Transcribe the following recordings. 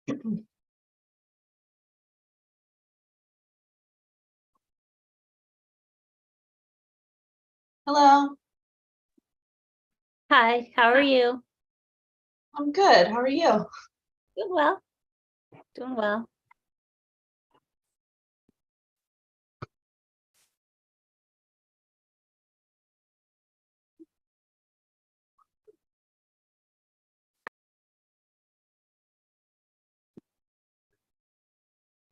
Hello, Hi, how are you? I'm good. How are you? Doing well. Doing well.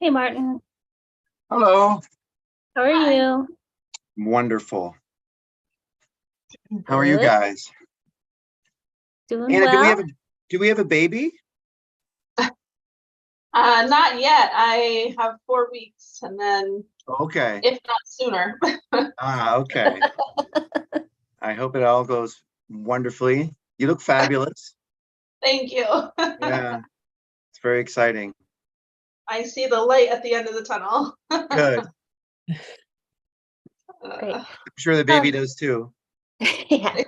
Hey, Martin, Hello. how are Hi. you? Wonderful. How are you Good. guys? Doing Anna, well. do we have a baby? Not yet. I have 4 weeks and then Okay. if not sooner. Okay. I hope it all goes wonderfully. You look fabulous. Thank you. Yeah, it's very exciting. I see the light at the end of the tunnel. Good. Great. I'm sure the baby Um, does too. Yeah.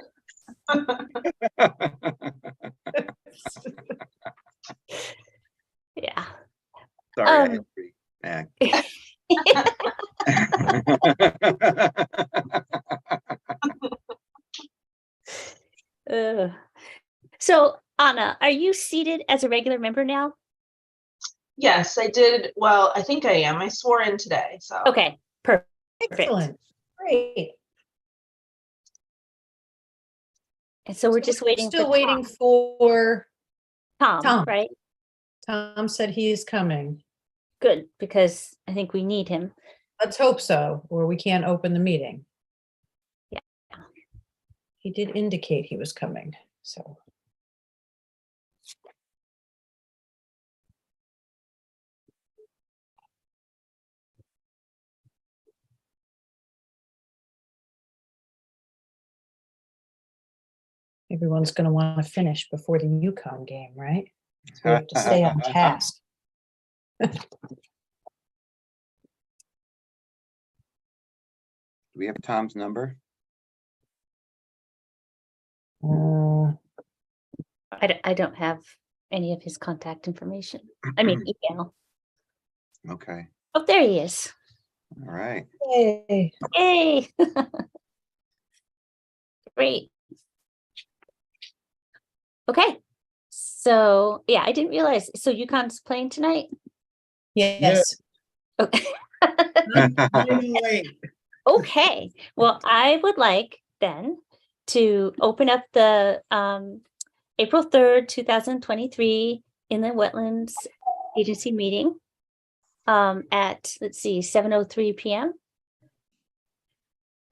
Yeah. Sorry, I Um, had to react. So, Anna, are you seated as a regular member now? Yes, I did. Well, I think I am. I swore in today, so. Okay, perfect. Excellent. Great. And so we're just waiting Still for waiting for Tom, Tom. right? Tom said he is coming. Good, because I think we need him. Let's hope so, or we can't open the meeting. Yeah. He did indicate he was coming, so. Everyone's going to want to finish before the Yukon game, right? So we have to stay on task. Do we have Tom's number? I don't have any of his contact information. I mean, email. Okay. Oh, there he is. All right. Yay. Yay. Great. Okay. So, yeah, I didn't realize. So UConn's playing tonight? Yes. Okay. Okay. Well, I would like then to open up the April 3rd, 2023 Inland Wetlands Agency meeting at, let's see, 7:03 p.m.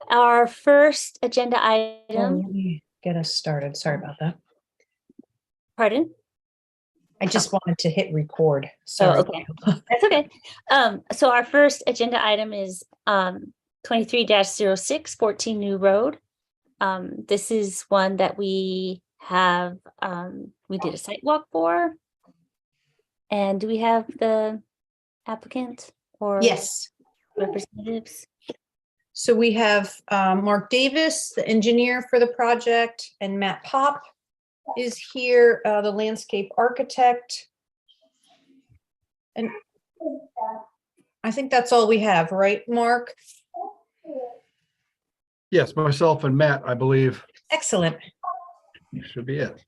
Our first agenda item, Let me get us started. Sorry about that. pardon? I just wanted to hit record. Sorry. Oh, okay. That's okay. So our first agenda item is 23-06, 14 New Road. This is one that we have, we did a site walk for. And do we have the applicant or Yes. representatives? So we have Mark Davis, the engineer for the project, and Matt Pop is here, the landscape architect. And I think that's all we have, right, Mark? Yes, myself and Matt, I believe, Excellent. should be it.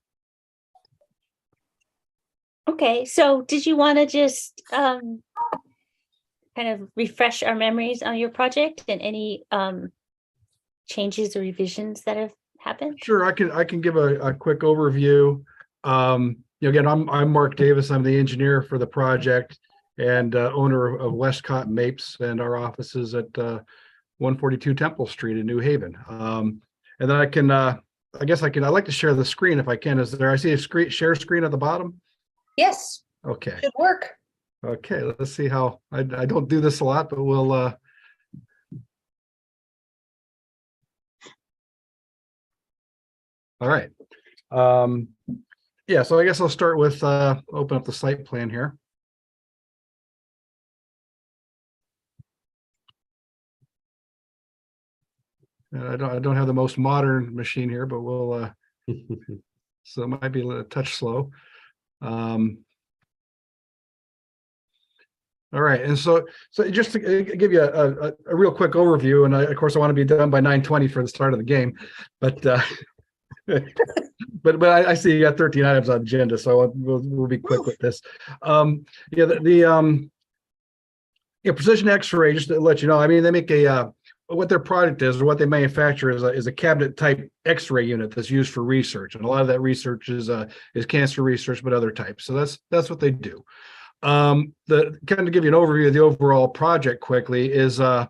Okay, so did you want to just kind of refresh our memories on your project and any changes or revisions that have happened? Sure, I can give a quick overview. Again, I'm Mark Davis. I'm the engineer for the project and owner of Westcott Mapes, and our office is at 142 Temple Street in New Haven. And then I'd like to share the screen if I can. I see a share screen at the bottom? Yes, Okay. should work. Okay, let's see how, I don't do this a lot, but we'll all right. Yeah, so I guess I'll start with open up the site plan here. And I don't have the most modern machine here, but we'll so it might be a little touch slow. All right, and so just to give you a real quick overview, and of course I want to be done by 9:20 for the start of the game, but but I see you got 13 items on the agenda, so we'll be quick with this. Yeah, Precision X-ray, just to let you know, I mean, they make what their product is or what they manufacture is a cabinet type X-ray unit that's used for research, and a lot of that research is cancer research, but other types. So that's what they do. The kind of give you an overview of the overall project quickly is they're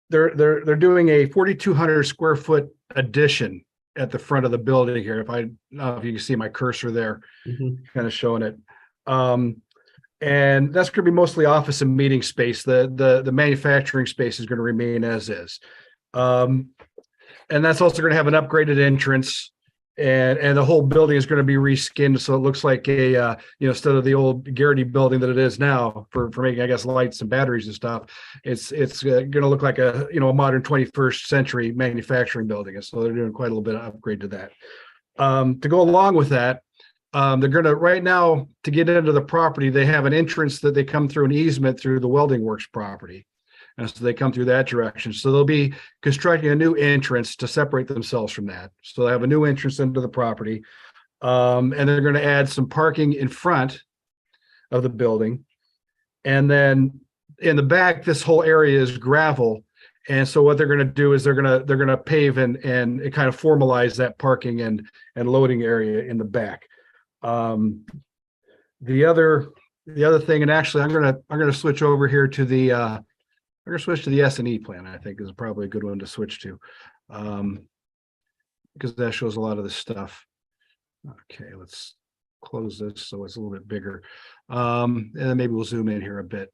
doing a 4,200 square foot addition at the front of the building here. If I don't know if you can see my cursor there, kind of showing it. And that's going to be mostly office and meeting space. The manufacturing space is going to remain as is. And that's also going to have an upgraded entrance, and the whole building is going to be reskinned, so it looks like a instead of the old Garrity building that it is now for making, I guess, lights and batteries and stuff, it's going to look like a modern 21st century manufacturing building. And so they're doing quite a little bit of upgrade to that. To go along with that, they're going to right now, to get into the property, they have an entrance that they come through, an easement through the welding works property. And so they come through that direction. So they'll be constructing a new entrance to separate themselves from that. So they have a new entrance into the property. And they're going to add some parking in front of the building. And then in the back, this whole area is gravel. And so what they're going to do is they're going to pave and kind of formalize that parking and loading area in the back. The other thing, and actually I'm going to switch over here to the I'm going to switch to the S&E plan. I think is probably a good one to switch to, because that shows a lot of this stuff. Okay, let's close this so it's a little bit bigger, and then maybe we'll zoom in here a bit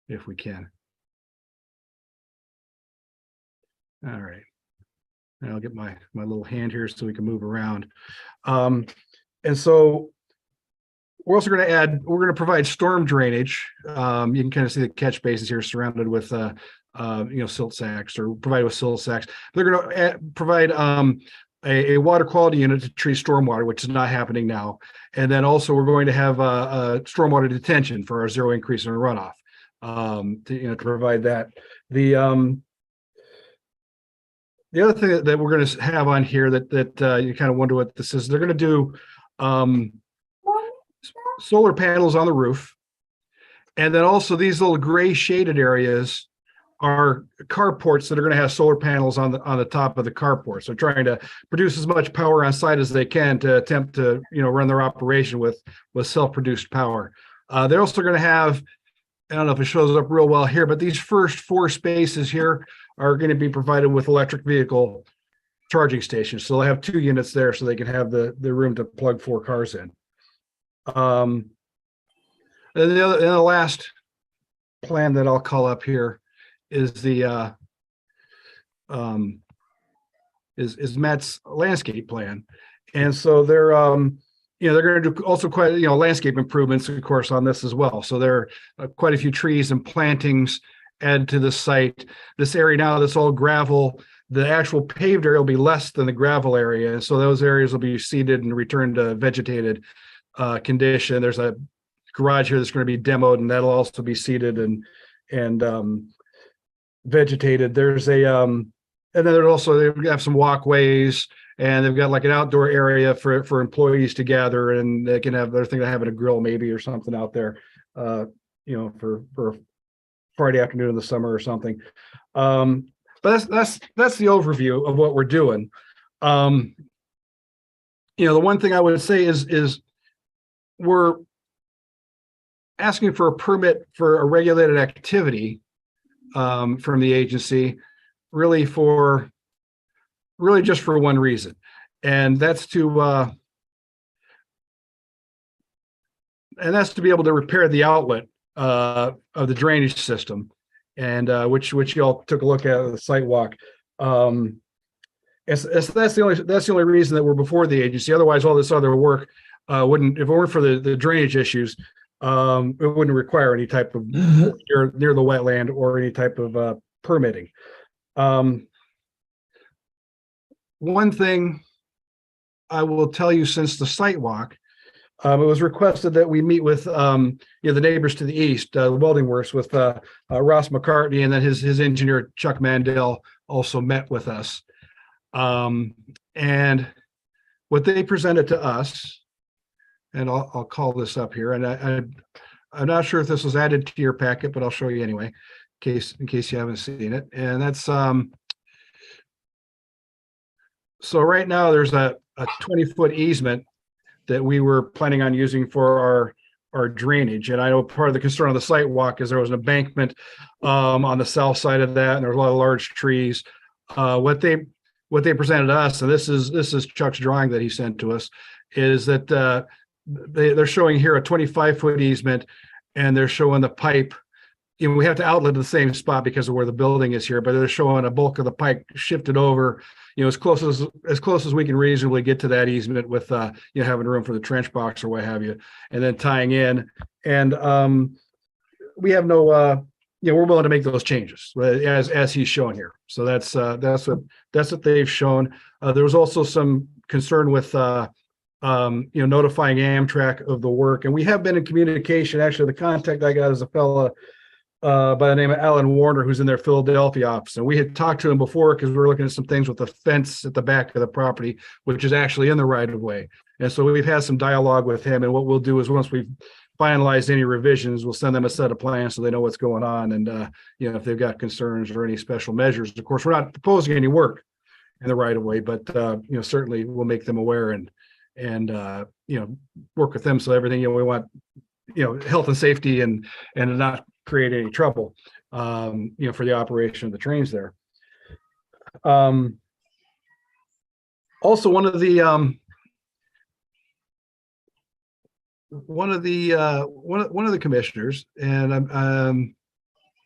if we can. All right, and I'll get my little hand here so we can move around. And so we're also going to provide storm drainage. You can kind of see the catch basins here surrounded with, silt sacks, or provided with silt sacks. They're going to provide a water quality unit to treat stormwater, which is not happening now. And then also we're going to have a stormwater detention for our zero increase in runoff, to provide that. The other thing that we're going to have on here that you kind of wonder what this is, they're going to do solar panels on the roof. And then also these little gray shaded areas are carports that are going to have solar panels on the top of the carport. So trying to produce as much power on site as they can to attempt to, run their operation with self-produced power. They're also going to have, I don't know if it shows up real well here, but these first 4 spaces here are going to be provided with electric vehicle charging stations. So they'll have 2 units there so they can have the room to plug 4 cars in. And the last plan that I'll call up here is the is Matt's landscape plan. And so they're going to do also quite landscape improvements, of course, on this as well. So there are quite a few trees and plantings added to the site. This area now that's all gravel, the actual paved area will be less than the gravel area. So those areas will be seeded and returned to vegetated condition. There's a garage here that's going to be demoed, and that'll also be seeded and vegetated. There's and then they're also, they have some walkways, and they've got like an outdoor area for employees to gather, and they can have, they're thinking of having a grill maybe or something out there, for a Friday afternoon in the summer or something. But that's the overview of what we're doing. The one thing I would say is we're asking for a permit for a regulated activity from the agency, really just for one reason, and that's to be able to repair the outlet of the drainage system, and which y'all took a look at the site walk. That's the only reason that we're before the agency. Otherwise, all this other work wouldn't, if it weren't for the drainage issues, it wouldn't require any type of near the wetland or any type of permitting. One thing I will tell you since the site walk, It was requested that we meet with the neighbors to the east, the welding works with Ross McCartney, and then his engineer Chuck Mandel also met with us. And what they presented to us, and I'll call this up here, and I'm not sure if this was added to your packet, but I'll show you anyway, in case you haven't seen it. And that's so right now there's a 20-foot easement that we were planning on using for our drainage. And I know part of the concern on the site walk is there was an embankment on the south side of that, and there was a lot of large trees. What they presented to us, and this is Chuck's drawing that he sent to us, is that they're showing here a 25-foot easement, and they're showing the pipe. You know, we have to outlet in the same spot because of where the building is here, but they're showing a bulk of the pipe shifted over, as close as we can reasonably get to that easement with having room for the trench box or what have you, and then tying in. And we have no we're willing to make those changes as he's shown here. So that's what they've shown. There was also some concern with notifying Amtrak of the work, and we have been in communication. Actually, the contact I got is a fellow by the name of Alan Warner, who's in their Philadelphia office. And we had talked to him before because we were looking at some things with the fence at the back of the property, which is actually in the right of way. And so we've had some dialogue with him. And what we'll do is once we've finalized any revisions, we'll send them a set of plans so they know what's going on. And, if they've got concerns or any special measures. Of course, we're not proposing any work in the right of way, but, certainly we'll make them aware and work with them. So everything, we want, health and safety and not create any trouble, for the operation of the trains there. Also, one of the commissioners and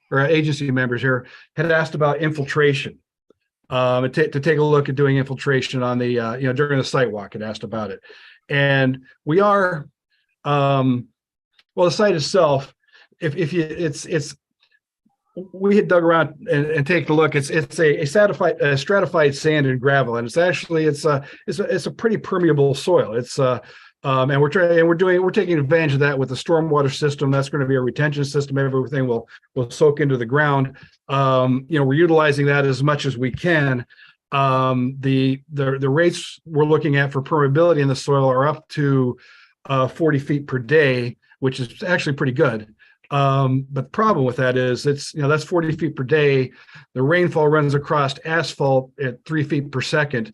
or agency members here had asked about infiltration, to take a look at doing infiltration on the during the site walk. Had asked about it, and we are the site itself. If you we had dug around and taken a look. It's a stratified sand and gravel, and it's a pretty permeable soil. It's and we're taking advantage of that with the stormwater system. That's going to be a retention system. Everything will soak into the ground. We're utilizing that as much as we can. The rates we're looking at for permeability in the soil are up to 40 feet per day, which is actually pretty good. But the problem with that is that's 40 feet per day. The rainfall runs across asphalt at 3 feet per second.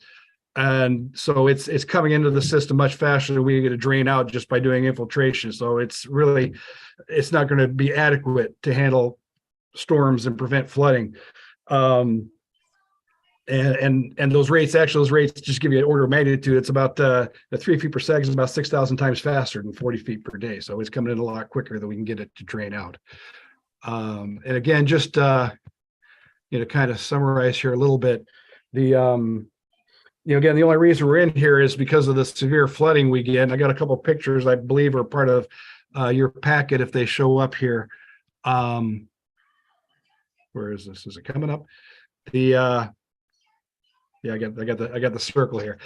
And so it's coming into the system much faster than we get to drain out just by doing infiltration. So it's not going to be adequate to handle storms and prevent flooding. And those rates just give you an order of magnitude. It's about the 3 feet per second is about 6,000 times faster than 40 feet per day. So it's coming in a lot quicker than we can get it to drain out. And again, just kind of summarize here a little bit, again, the only reason we're in here is because of the severe flooding we get. And I got a couple of pictures I believe are part of your packet if they show up here. Where is this? Is it coming up? I got the circle here.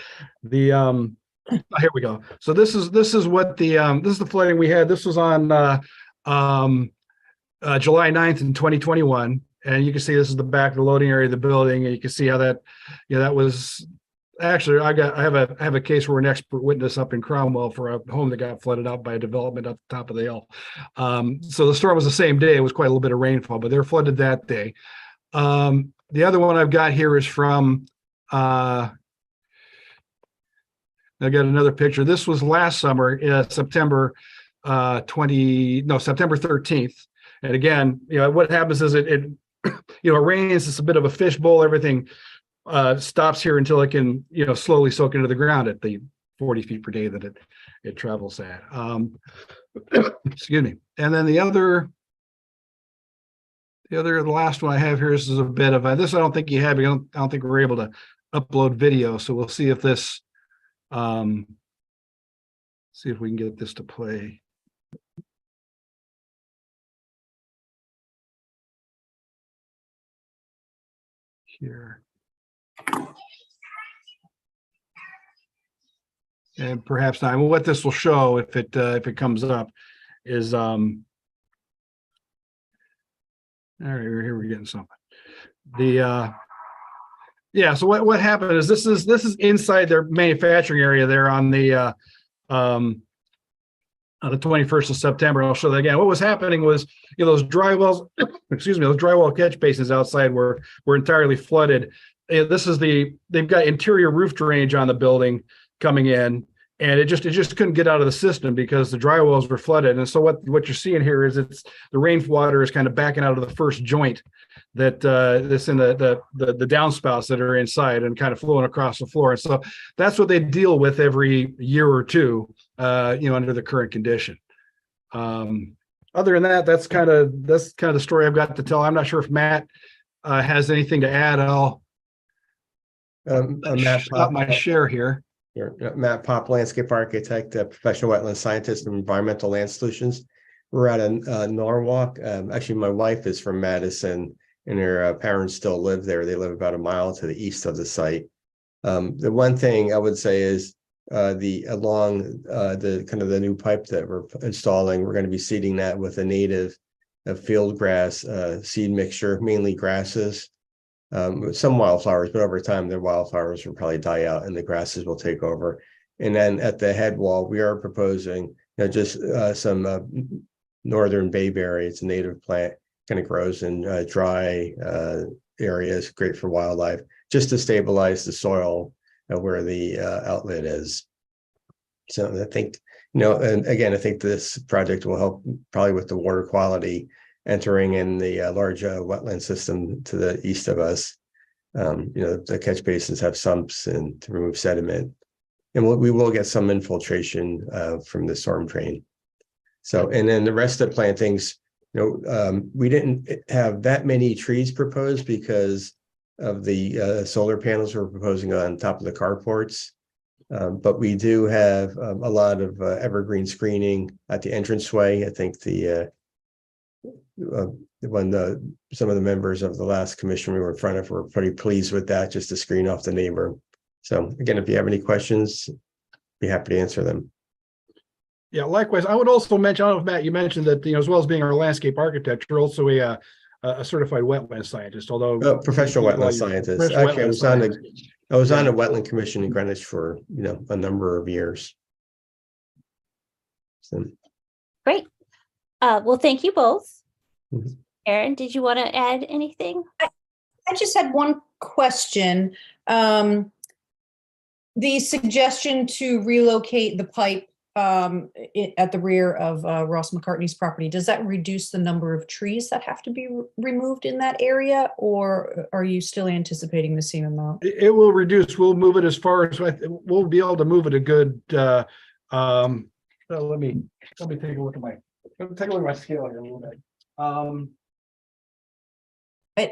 Here we go. So this is what this is the flooding we had. This was on July 9th in 2021, and you can see this is the back of the loading area of the building, and you can see how that that was. Actually, I have a case where an expert witness up in Cromwell for a home that got flooded out by a development up the top of the hill. So the storm was the same day. It was quite a little bit of rainfall, but they're flooded that day. The other one I've got here is from, I got another picture. This was last summer, September 13th. And again, what happens is it rains. It's a bit of a fishbowl. Everything stops here until it can, slowly soak into the ground at the 40 feet per day that it travels at. Excuse me. And then the last one I have here, this is a bit of this. I don't think you have. I don't think we're able to upload video. So we'll see if this, see if we can get this to play. Here. and perhaps not. Well, what this will show if it comes up is all right, here we're getting something. Yeah, so what happened is this is inside their manufacturing area there on the 21st of September. I'll show that again. What was happening was, those dry wells, excuse me, those drywall catch basins outside were entirely flooded. They've got interior roof drainage on the building coming in, and it just couldn't get out of the system because the dry wells were flooded. And so what you're seeing here is the rainwater is kind of backing out of the first joint that's in the downspouts that are inside and kind of flowing across the floor. And so that's what they deal with every year or two, under the current condition. Other than that, that's kind of the story I've got to tell. I'm not sure if Matt has anything to add. I'll Matt stop Pop, my share here. Matt Pop, landscape architect, professional wetland scientist, and environmental land solutions. We're at Norwalk. Actually, my wife is from Madison, and her parents still live there. They live about a mile to the east of the site. The one thing I would say is along the kind of the new pipe that we're installing, we're going to be seeding that with a native field grass seed mixture, mainly grasses. Some wildflowers, but over time the wildflowers will probably die out and the grasses will take over. And then at the head wall, we are proposing just some northern bayberry. It's a native plant, kind of grows in dry areas, great for wildlife, just to stabilize the soil where the outlet is. So I think, and again, I think this project will help probably with the water quality entering in the large wetland system to the east of us. The catch basins have sumps and to remove sediment, and we will get some infiltration from the storm drain. So, and then the rest of the plantings, we didn't have that many trees proposed because of the solar panels we're proposing on top of the carports. But we do have a lot of evergreen screening at the entranceway. I think some of the members of the last commission we were in front of were pretty pleased with that, just to screen off the neighbor. So again, if you have any questions, be happy to answer them. Yeah, likewise. I would also mention, I don't know if Matt, you mentioned that, as well as being our landscape architect, you're also a certified wetland scientist, although professional wetland scientist. Actually, I was on a wetland commission in Greenwich for a number of years. So. Great. Well, thank you both. Mhm. Erin, did you want to add anything? I just had one question. The suggestion to relocate the pipe at the rear of Ross McCartney's property, does that reduce the number of trees that have to be removed in that area, or are you still anticipating the same amount? It will reduce. We'll move it as far as we'll be able to move it a good. Let me take a look at my scale here a little bit.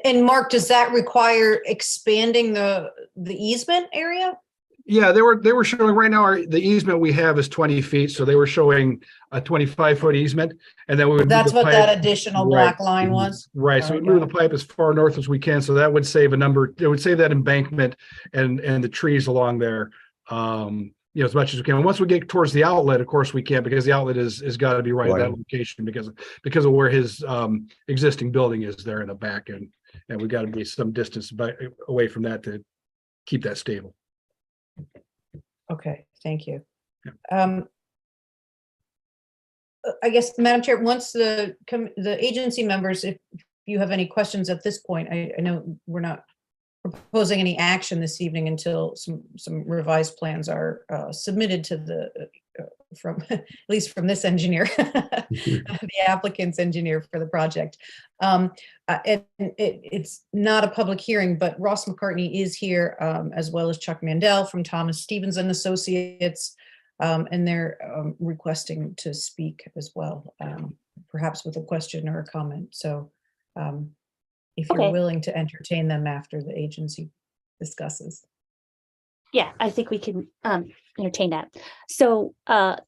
And Mark, does that require expanding the easement area? Yeah, they were showing right now the easement we have is 20 feet, so they were showing a 25-foot easement, and then we would. That's what that additional black line was. Right, so we move the pipe as far north as we can, so that would save a number. It would save that embankment and the trees along there, as much as we can. And once we get towards the outlet, of course we can't, because the outlet is got to be right at that location because of where his existing building is there in the back, and we've got to be some distance away from that to keep that stable. Okay, thank you. Yeah. I guess, Madam Chair, once the agency members, if you have any questions at this point, I know we're not proposing any action this evening until some revised plans are submitted to the at least from this engineer, the applicant's engineer for the project. And it's not a public hearing, but Ross McCartney is here, as well as Chuck Mandel from Thomas Stevens and Associates, and they're requesting to speak as well, perhaps with a question or a comment. So if you're willing to entertain them after the agency discusses. Yeah, I think we can entertain that. So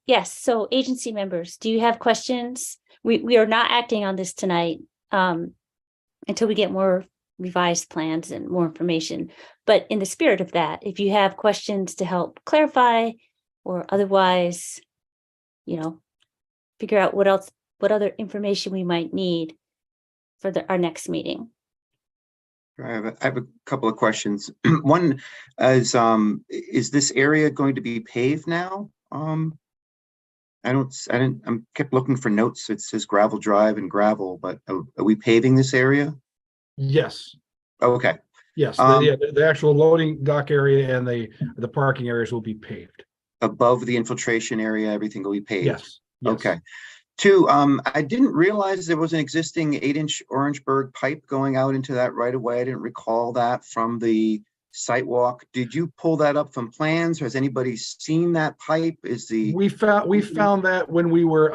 yes, so agency members, do you have questions? We are not acting on this tonight until we get more revised plans and more information. But in the spirit of that, if you have questions to help clarify or otherwise, you know, figure out what other information we might need for our next meeting. I have a couple of questions. One is this area going to be paved now? I'm kept looking for notes. It says gravel drive and gravel, but are we paving this area? Yes, Okay, yes, Um, the actual loading dock area and the parking areas will be paved. above the infiltration area, everything will be paved? Yes, yes. Okay. Two, I didn't realize there was an existing 8-inch Orangeburg pipe going out into that right of way. I didn't recall that from the site walk. Did you pull that up from plans? Has anybody seen that pipe? Is the, We found that when we were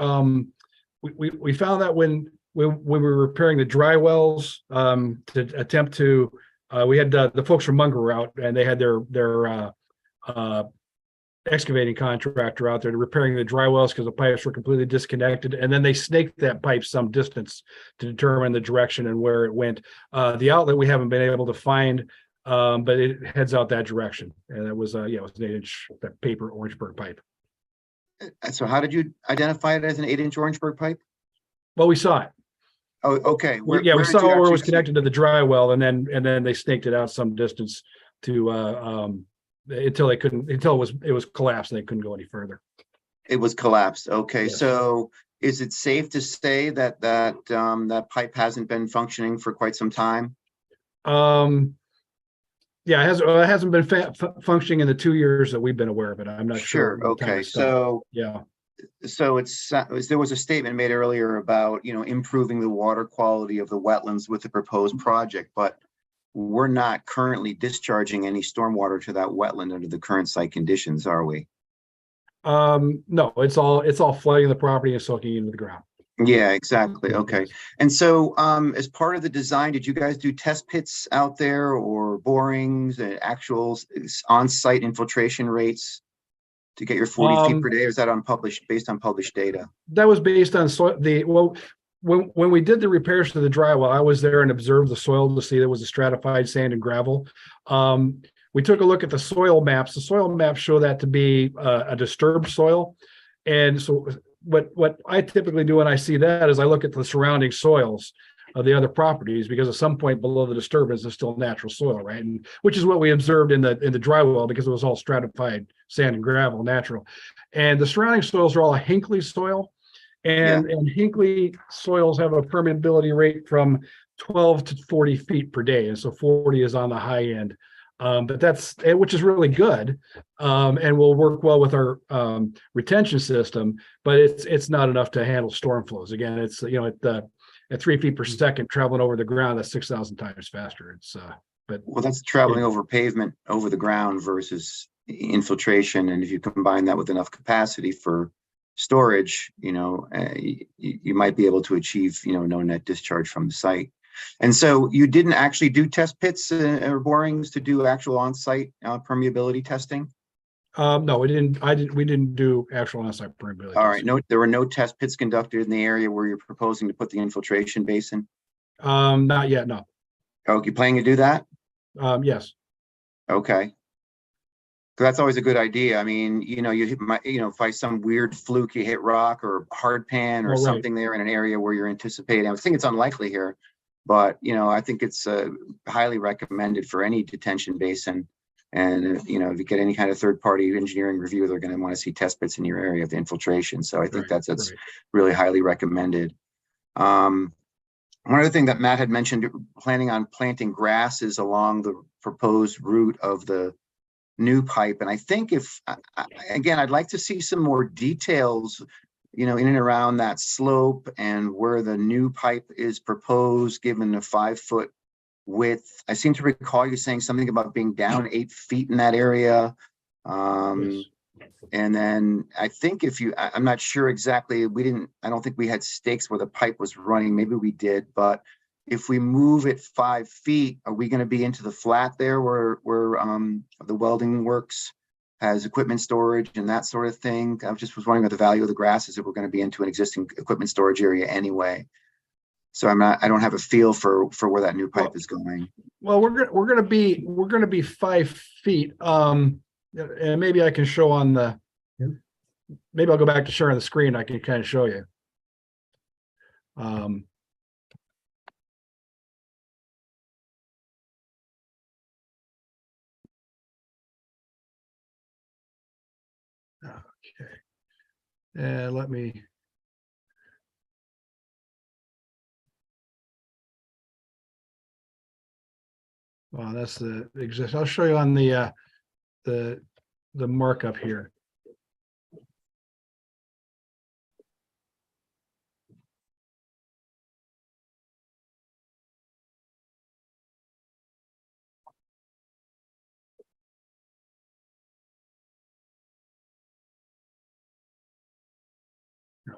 we found that when we were repairing the dry wells to attempt to we had the folks from Munger were out, and they had their excavating contractor out there to repairing the dry wells because the pipes were completely disconnected, and then they snaked that pipe some distance to determine the direction and where it went. The outlet we haven't been able to find, but it heads out that direction, and it was it was an 8-inch that paper Orangeburg pipe. so how did you identify it as an 8-inch Orangeburg pipe? Well, we saw it. Oh, okay. We where saw did you where it actually was see connected to the dry well, and then they snaked it out some distance to until it was collapsed and they couldn't go any further. It was collapsed. Okay, Yes. so is it safe to say that that pipe hasn't been functioning for quite some time? Yeah, it hasn't been functioning in the 2 years that we've been aware of it. I'm not sure. Sure. what time Okay, it stopped. so Yeah. there was a statement made earlier about, improving the water quality of the wetlands with the proposed project, but we're not currently discharging any stormwater to that wetland under the current site conditions, are we? No, it's all flooding the property and soaking into the ground. Yeah, exactly. Okay. And so, as part of the design, did you guys do test pits out there or borings and actual on-site infiltration rates to get your 40 feet per day? Or is that based on published data? That was based on when we did the repairs to the dry well, I was there and observed the soil to see there was a stratified sand and gravel. We took a look at the soil maps. The soil maps show that to be a disturbed soil. And so what I typically do when I see that is I look at the surrounding soils of the other properties, because at some point below the disturbance is still natural soil, right? And which is what we observed in the dry well, because it was all stratified sand and gravel, natural. And the surrounding soils are all a Hinkley soil. And Hinkley soils have a permeability rate from 12 to 40 feet per day. And so 40 is on the high end. But which is really good, and will work well with our retention system, but it's not enough to handle storm flows. Again, it's at 3 feet per second traveling over the ground, that's 6,000 times faster. Well, that's traveling over pavement over the ground versus infiltration, and if you combine that with enough capacity for storage, you might be able to achieve no net discharge from the site. And so you didn't actually do test pits or borings to do actual on-site permeability testing? No, we didn't. We didn't do actual on-site permeability. All right. No, there were no test pits conducted in the area where you're proposing to put the infiltration basin? Not yet, no. Oh, you planning to do that? Yes. Okay. That's always a good idea. I mean, you hit by some weird fluke, you hit rock or hard pan or Right. something there in an area where you're anticipating. I think it's unlikely here, but I think it's highly recommended for any detention basin. And if you get any kind of third-party engineering review, they're going to want to see test pits in your area of infiltration. So I think that's Right. really highly recommended. One other thing that Matt had mentioned, planning on planting grasses along the proposed route of the new pipe. And I think again, I'd like to see some more details, in and around that slope and where the new pipe is proposed, given the 5-foot width. I seem to recall you saying something about being down 8 feet in that area. Yes. And then I think I'm not sure exactly, I don't think we had stakes where the pipe was running. Maybe we did, but if we move it 5 feet, are we going to be into the flat there where the welding works has equipment storage and that sort of thing? I was wondering what the value of the grass is if we're going to be into an existing equipment storage area anyway. So I don't have a feel for where that new pipe is going. Well, we're gonna be 5 feet. And maybe I can show on the Maybe I'll go back to sharing the screen. I can kind of show you. Um, okay. And let me. Well, that's the exist. I'll show you on the markup here.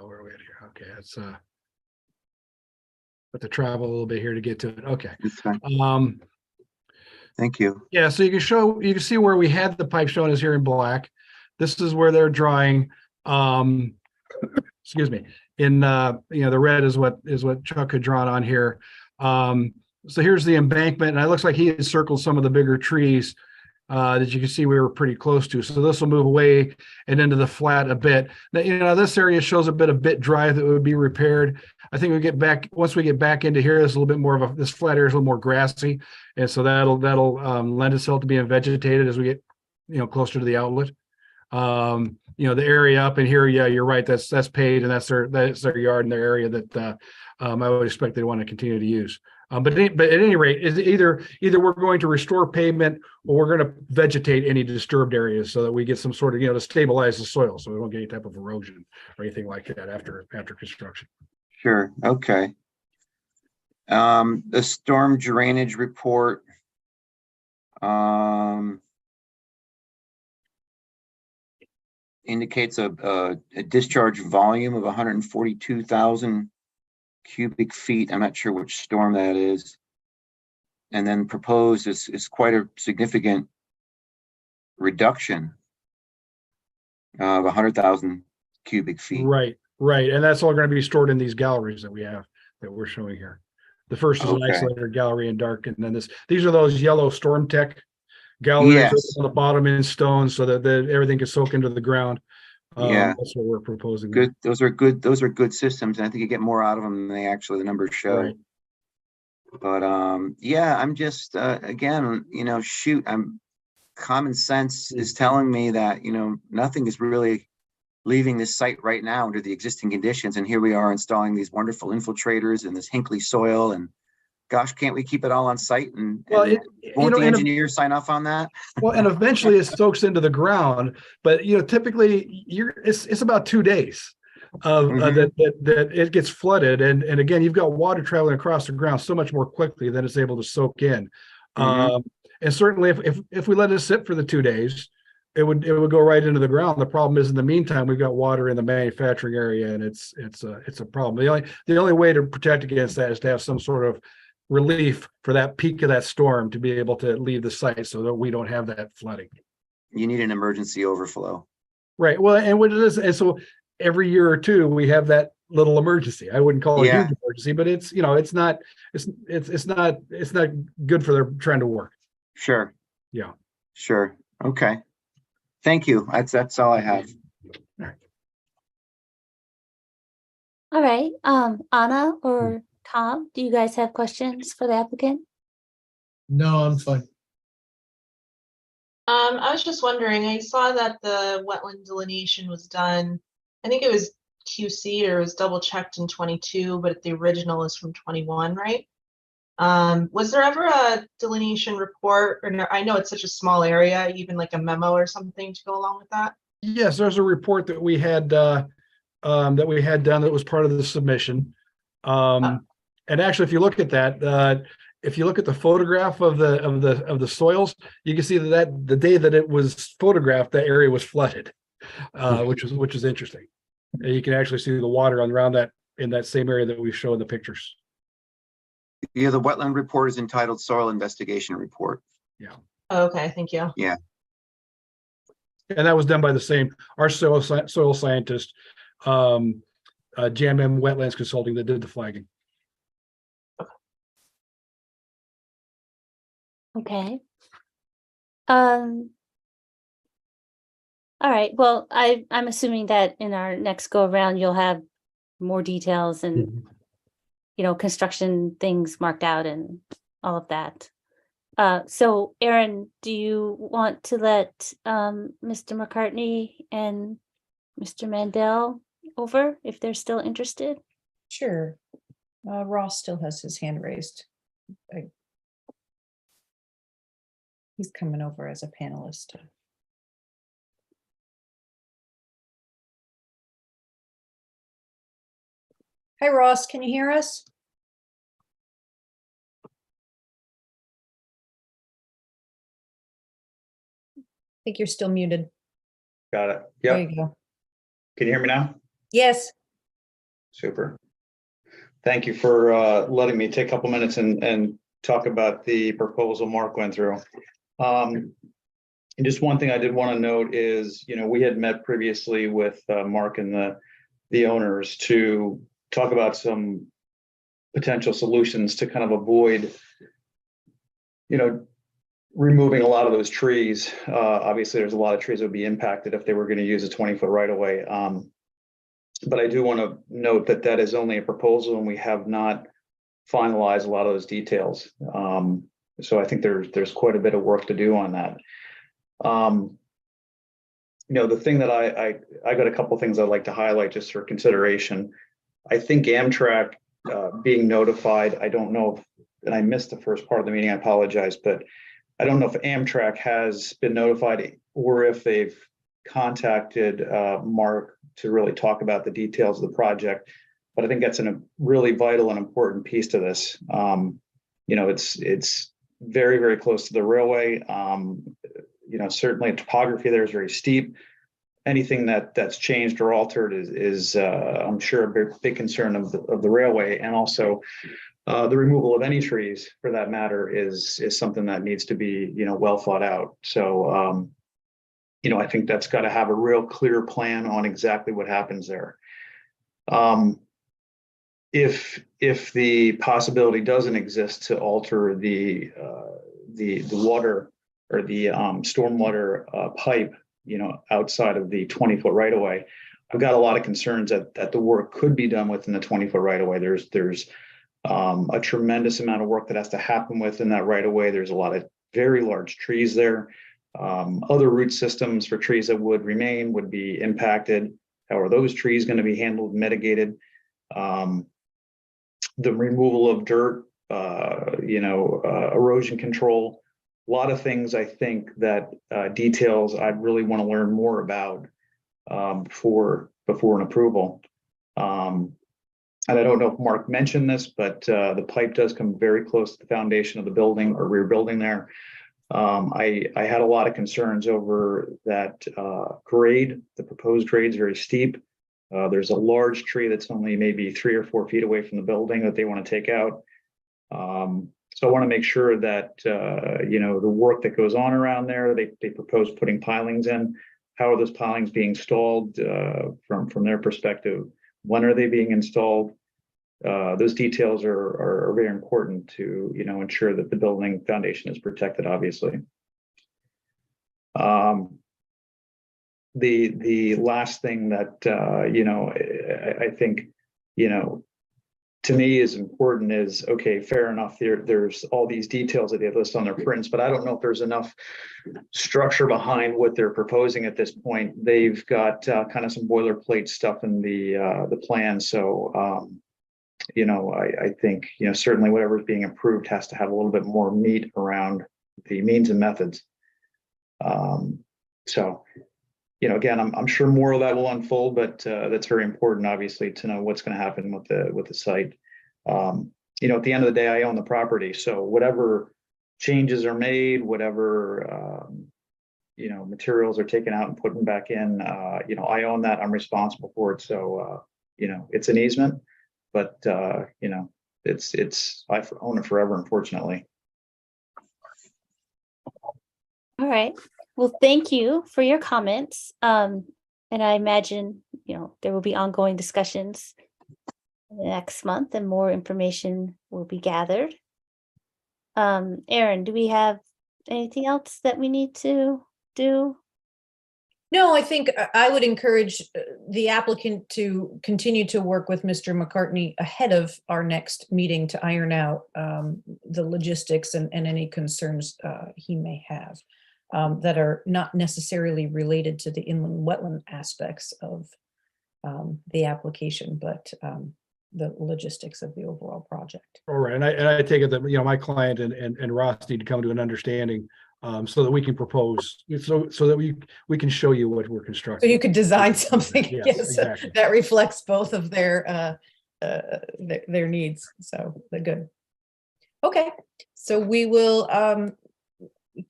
Oh, where are we at here? Okay, that's but to travel a little bit here to get to it. Okay. That's fine. Thank you. Yeah, so you can see where we had the pipe shown is here in black. This is where they're drawing, excuse me, in the red is what Chuck had drawn on here. So here's the embankment, and it looks like he had circled some of the bigger trees that you can see we were pretty close to. So this will move away and into the flat a bit. Now, this area shows a bit dry that would be repaired. I think once we get back into here, there's a little bit more of this flat area is a little more grassy. And so that'll lend itself to being vegetated as we get, closer to the outlet. The area up in here, yeah, you're right. That's paved, and that's their yard and their area that I would expect they want to continue to use. But at any rate, is either we're going to restore pavement or we're going to vegetate any disturbed areas so that we get some sort of, to stabilize the soil so we don't get any type of erosion or anything like that after construction. Sure. Okay. The storm drainage report. Indicates a discharge volume of 142,000 cubic feet. I'm not sure which storm that is. And then proposed is quite a significant reduction of 100,000 cubic feet. Right. And that's all going to be stored in these galleries that we're showing here. The first is an Okay. isolated gallery in dark, and then these are those yellow storm tech galleries Yes. on the bottom in stone so that everything can soak into the ground. Yeah. That's what we're proposing. there. Good. Those are good systems, and I think you get more out of them than the numbers show. Right. But yeah, I'm just again, common sense is telling me that nothing is really leaving this site right now under the existing conditions, and here we are installing these wonderful infiltrators and this Hinkley soil, and gosh, can't we keep it all on site? And Well, won't the engineers sign off on that? Well, and eventually it soaks into the ground, but typically it's about 2 days that it gets flooded, and again you've got water traveling across the ground so much more quickly than it's able to soak in. And certainly if we let it sit for the 2 days, it would go right into the ground. The problem is in the meantime we've got water in the manufacturing area, and it's a problem. The only way to protect against that is to have some sort of relief for that peak of that storm to be able to leave the site so that we don't have that flooding. You need an emergency overflow. Right. Well, and what it is, and so every year or two we have that little emergency. I wouldn't call it a huge emergency, but it's not good for their trying to work. Sure. Yeah. Sure. Okay. Thank you. That's all I have. All right. Anna or Tom, do you guys have questions for the applicant? No, I'm fine. I was just wondering, I saw that the wetland delineation was done, I think it was QC or it was double checked in 22, but the original is from 21, right? Was there ever a delineation report, or no, I know it's such a small area, even like a memo or something to go along with that? Yes, there's a report that we had done that was part of the submission. And actually, if you look at that, if you look at the photograph of the soils, you can see that the day that it was photographed, that area was flooded, which is interesting. And you can actually see the water around that in that same area that we show in the pictures. Yeah, the wetland report is entitled Soil Investigation Report. Yeah. Oh, okay, thank you. Yeah. And that was done by our soil scientist, JMM Wetlands Consulting, that did the flagging. Okay. All right, well, I'm assuming that in our next go around, you'll have more details and, construction things marked out and all of that. So Aaron, do you want to let Mr. McCartney and Mr. Mandel over if they're still interested? Sure. Ross still has his hand raised. He's coming over as a panelist. Hi, Ross, can you hear us? I think you're still muted. Got it. There Yep. you go. Can you hear me now? Yes, Super. Thank you for letting me take a couple minutes and talk about the proposal Mark went through. And just one thing I did want to note is, we had met previously with Mark and the owners to talk about some potential solutions to kind of avoid, removing a lot of those trees. Obviously, there's a lot of trees that would be impacted if they were going to use a 20-foot right of way. But I do want to note that that is only a proposal and we have not finalized a lot of those details. So I think there's quite a bit of work to do on that. The thing that I got a couple of things I'd like to highlight just for consideration. I think Amtrak being notified, I don't know if, and I missed the first part of the meeting, I apologize, but I don't know if Amtrak has been notified or if they've contacted Mark to really talk about the details of the project. But I think that's a really vital and important piece to this. It's very, very close to the railway. Certainly topography there is very steep. Anything that's changed or altered is I'm sure a big concern of the railway, and also the removal of any trees for that matter is something that needs to be well thought out. So I think that's got to have a real clear plan on exactly what happens there. If the possibility doesn't exist to alter the water or the stormwater pipe, outside of the 20-foot right of way, I've got a lot of concerns that the work could be done within the 20-foot right of way. There's a tremendous amount of work that has to happen within that right of way. There's a lot of very large trees there. Other root systems for trees that would remain would be impacted. How are those trees going to be handled, mitigated? The removal of dirt, erosion control, a lot of things I think that details I'd really want to learn more about before an approval. And I don't know if Mark mentioned this, but the pipe does come very close to the foundation of the building or rear building there. I had a lot of concerns over that grade. The proposed grade is very steep. There's a large tree that's only maybe 3 or 4 feet away from the building that they want to take out. So I want to make sure that, the work that goes on around there, they propose putting pilings in. How are those pilings being installed from their perspective? When are they being installed? Those details are very important to, ensure that the building foundation is protected, obviously. The last thing that, I think, to me is important is, okay, fair enough. There's all these details that they list on their prints, but I don't know if there's enough structure behind what they're proposing at this point. They've got kind of some boilerplate stuff in the plan. So, I think, certainly whatever is being approved has to have a little bit more meat around the means and methods. So, again, I'm sure more of that will unfold, but that's very important, obviously, to know what's going to happen with the site. At the end of the day, I own the property, so whatever changes are made, whatever materials are taken out and put back in, I own that. I'm responsible for it. So it's an easement, but it's I own it forever, unfortunately. All right. Well, thank you for your comments. And I imagine, there will be ongoing discussions next month and more information will be gathered. Aaron, do we have anything else that we need to do? No, I think I would encourage the applicant to continue to work with Mr. McCartney ahead of our next meeting to iron out the logistics and any concerns he may have that are not necessarily related to the inland wetland aspects of the application, but the logistics of the overall project. All right, and I take it that, my client and Ross need to come to an understanding so that we can propose, so that we can show you what we're So constructing. you could design something, Yes, yes, exactly. that reflects both of their needs. So they're good. Okay, so we will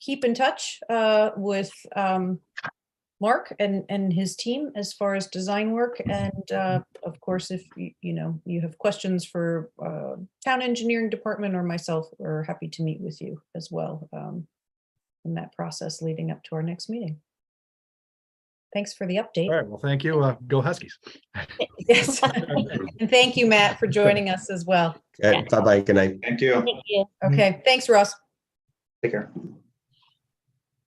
keep in touch with Mark and his team as far as design work. And of course, if you have questions for town engineering department or myself, we're happy to meet with you as well in that process leading up to our next meeting. Thanks for the update. All right, well, thank you. Go Huskies. Yes. And thank you, Matt, for joining us as well. Yeah. Bye-bye, good night. Thank you. Thank you. Okay, thanks, Ross. Take care.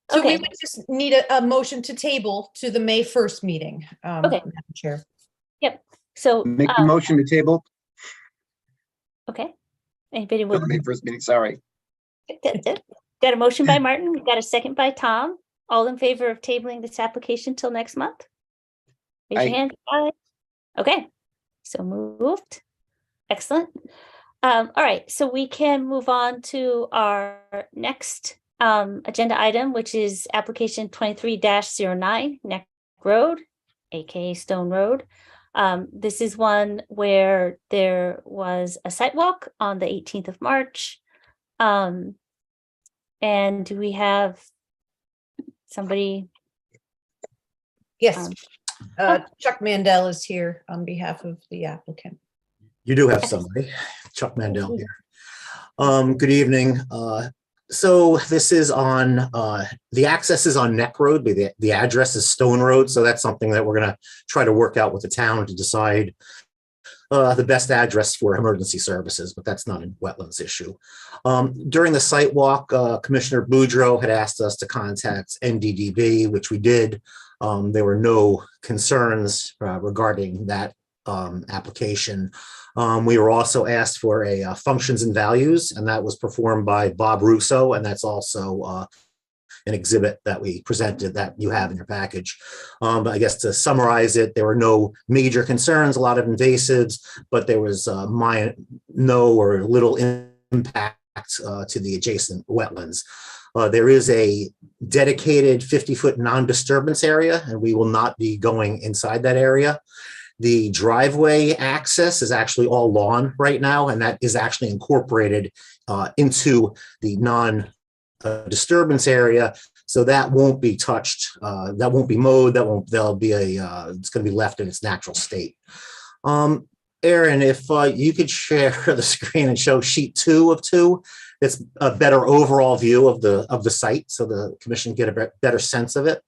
So we Okay. would just need a motion to table to the May 1st meeting. Okay. Madam Chair. So, Make the motion to table, okay. Anybody for would, the May 1st meeting, sorry. got a motion by Martin, we got a second by Tom. All in favor of tabling this application till next month? Raise your Aye. hand. Aye. Okay, so moved. Excellent. All right, so we can move on to our next agenda item, which is application 23-09 Neck Road, aka Stone Road. This is one where there was a site walk on the 18th of March. And do we have somebody? Yes, Um, Chuck Mandel is here on behalf of the applicant. You do have somebody, Chuck Mandel here. Good evening. So this is on, the access is on Neck Road, but the address is Stone Road. So that's something that we're gonna try to work out with the town to decide the best address for emergency services, but that's not a wetlands issue. During the site walk, Commissioner Boudreau had asked us to contact NDDB, which we did. There were no concerns regarding that application. We were also asked for a functions and values, and that was performed by Bob Russo, and that's also an exhibit that we presented that you have in your package. But I guess to summarize it, there were no major concerns, a lot of invasives, but there was no or little impact to the adjacent wetlands. There is a dedicated 50-foot non-disturbance area, and we will not be going inside that area. The driveway access is actually all lawn right now, and that is actually incorporated into the non-disturbance area. So that won't be touched. That won't be mowed. There'll be it's going to be left in its natural state. Aaron, if you could share the screen and show sheet 2 of 2, it's a better overall view of the site, so the commission get a better sense of it.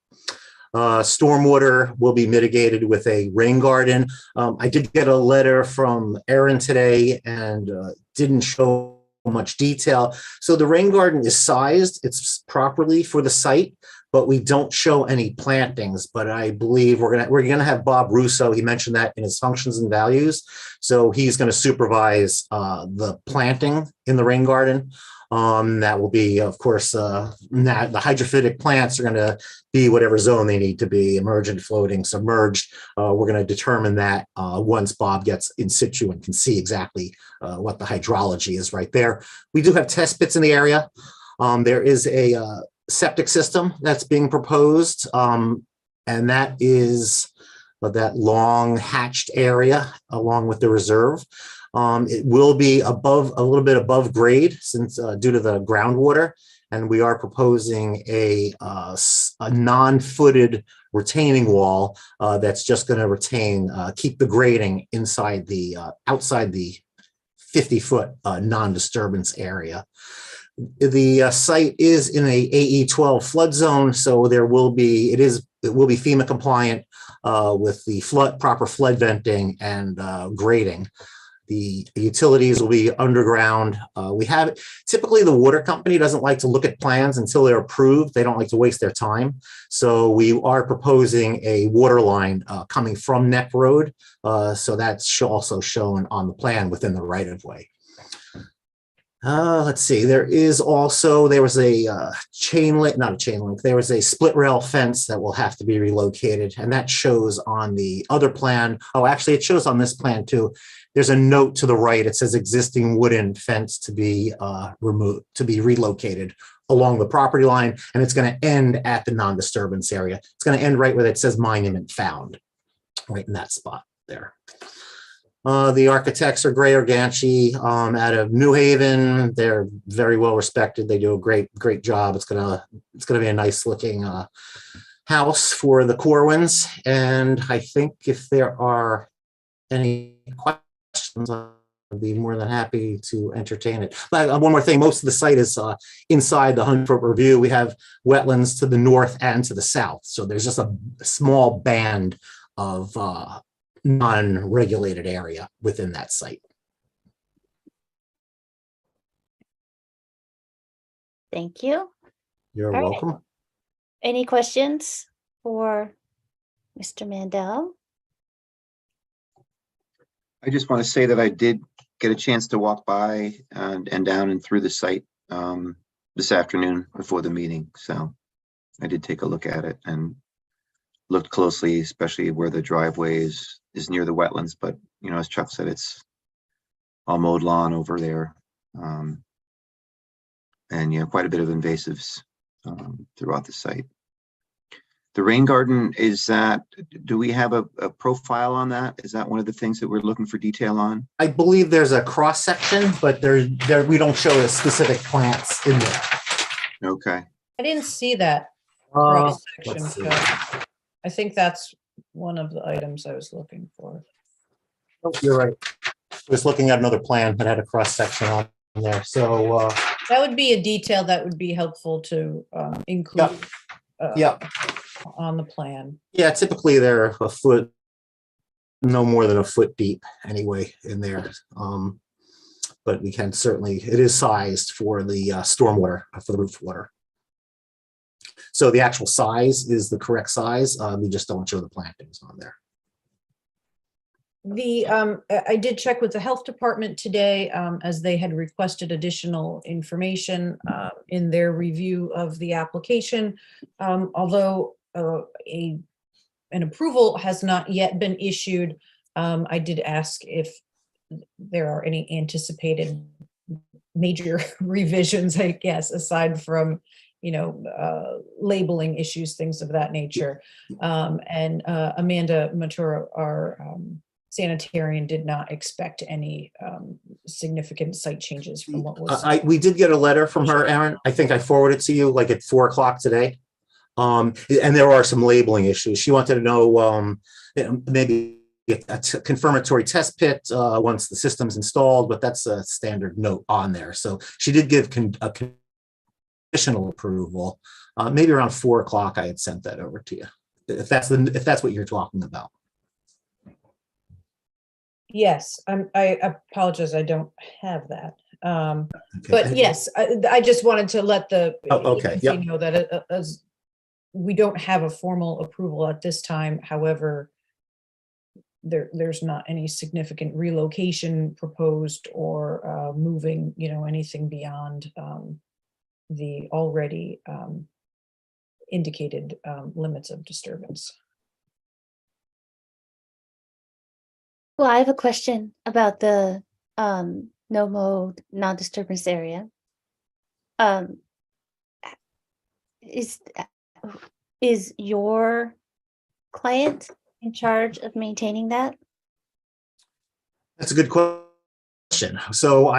Stormwater will be mitigated with a rain garden. I did get a letter from Aaron today and didn't show much detail. So the rain garden is sized, it's properly for the site, but we don't show any plantings. But I believe we're gonna have Bob Russo. He mentioned that in his functions and values. So he's gonna supervise the planting in the rain garden. That will be, of course, the hydrophytic plants are going to be whatever zone they need to be, emergent, floating, submerged. We're going to determine that once Bob gets in situ and can see exactly what the hydrology is right there. We do have test pits in the area. There is a septic system that's being proposed, and that is that long hatched area along with the reserve. It will be a little bit above grade since due to the groundwater, and we are proposing a non-footed retaining wall that's just going to keep the grading inside the outside the 50-foot non-disturbance area. The site is in a AE12 flood zone, so it will be FEMA compliant with the proper flood venting and grading. The utilities will be underground. We have, typically the water company doesn't like to look at plans until they're approved. They don't like to waste their time. So we are proposing a water line coming from Neck Road. So that's also shown on the plan within the right of way. Let's see, there was a chain link, not a chain link, there was a split rail fence that will have to be relocated, and that shows on the other plan. Oh, actually, it shows on this plan too. There's a note to the right. It says existing wooden fence to be removed, to be relocated along the property line, and it's going to end at the non-disturbance area. It's going to end right where it says monument found, right in that spot there. The architects are Gray Organchi out of New Haven. They're very well respected. They do a great job. It's gonna be a nice looking house for the Corwins. And I think if there are any questions, I'll be more than happy to entertain it. But one more thing, most of the site is inside the 100-foot review. We have wetlands to the north and to the south. So there's just a small band of non-regulated area within that site. Thank you. You're All right. welcome. Any questions for Mr. Mandel? I just want to say that I did get a chance to walk by and down and through the site this afternoon before the meeting. So I did take a look at it and looked closely, especially where the driveway is near the wetlands. But, you know, as Chuck said, it's all mowed lawn over there. And, you know, quite a bit of invasives throughout the site. The rain garden, is that, do we have a profile on that? Is that one of the things that we're looking for detail on? I believe there's a cross section, but there we don't show the specific plants in there. Okay. I didn't see that Uh, cross section. let's see. so I think that's one of the items I was looking for. Oh, you're right. I was looking at another plan that had a cross section on there. So That would be a detail that would be helpful to include yeah. on the plan. Yeah, typically they're a foot, no more than a foot deep anyway in there. But we can certainly, it is sized for the stormwater, for the roof water. So the actual size is the correct size. We just don't show the plantings on there. I did check with the health department today, as they had requested additional information in their review of the application. Although an approval has not yet been issued, I did ask if there are any anticipated major revisions, I guess, aside from, you know, labeling issues, things of that nature. And Amanda Matura, our sanitarian, did not expect any significant site changes from what was. We did get a letter from her, Aaron. I think I forwarded to you like at 4 o'clock today. And there are some labeling issues. She wanted to know maybe a confirmatory test pit once the system's installed, but that's a standard note on there. So she did give a conditional approval. Maybe around 4 o'clock I had sent that over to you, if that's what you're talking about. Yes, I apologize, I don't have that. Okay. But yes, I just wanted to let the okay. agency know that as we don't have a formal approval at this time. However, there's not any significant relocation proposed or moving, you know, anything beyond the already indicated limits of disturbance. Well, I have a question about the no mold, non-disturbance area. Is your client in charge of maintaining that? That's a good question. So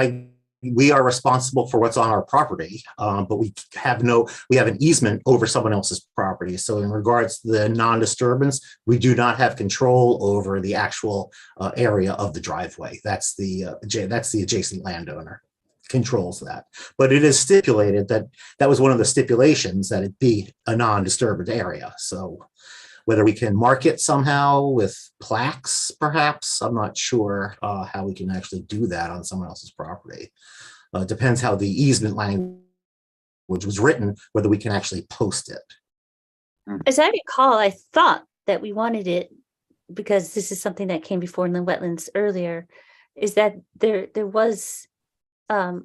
we are responsible for what's on our property, but we have an easement over someone else's property. So in regards to the non-disturbance, we do not have control over the actual area of the driveway. That's the adjacent landowner controls that. But it is stipulated that was one of the stipulations, that it be a non-disturbance area. So whether we can mark it somehow with plaques, perhaps. I'm not sure how we can actually do that on someone else's property. Depends how the easement language was written, whether we can actually post it. As I recall, I thought that we wanted it, because this is something that came before in the wetlands earlier, is that there was a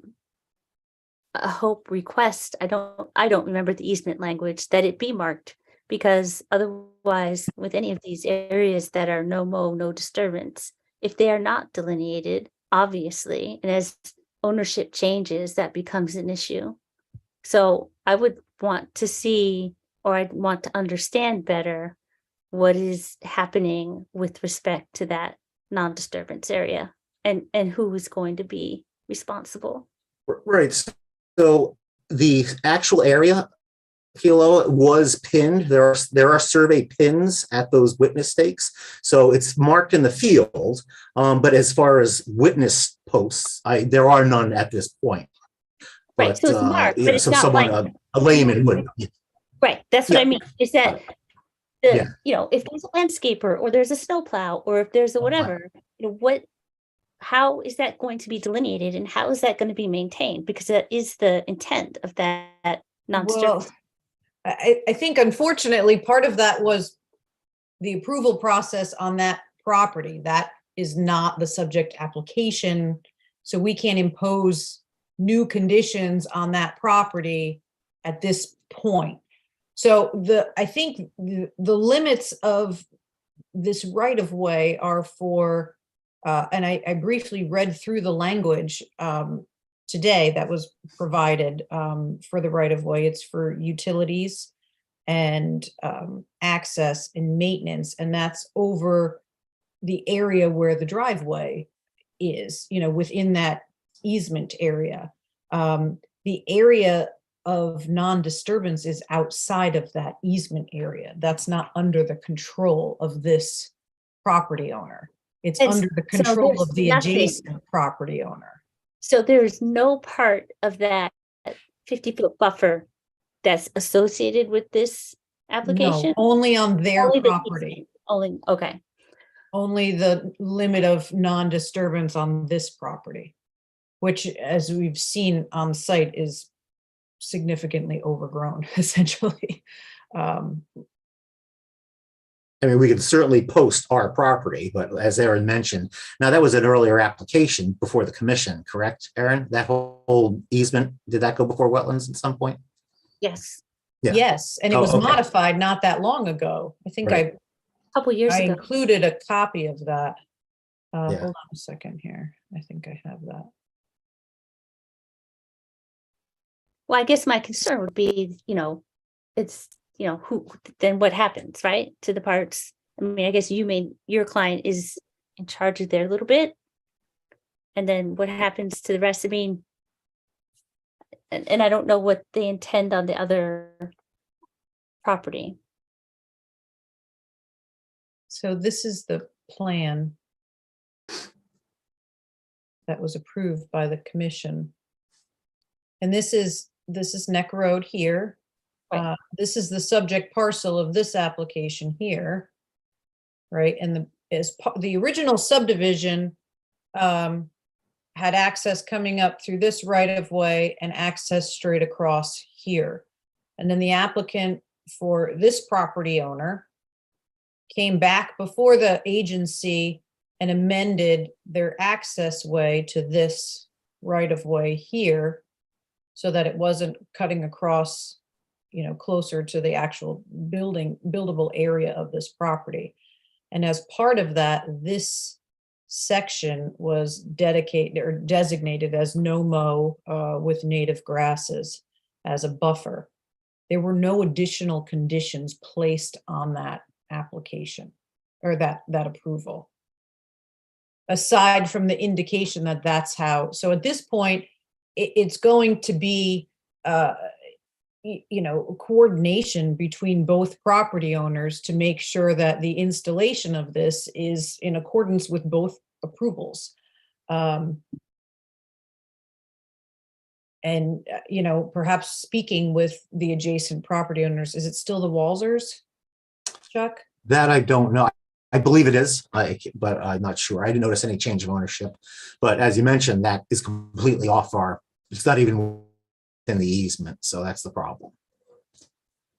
hope request. I don't remember the easement language, that it be marked, because otherwise with any of these areas that are no mow, no disturbance, if they are not delineated, obviously, and as ownership changes, that becomes an issue. So I would want to see, or I'd want to understand better what is happening with respect to that non-disturbance area, and who is going to be responsible. Right. So the actual area, Kilo, was pinned. There are survey pins at those witness stakes, so it's marked in the field. But as far as witness posts, there are none at this point. Right, so it's marked, but it's so not someone, like, a layman would. right, that's what I Yeah. mean, is that Yeah. if there's a landscaper, or there's a snowplow, or if there's a whatever, how is that going to be delineated, and how is that going to be maintained? Because that is the intent of that non-disturbance. Well, I think unfortunately, part of that was the approval process on that property. That is not the subject application. So we can't impose new conditions on that property at this point. So I think the limits of this right of way are for, and I briefly read through the language today that was provided for the right of way. It's for utilities and access and maintenance, and that's over the area where the driveway is, within that easement area. The area of non-disturbance is outside of that easement area. That's not under the control of this property owner. It's under the control there's of the nothing. adjacent property owner. So there's no part of that 50-foot buffer that's associated with this application? No, only on their Only the property. easement, only, okay. Only the limit of non-disturbance on this property, which, as we've seen on site, is significantly overgrown, essentially. I mean, we could certainly post our property, but as Aaron mentioned, now that was an earlier application before the commission, correct, Aaron? That whole easement, did that go before wetlands at some point? Yes, Yeah. Yes, and it Oh, was okay. modified not that long ago. I think Right. a couple years I ago. included a copy of that. Yeah. Hold on a second here. I think I have that. Well, I guess my concern would be, it's, who, then what happens, right? To the parts. I mean, I guess your client is in charge of there a little bit. And then what happens to the rest? I mean, and I don't know what they intend on the other property. So this is the plan that was approved by the commission. And this is Neck Road here. Right. This is the subject parcel of this application here. Right, and the original subdivision had access coming up through this right of way and access straight across here. And then the applicant for this property owner came back before the agency and amended their access way to this right of way here, so that it wasn't cutting across, closer to the actual buildable area of this property. And as part of that, this section was dedicated or designated as no mow with native grasses as a buffer. There were no additional conditions placed on that application or that approval, aside from the indication that that's how. So at this point, it's going to be coordination between both property owners to make sure that the installation of this is in accordance with both approvals. Perhaps speaking with the adjacent property owners. Is it still the Walsers, Chuck? That I don't know. I believe it is, but I'm not sure. I didn't notice any change of ownership. But as you mentioned, that is completely off it's not even in the easement. So that's the problem.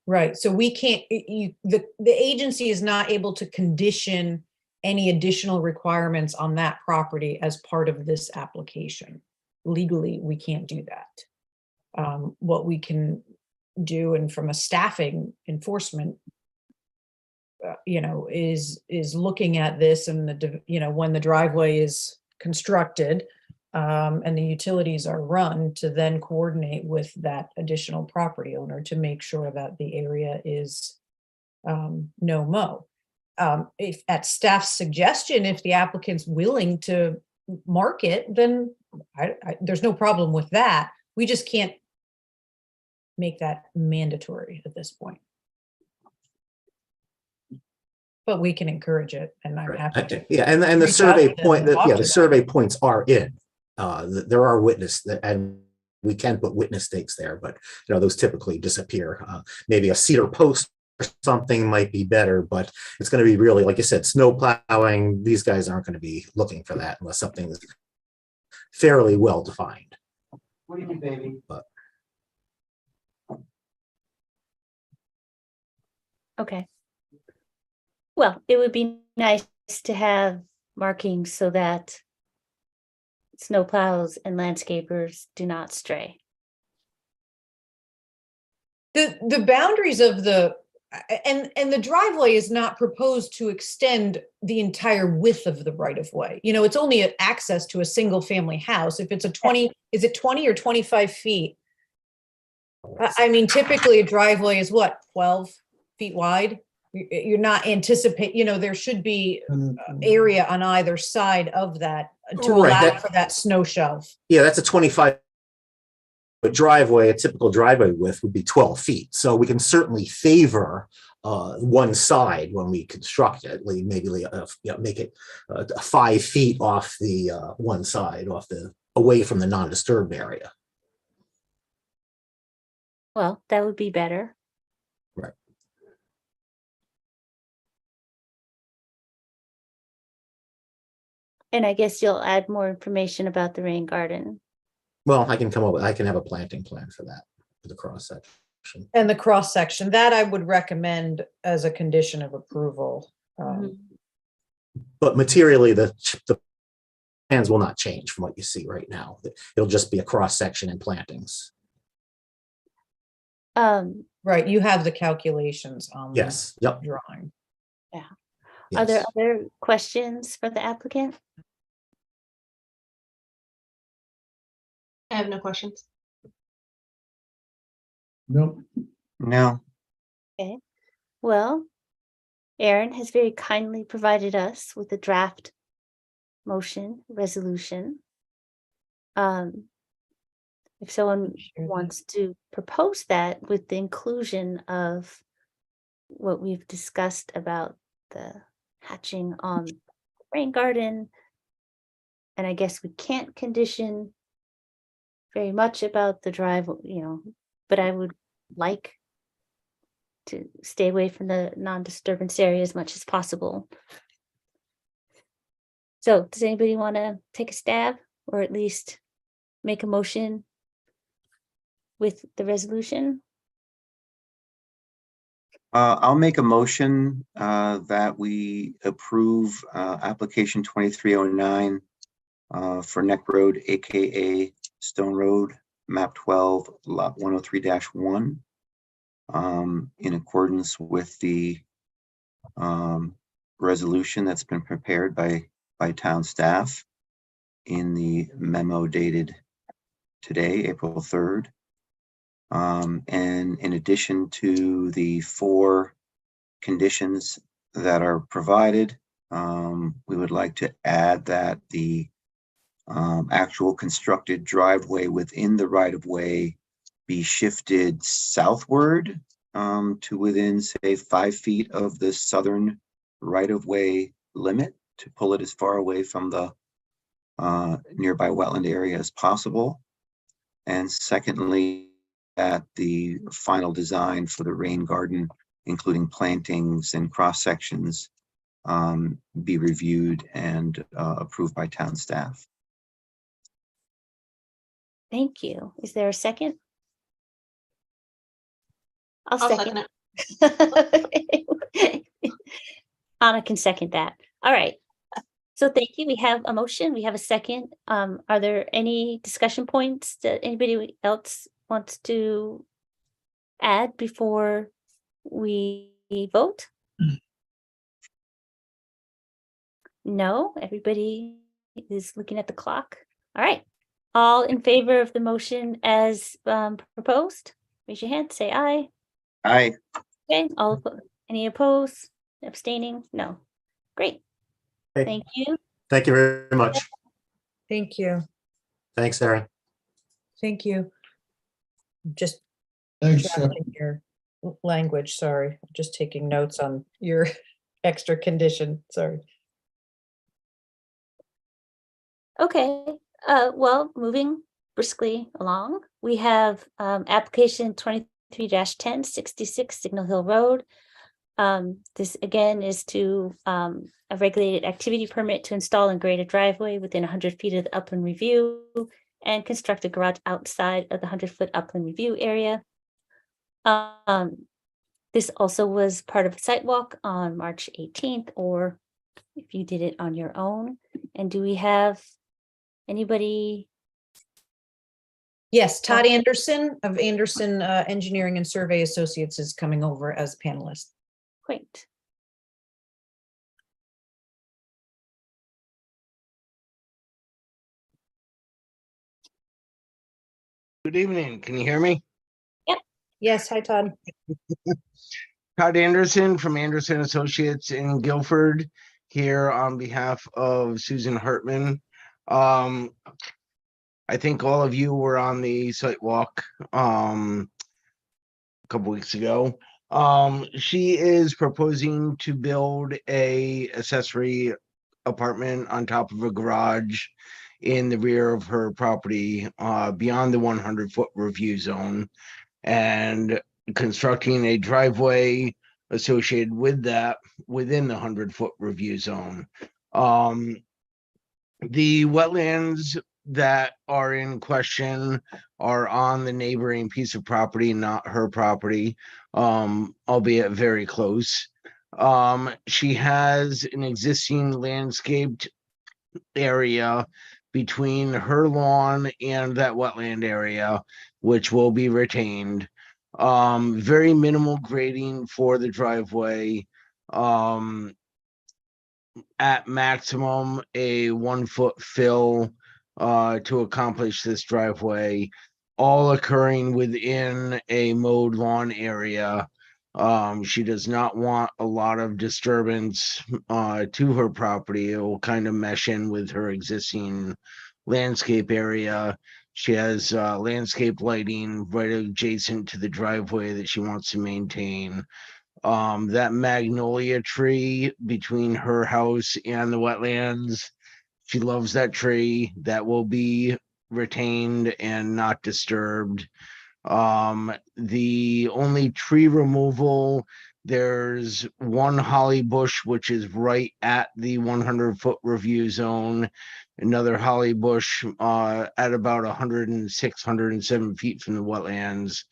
Right, so we can't, the agency is not able to condition any additional requirements on that property as part of this application. Legally, we can't do that. What we can do, and from a staffing enforcement, is looking at this and when the driveway is constructed, and the utilities are run, to then coordinate with that additional property owner to make sure that the area is no mow. If at staff's suggestion, if the applicant's willing to mark it, then there's no problem with that. We just can't make that mandatory at this point. But we can encourage it, and I'm happy to. Yeah, and the reach out survey to them point, and talk to the them. survey points are in. There are and we can put witness stakes there, but those typically disappear. Maybe a cedar post or something might be better, but it's going to be really, like you said, snow plowing. These guys aren't going to be looking for that unless something is fairly well defined. What do you mean, baby? But Okay. Well, it would be nice to have markings so that snowplows and landscapers do not stray. The boundaries of the and the driveway is not proposed to extend the entire width of the right of way. It's only an access to a single family house. If it's is it 20 or 25 feet? I mean, typically a driveway is what, 12 feet wide? You're not there should be area on either side of that to allow for that snow shelf. yeah, that's a 25 driveway. A typical driveway width would be 12 feet. So we can certainly favor one side when we construct it. Maybe make it 5 feet off the one side, away from the non-disturbed area. Well, that would be better. Right. And I guess you'll add more information about the rain garden. Well, I can have a planting plan for that, for the cross section. And the cross section, that I would recommend as a condition of approval. But materially, the plans will not change from what you see right now. It'll just be a cross section and plantings. Right, you have the calculations on Yes. the Yep. drawing. Are there Yes. other questions for the applicant? I have no questions. Nope. No. Well, Aaron has very kindly provided us with a draft motion resolution. If someone Share that. wants to propose that with the inclusion of what we've discussed about the hatching on the rain garden, and I guess we can't condition very much about the drive, but I would like to stay away from the non-disturbance area as much as possible. So does anybody want to take a stab or at least make a motion with the resolution? I'll make a motion that we approve application 2309 for Neck Road, AKA Stone Road, map 12, lot 103-1, in accordance with the resolution that's been prepared by town staff in the memo dated today, April 3rd. And in addition to the 4 conditions that are provided, we would like to add that the actual constructed driveway within the right-of-way be shifted southward to within, say, 5 feet of the southern right-of-way limit to pull it as far away from the nearby wetland area as possible. And secondly, that the final design for the rain garden including plantings and cross sections, be reviewed and approved by town staff. Thank you. Is there a second? I'll I'll second. second it. Anna can second that. All right. So thank you. We have a motion. We have a second. Are there any discussion points that anybody else wants to add before we vote? No, everybody is looking at the clock. All right. All in favor of the motion as proposed? Raise your hand, say aye. Aye. Okay, any opposed, abstaining? No. Great. Okay. Thank you. Thank you very much. Thank you. Thanks, Erin. Thank you. Just Thanks, Chuck. drafting your language, sorry. Just taking notes on your extra condition, sorry. Okay, well, moving briskly along, we have application 23-10, 66 Signal Hill Road. This again is to a regulated activity permit to install and grade a driveway within 100 feet of the upland review and construct a garage outside of the 100-foot upland review area. This also was part of a site walk on March 18th, or if you did it on your own. And do we have anybody? Yes, Todd Anderson of Anderson Engineering and Survey Associates is coming over as panelist. Great. Good evening. Can you hear me? Yes, hi, Todd. Todd Anderson from Anderson Associates in Guilford, here on behalf of Susan Hartman. I think all of you were on the site walk a couple weeks ago. She is proposing to build a accessory apartment on top of a garage in the rear of her property, beyond the 100-foot review zone, and constructing a driveway associated with that within the 100-foot review zone. The wetlands that are in question are on the neighboring piece of property, not her property, albeit very close. She has an existing landscaped area between her lawn and that wetland area, which will be retained. Very minimal grading for the driveway. At maximum, a 1-foot fill to accomplish this driveway, all occurring within a mowed lawn area. She does not want a lot of disturbance to her property. It will kind of mesh in with her existing landscape area. She has landscape lighting right adjacent to the driveway that she wants to maintain. That magnolia tree between her house and the wetlands, she loves that tree. That will be retained and not disturbed. The only tree removal, there's one holly bush which is right at the 100-foot review zone, another holly bush at about 106, 107 feet from the wetlands.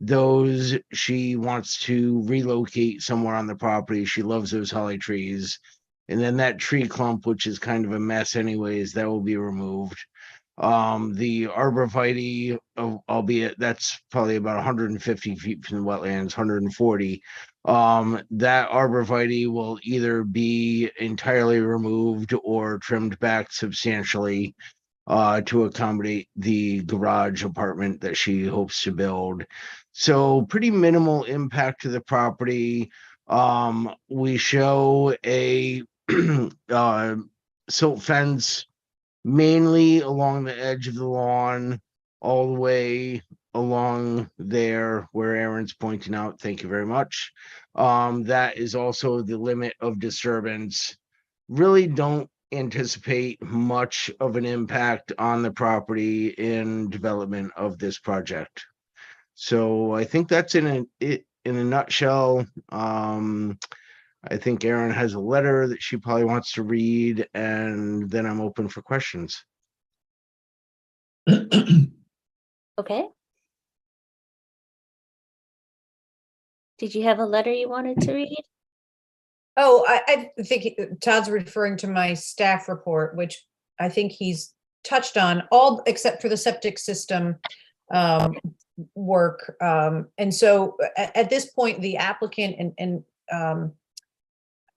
Those she wants to relocate somewhere on the property. She loves those holly trees. And then that tree clump, which is kind of a mess anyways, that will be removed. The arborvitae, albeit that's probably about 150 feet from the wetlands, 140. That arborvitae will either be entirely removed or trimmed back substantially to accommodate the garage apartment that she hopes to build. So pretty minimal impact to the property. We show a silt fence mainly along the edge of the lawn, all the way along there where Aaron's pointing out. Thank you very much. That is also the limit of disturbance. Really don't anticipate much of an impact on the property in development of this project. So I think that's in a nutshell. I think Erin has a letter that she probably wants to read, and then I'm open for questions. Okay. Did you have a letter you wanted to read? Oh, I think Todd's referring to my staff report, which I think he's touched on all except for the septic system work. And so at this point, the applicant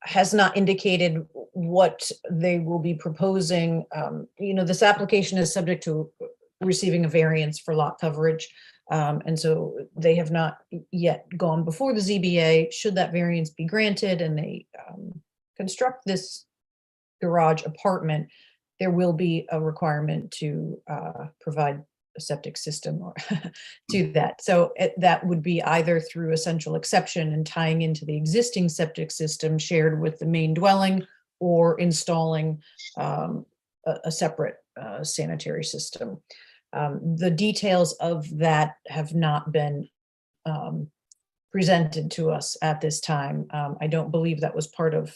has not indicated what they will be proposing. This application is subject to receiving a variance for lot coverage. And so they have not yet gone before the ZBA. Should that variance be granted and they construct this garage apartment, there will be a requirement to provide a septic system or to that. So that would be either through a central exception and tying into the existing septic system shared with the main dwelling, or installing a separate sanitary system. The details of that have not been presented to us at this time. I don't believe that was part of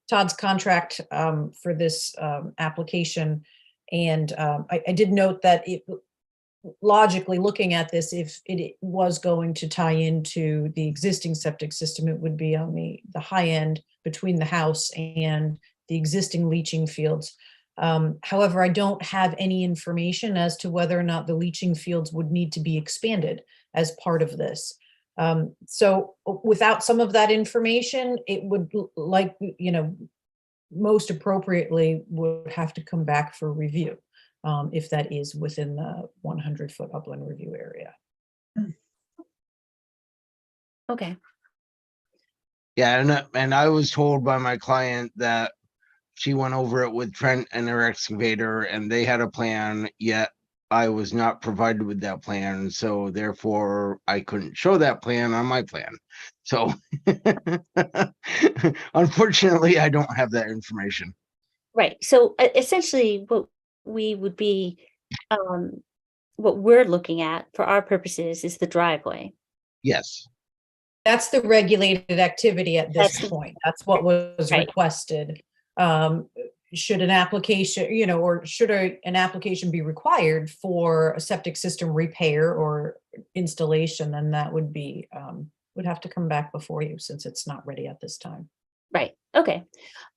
Todd's contract for this application. And I did note that logically looking at this, if it was going to tie into the existing septic system, it would be on the high end between the house and the existing leaching fields. However, I don't have any information as to whether or not the leaching fields would need to be expanded as part of this. So without some of that information, it would most appropriately would have to come back for review if that is within the 100-foot upland review area. Okay. Yeah, and I was told by my client that she went over it with Trent and their excavator, and they had a plan, yet I was not provided with that plan, so therefore I couldn't show that plan on my plan. So unfortunately, I don't have that information. Right. So essentially what we would be, what we're looking at for our purposes is the driveway. Yes. That's the regulated activity at this point. That's what was Right. requested. Should an application, or should an application be required for a septic system repair or installation, then that would be, would have to come back before you, since it's not ready at this time. Right. Okay.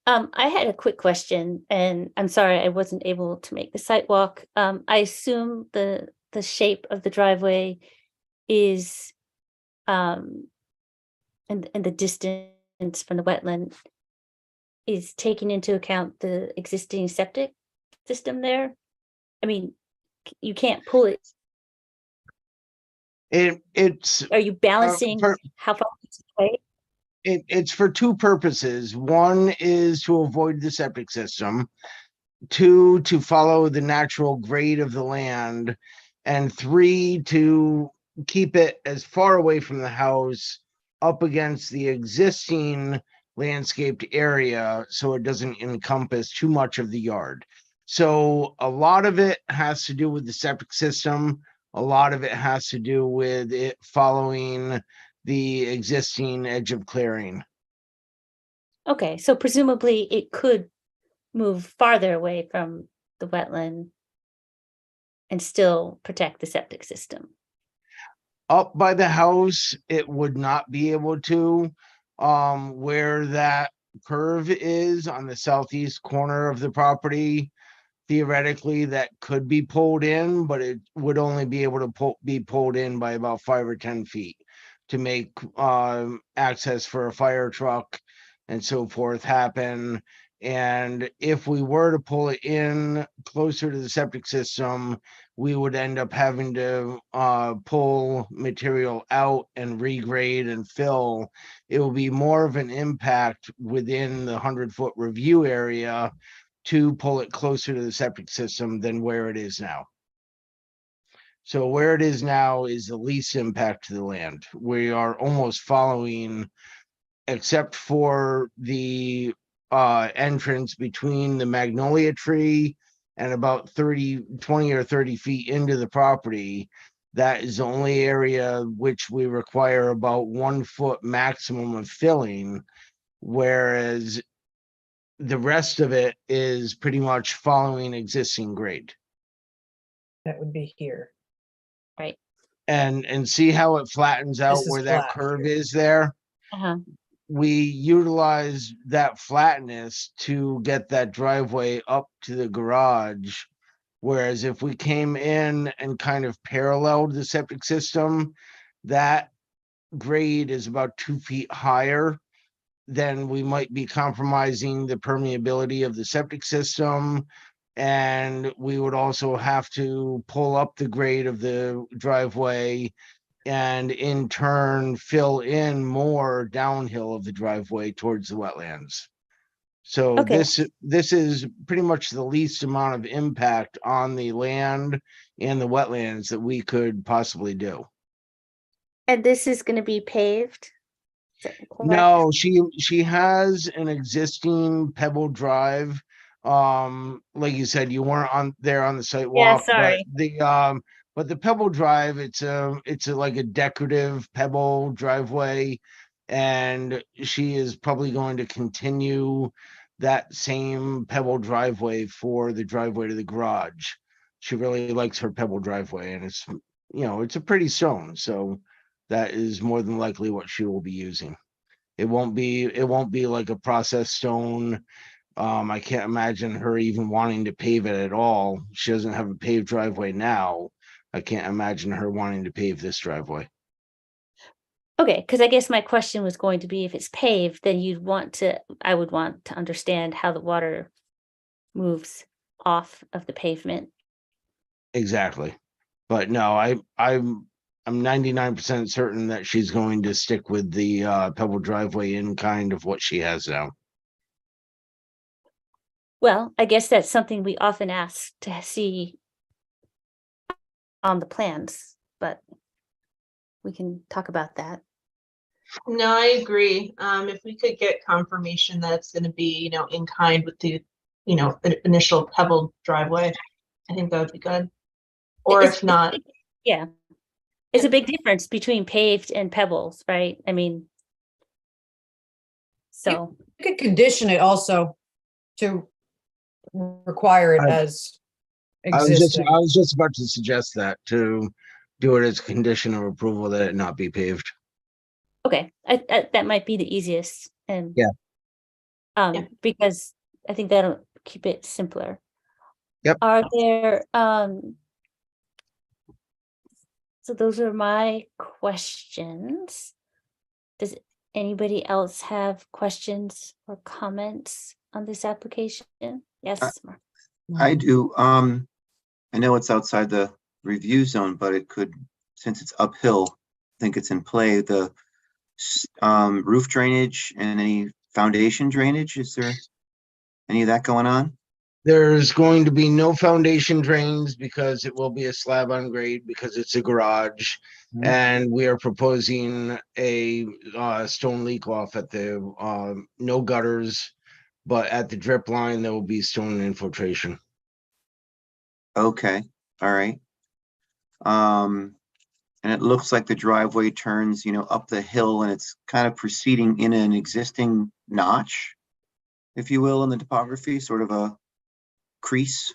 I had a quick question, and I'm sorry I wasn't able to make the site walk. I assume the shape of the driveway is and the distance from the wetland is taking into account the existing septic system there. I mean, you can't pull it. It's Are you balancing how far it's away? it's for two purposes. One is to avoid the septic system. Two, to follow the natural grade of the land. And three, to keep it as far away from the house up against the existing landscaped area so it doesn't encompass too much of the yard. So a lot of it has to do with the septic system. A lot of it has to do with it following the existing edge of clearing. Okay, so presumably it could move farther away from the wetland and still protect the septic system. Up by the house, it would not be able to. Where that curve is on the southeast corner of the property, theoretically that could be pulled in, but it would only be able to be pulled in by about 5 or 10 feet to make access for a fire truck and so forth happen. And if we were to pull it in closer to the septic system, we would end up having to pull material out and regrade and fill. It will be more of an impact within the 100-foot review area to pull it closer to the septic system than where it is now. So where it is now is the least impact to the land. We are almost following, except for the entrance between the magnolia tree and about 20 or 30 feet into the property, that is the only area which we require about 1 foot maximum of filling, whereas the rest of it is pretty much following existing grade. That would be here. Right. And see how it flattens out This is where that flat curve here. is there? Uh-huh. We utilize that flatness to get that driveway up to the garage. Whereas if we came in and kind of paralleled the septic system, that grade is about 2 feet higher. Then we might be compromising the permeability of the septic system. And we would also have to pull up the grade of the driveway and in turn fill in more downhill of the driveway towards the wetlands. So Okay. this is pretty much the least amount of impact on the land and the wetlands that we could possibly do. And this is going to be paved? Is that correct? No, she has an existing pebble drive. Like you said, you weren't on there on the site Yeah, walk, sorry. but the pebble drive, it's like a decorative pebble driveway, and she is probably going to continue that same pebble driveway for the driveway to the garage. She really likes her pebble driveway, and it's a pretty stone, so that is more than likely what she will be using. It won't be like a processed stone. I can't imagine her even wanting to pave it at all. She doesn't have a paved driveway now. I can't imagine her wanting to pave this driveway. Okay, because I guess my question was going to be if it's paved, then I would want to understand how the water moves off of the pavement. Exactly. But no, I'm 99% certain that she's going to stick with the pebble driveway in kind of what she has now. Well, I guess that's something we often ask to see on the plans, but we can talk about that. No, I agree. If we could get confirmation that it's gonna be, in kind with the, initial pebble driveway, I think that would be good. Or It's- if not, Yeah. It's a big difference between paved and pebbles, right? I mean, so, You could condition it also to require it I- as I existing. was just about to suggest that to do it as a condition of approval that it not be paved. okay, that might be the easiest and. Yeah. Yeah. Because I think that'll keep it simpler. Yep. Are there, so those are my questions. Does anybody else have questions or comments on this application? Yes, Mark. I do. I know it's outside the review zone, but it could, since it's uphill, I think it's in play. The roof drainage and any foundation drainage, is there any of that going on? There's going to be no foundation drains because it will be a slab on grade because it's a garage. Mhm. And we are proposing a stone leak off at the no gutters, but at the drip line, there will be stone infiltration. Okay, all right. And it looks like the driveway turns, up the hill and it's kind of proceeding in an existing notch, if you will, in the topography, sort of a crease.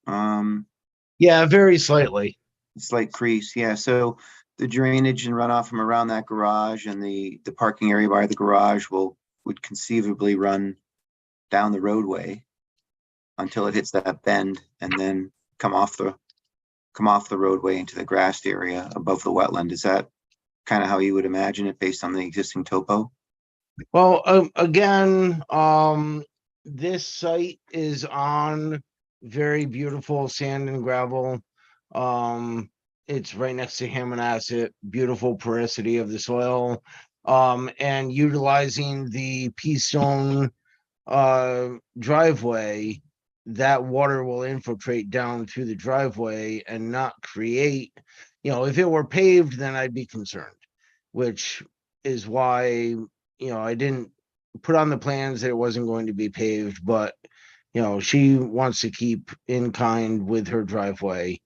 Yeah, very slightly. Slight crease, yeah. So the drainage and runoff from around that garage and the parking area by the garage would conceivably run down the roadway until it hits that bend and then come off the roadway into the grassed area above the wetland. Is that kind of how you would imagine it based on the existing topo? Well, again, this site is on very beautiful sand and gravel. It's right next to Hammonasset, beautiful porosity of the soil. And utilizing the pea stone driveway, that water will infiltrate down through the driveway and not create, if it were paved, then I'd be concerned, which is why, I didn't put on the plans that it wasn't going to be paved, but, she wants to keep in kind with her driveway.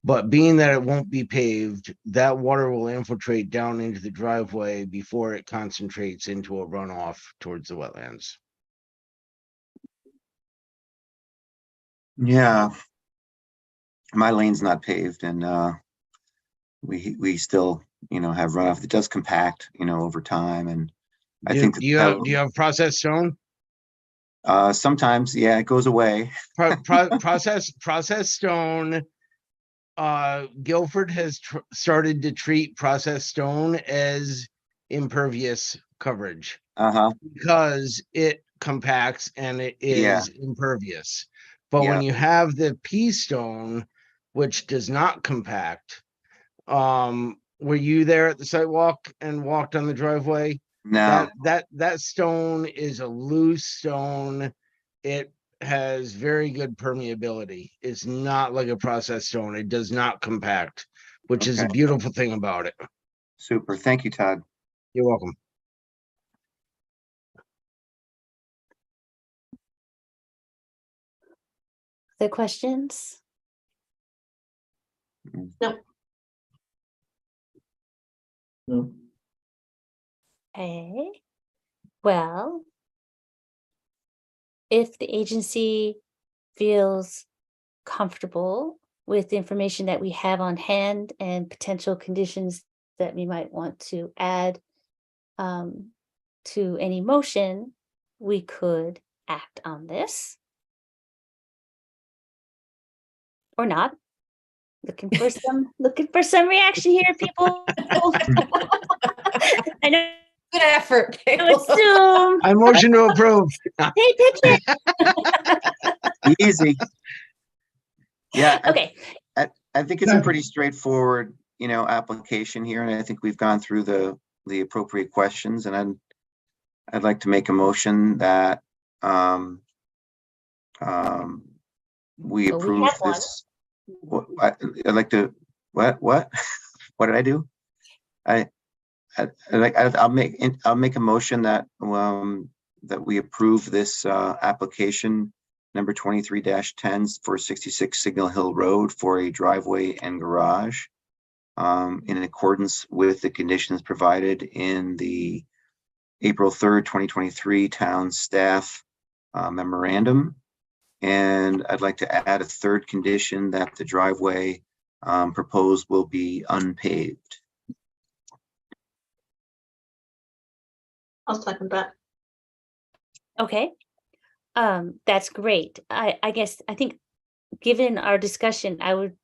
But being that it won't be paved, that water will infiltrate down into the driveway before it concentrates into a runoff towards the wetlands. Yeah. My lane's not paved and we still, have runoff. It does compact, over time, and I think Do you have processed stone? sometimes, yeah, it goes away. Processed stone. Guilford has started to treat processed stone as impervious coverage Uh-huh. because it compacts and it Yeah. is impervious. But Yeah. when you have the pea stone, which does not compact, were you there at the sidewalk and walked on the driveway? No. That stone is a loose stone. It has very good permeability. It's not like a processed stone. It does not compact, which is a Okay. beautiful thing about it. Super. Thank you, Todd. You're welcome. Other questions? No. Okay. Well, if the agency feels comfortable with the information that we have on hand and potential conditions that we might want to add to any motion, we could act on this. Or not. Looking for some reaction here, people. I know. Good effort. I would assume. I motion to approve. Hey, pitch it. Easy. Yeah. Okay. I think it's a pretty straightforward, application here, and I think we've gone through the appropriate questions, and I'd like to make a motion that we Well, we approve have one. this. I'd like to, what? What did I do? I'll make a motion that that we approve this application number 23-10 for 66 Signal Hill Road for a driveway and garage in accordance with the conditions provided in the April 3rd, 2023 town staff memorandum. And I'd like to add a third condition that the driveway proposed will be unpaved. I'll second that. Okay. That's great. I guess, I think, given our discussion, I would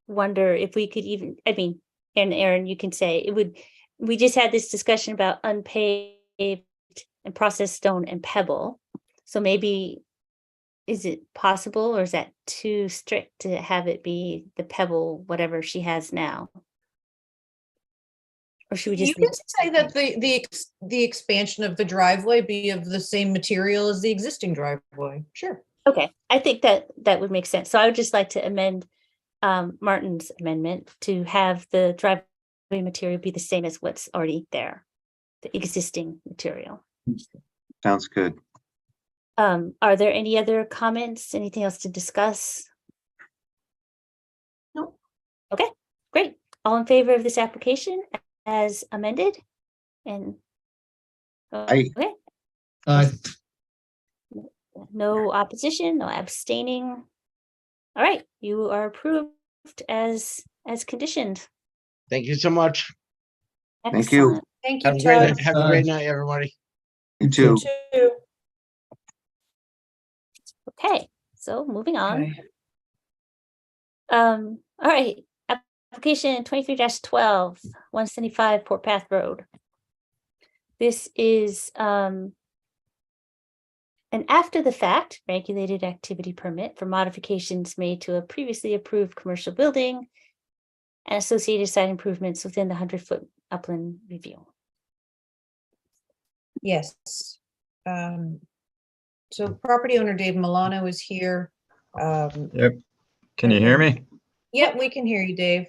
wonder if we could even, and Aaron, you can say, we just had this discussion about unpaved and processed stone and pebble. So maybe, is it possible, or is that too strict to have it be the pebble, whatever she has now? Or should we just? You can say that the expansion of the driveway be of the same material as the existing driveway. Sure. Okay, I think that would make sense. So I would just like to amend Martin's amendment to have the driveway material be the same as what's already there, the existing material. Sounds good. Are there any other comments? Anything else to discuss? No. Okay, great. All in favor of this application as amended? And okay. No opposition, no abstaining. All right, you are approved as conditioned. Thank you so much. Thank you. Excellent. Thank you, Have a Todd. great night, everybody. You too. Too. Okay, so moving on. Okay. All right, application 23-12, 175 Port Path Road. This is an after the fact regulated activity permit for modifications made to a previously approved commercial building and associated site improvements within the 100-foot upland review. Yes. So property owner Dave Milano is here. Yep. Can you hear me? Yep, we can hear you, Dave.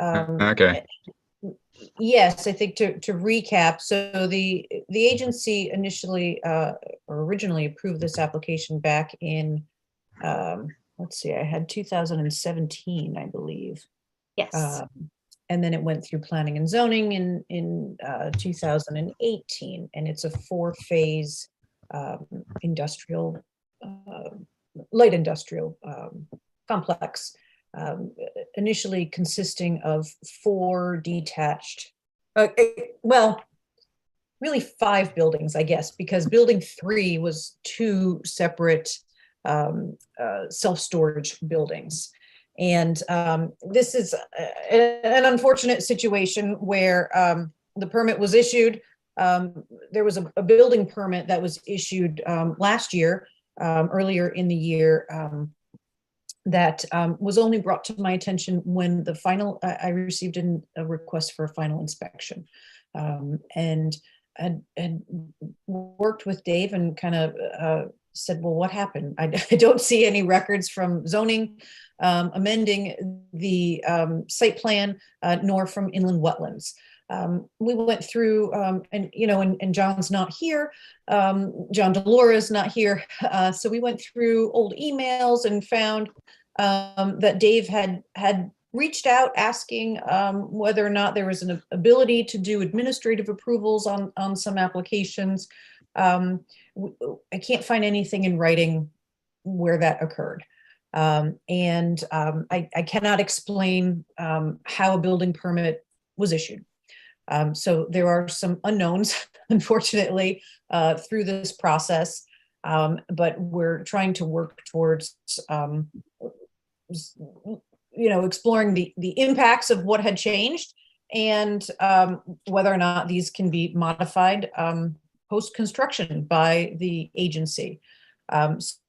Okay. Yes, I think to recap, so the agency initially or originally approved this application back in, let's see, I had 2017, I believe. Yes. And then it went through planning and zoning in 2018, and it's a 4-phase industrial, light industrial complex, initially consisting of 4 detached, well, really 5 buildings, I guess, because building 3 was 2 separate self-storage buildings. And this is an unfortunate situation where the permit was issued. There was a building permit that was issued last year, earlier in the year, that was only brought to my attention when the final, I received a request for a final inspection. And had worked with Dave and kind of said, well, what happened? I don't see any records from zoning amending the site plan, nor from inland wetlands. We went through, and John's not here. John Delora not here. So we went through old emails and found that Dave had reached out asking whether or not there was an ability to do administrative approvals on some applications. I can't find anything in writing where that occurred. And I cannot explain how a building permit was issued. So there are some unknowns, unfortunately, through this process, but we're trying to work towards exploring the impacts of what had changed and whether or not these can be modified post-construction by the agency.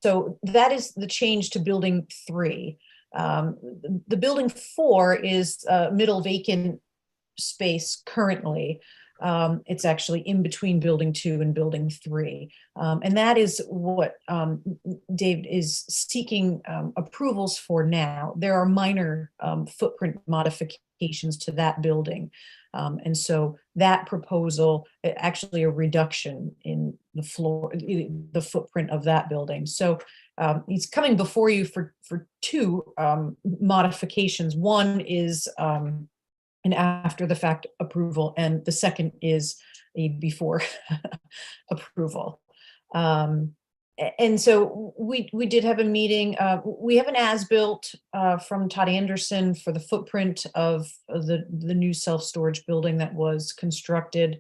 So that is the change to building 3. The building 4 is middle vacant space currently. It's actually in between building 2 and building 3. And that is what Dave is seeking approvals for now. There are minor footprint modifications to that building. And so that proposal, actually a reduction in the floor, the footprint of that building. So he's coming before you for 2 modifications. One is an after the fact approval, and the second is a before approval. And so we did have a meeting. We have an as-built from Todd Anderson for the footprint of the new self-storage building that was constructed,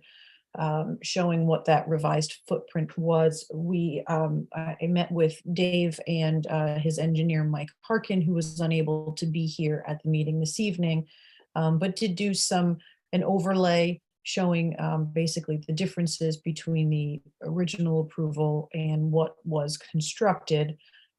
showing what that revised footprint was. I met with Dave and his engineer, Mike Harkin, who was unable to be here at the meeting this evening, but did do an overlay showing basically the differences between the original approval and what was constructed,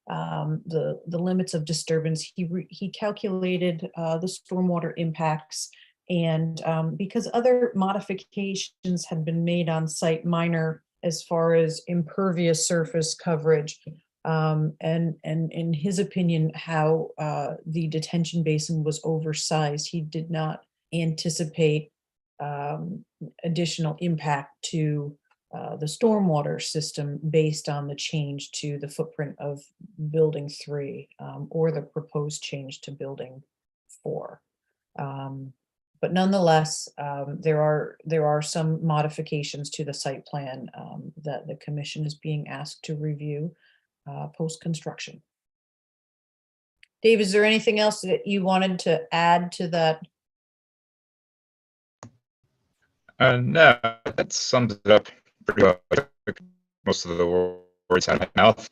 the limits of disturbance. He calculated the stormwater impacts, and because other modifications had been made on site, minor as far as impervious surface coverage, and in his opinion, how the detention basin was oversized, he did not anticipate additional impact to the stormwater system based on the change to the footprint of building 3 or the proposed change to building 4. But nonetheless, there are some modifications to the site plan that the commission is being asked to review post-construction. Dave, is there anything else that you wanted to add to that? No, that sums it up pretty well. I took most of the words out of my mouth.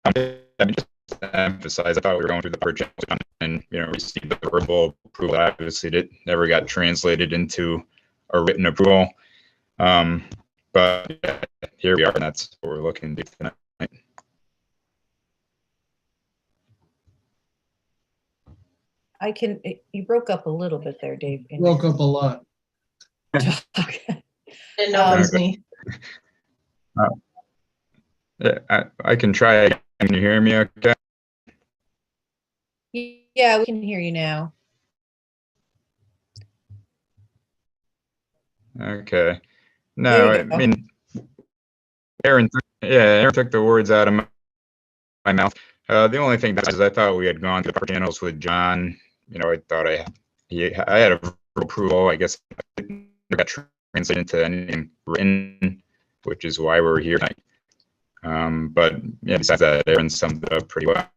I mean, just to emphasize, I thought we were going through the project and received the verbal approval. Obviously, it never got translated into a written approval. But yeah, here we are, and that's what we're looking to do tonight. You broke up a little bit there, Dave. Broke up a lot. Okay. Didn't know it was me. I can try again. Can you hear me okay? Yeah, we can hear you now. Okay. No, There you I go. mean, Aaron took the words out of my mouth. The only thing that is I thought we had gone to the park channels with John. You know, I thought I had a approval. I guess it got translated into anything written, which is why we're here tonight. But yeah, besides that, Aaron summed it up pretty well.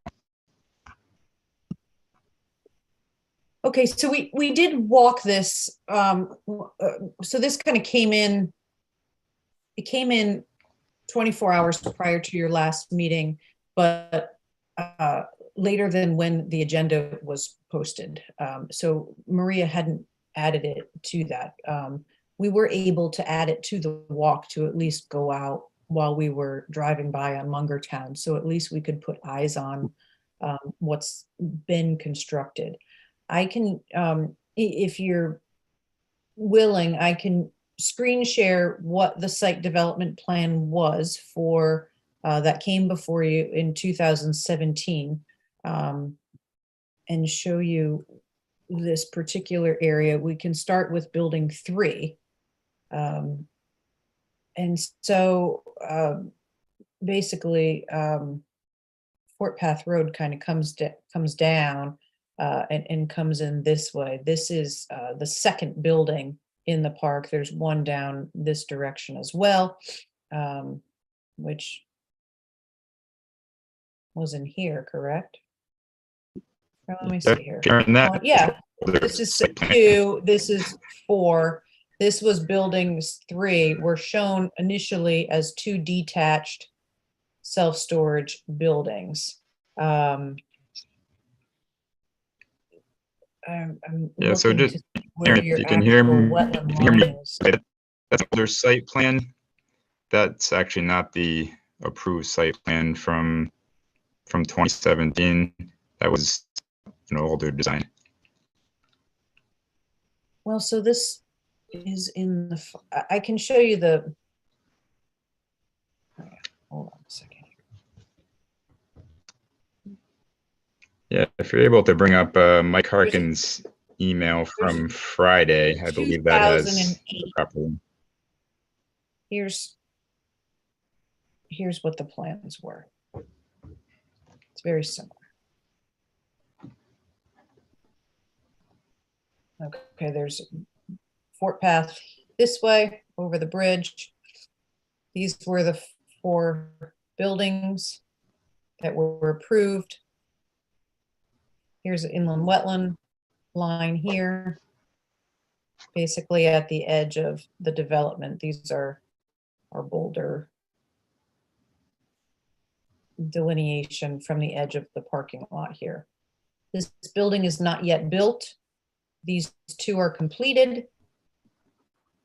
Okay, so we did walk this. So this kind of came in. It came in 24 hours prior to your last meeting, but later than when the agenda was posted. So Maria hadn't added it to that. We were able to add it to the walk to at least go out while we were driving by on Mungertown. So at least we could put eyes on what's been constructed. I can, if you're willing, I can screen share what the site development plan was for that came before you in 2017 and show you this particular area. We can start with building 3. And so basically Fort Path Road kind of comes down and comes in this way. This is the second building in the park. There's one down this direction as well, which was in here, correct? Let me see here. Yeah, this is 2, this is 4. This was buildings 3, were shown initially as 2 detached self-storage buildings. Yeah, so just Aaron, you can hear me. That's their site plan. That's actually not the approved site plan from 2017. That was an older design. Well, so this is in the, I can show you the, hold on a second. Yeah, if you're able to bring up Mike Harkin's email from Friday, I believe that has the proper. Here's what the plans were. It's very similar. Okay, there's Fort Path this way over the bridge. These were the 4 buildings that were approved. Here's an inland wetland line here, basically at the edge of the development. These are our boulder delineation from the edge of the parking lot here. This building is not yet built. These 2 are completed.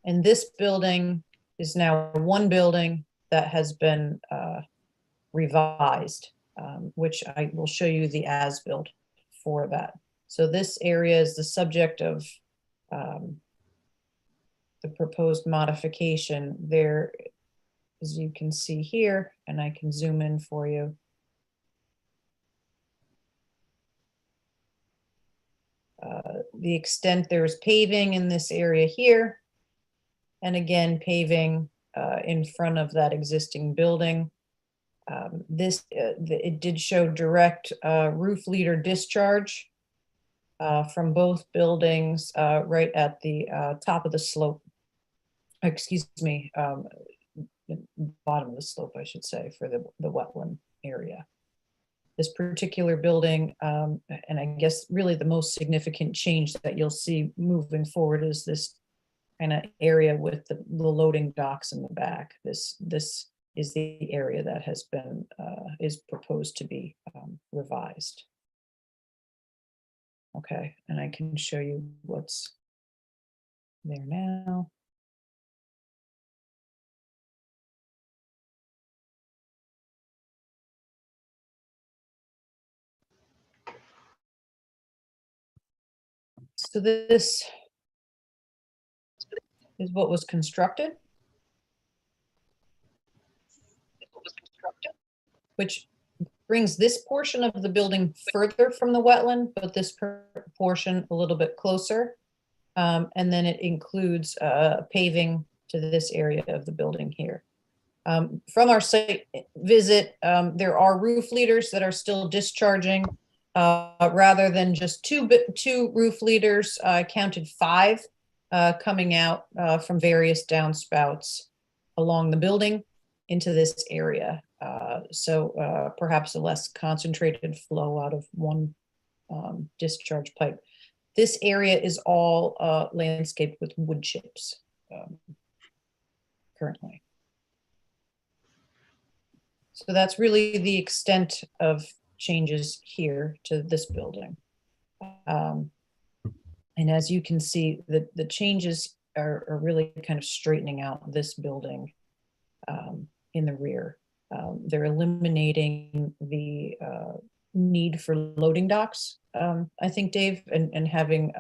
And this building is now one building that has been revised, which I will show you the as-built for that. So this area is the subject of the proposed modification. There, as you can see here, and I can zoom in for you. The extent, there's paving in this area here. And again, paving in front of that existing building. It did show direct roof leader discharge from both buildings right at the top of the slope. Excuse me, bottom of the slope, I should say, for the wetland area. This particular building, and I guess really the most significant change that you'll see moving forward is this kind of area with the loading docks in the back. This is the area that has been, is proposed to be revised. Okay, and I can show you what's there now. So this is what was constructed. Which brings this portion of the building further from the wetland, but this portion a little bit closer. And then it includes paving to this area of the building here. From our site visit, there are roof leaders that are still discharging. Rather than just two roof leaders, I counted 5 coming out from various downspouts along the building into this area. So perhaps a less concentrated flow out of one discharge pipe. This area is all landscaped with wood chips currently. So that's really the extent of changes here to this building. And as you can see, the changes are really kind of straightening out this building in the rear. They're eliminating the need for loading docks, I think, Dave, and having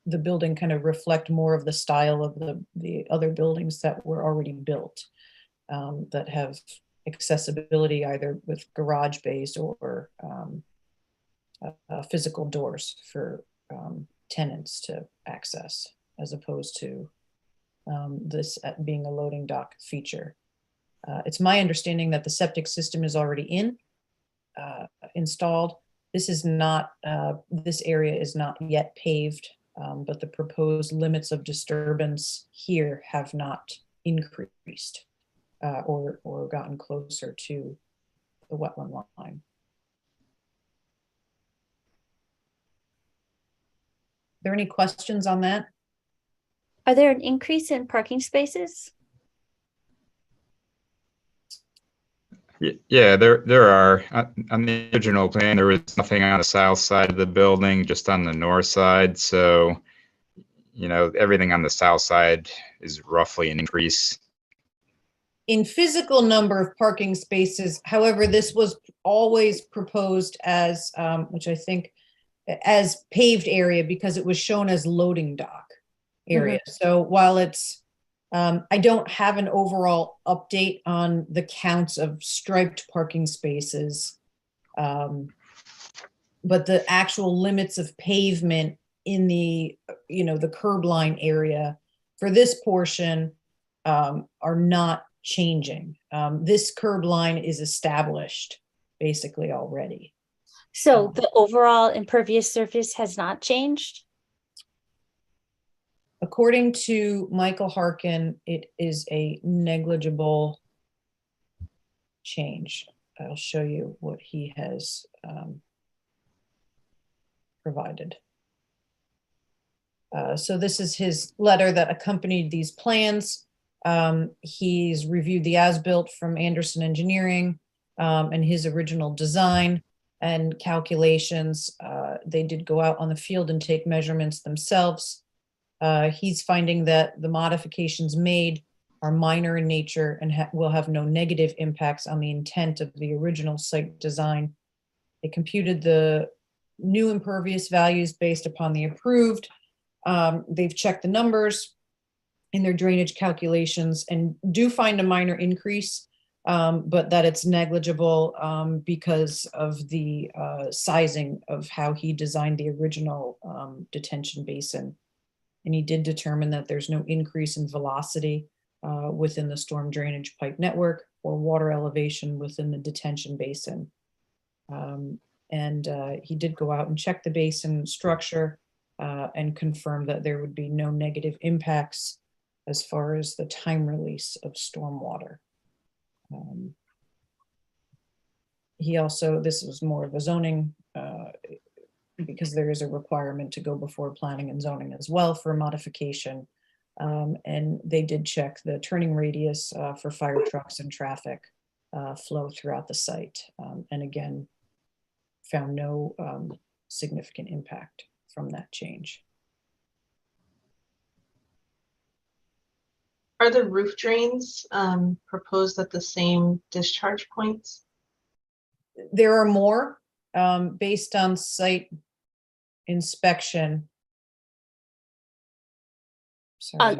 the building kind of reflect more of the style of the other buildings that were already built, that have accessibility either with garage bays or physical doors for tenants to access, as opposed to this being a loading dock feature. It's my understanding that the septic system is already installed. This is not, this area is not yet paved, but the proposed limits of disturbance here have not increased or gotten closer to the wetland line. Are there any questions on that? Are there an increase in parking spaces? Yeah, there are. On the original plan, there was nothing on the south side of the building, just on the north side. So, you know, everything on the south side is roughly an increase. In physical number of parking spaces, however, this was always proposed as, which I think, as paved area because it was shown as loading dock area. So while it's, I don't have an overall update on the counts of striped parking spaces, but the actual limits of pavement in the, the curb line area for this portion are not changing. This curb line is established basically already. So the overall impervious surface has not changed? According to Michael Harkin, it is a negligible change. I'll show you what he has provided. So this is his letter that accompanied these plans. He's reviewed the as-built from Anderson Engineering and his original design and calculations. They did go out on the field and take measurements themselves. He's finding that the modifications made are minor in nature and will have no negative impacts on the intent of the original site design. They computed the new impervious values based upon the approved. They've checked the numbers in their drainage calculations and do find a minor increase, but that it's negligible because of the sizing of how he designed the original detention basin. And he did determine that there's no increase in velocity within the storm drainage pipe network or water elevation within the detention basin. And he did go out and check the basin structure and confirm that there would be no negative impacts as far as the time release of stormwater. He also, this was more of a zoning, because there is a requirement to go before planning and zoning as well for a modification. And they did check the turning radius for fire trucks and traffic flow throughout the site. And again, found no significant impact from that change. Are the roof drains proposed at the same discharge points? There are more based on site inspection. Sorry,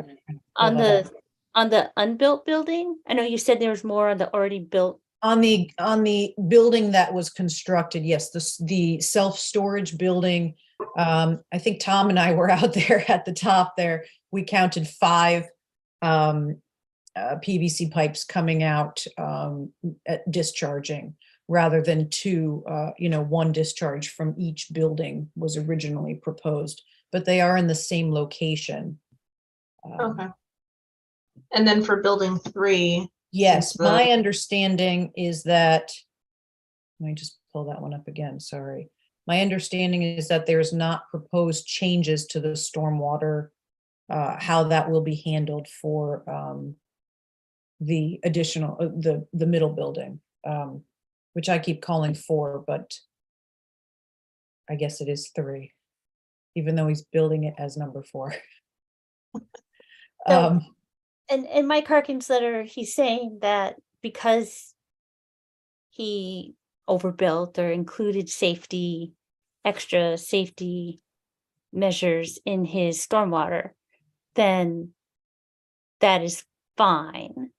On the unbuilt building? I know you said there was more on the already built. on the building that was constructed, yes, the self-storage building. I think Tom and I were out there at the top there. We counted 5 PVC pipes coming out at discharging, rather than two, one discharge from each building was originally proposed, but they are in the same location. Okay. And then for building 3, Yes, since the- my understanding is that, let me just pull that one up again, sorry. My understanding is that there's not proposed changes to the stormwater, how that will be handled for the additional, the middle building, which I keep calling 4, but I guess it is 3, even though he's building it as number 4. So- And in Mike Harkin's letter, he's saying that because he overbuilt or included extra safety measures in his stormwater, then that is fine.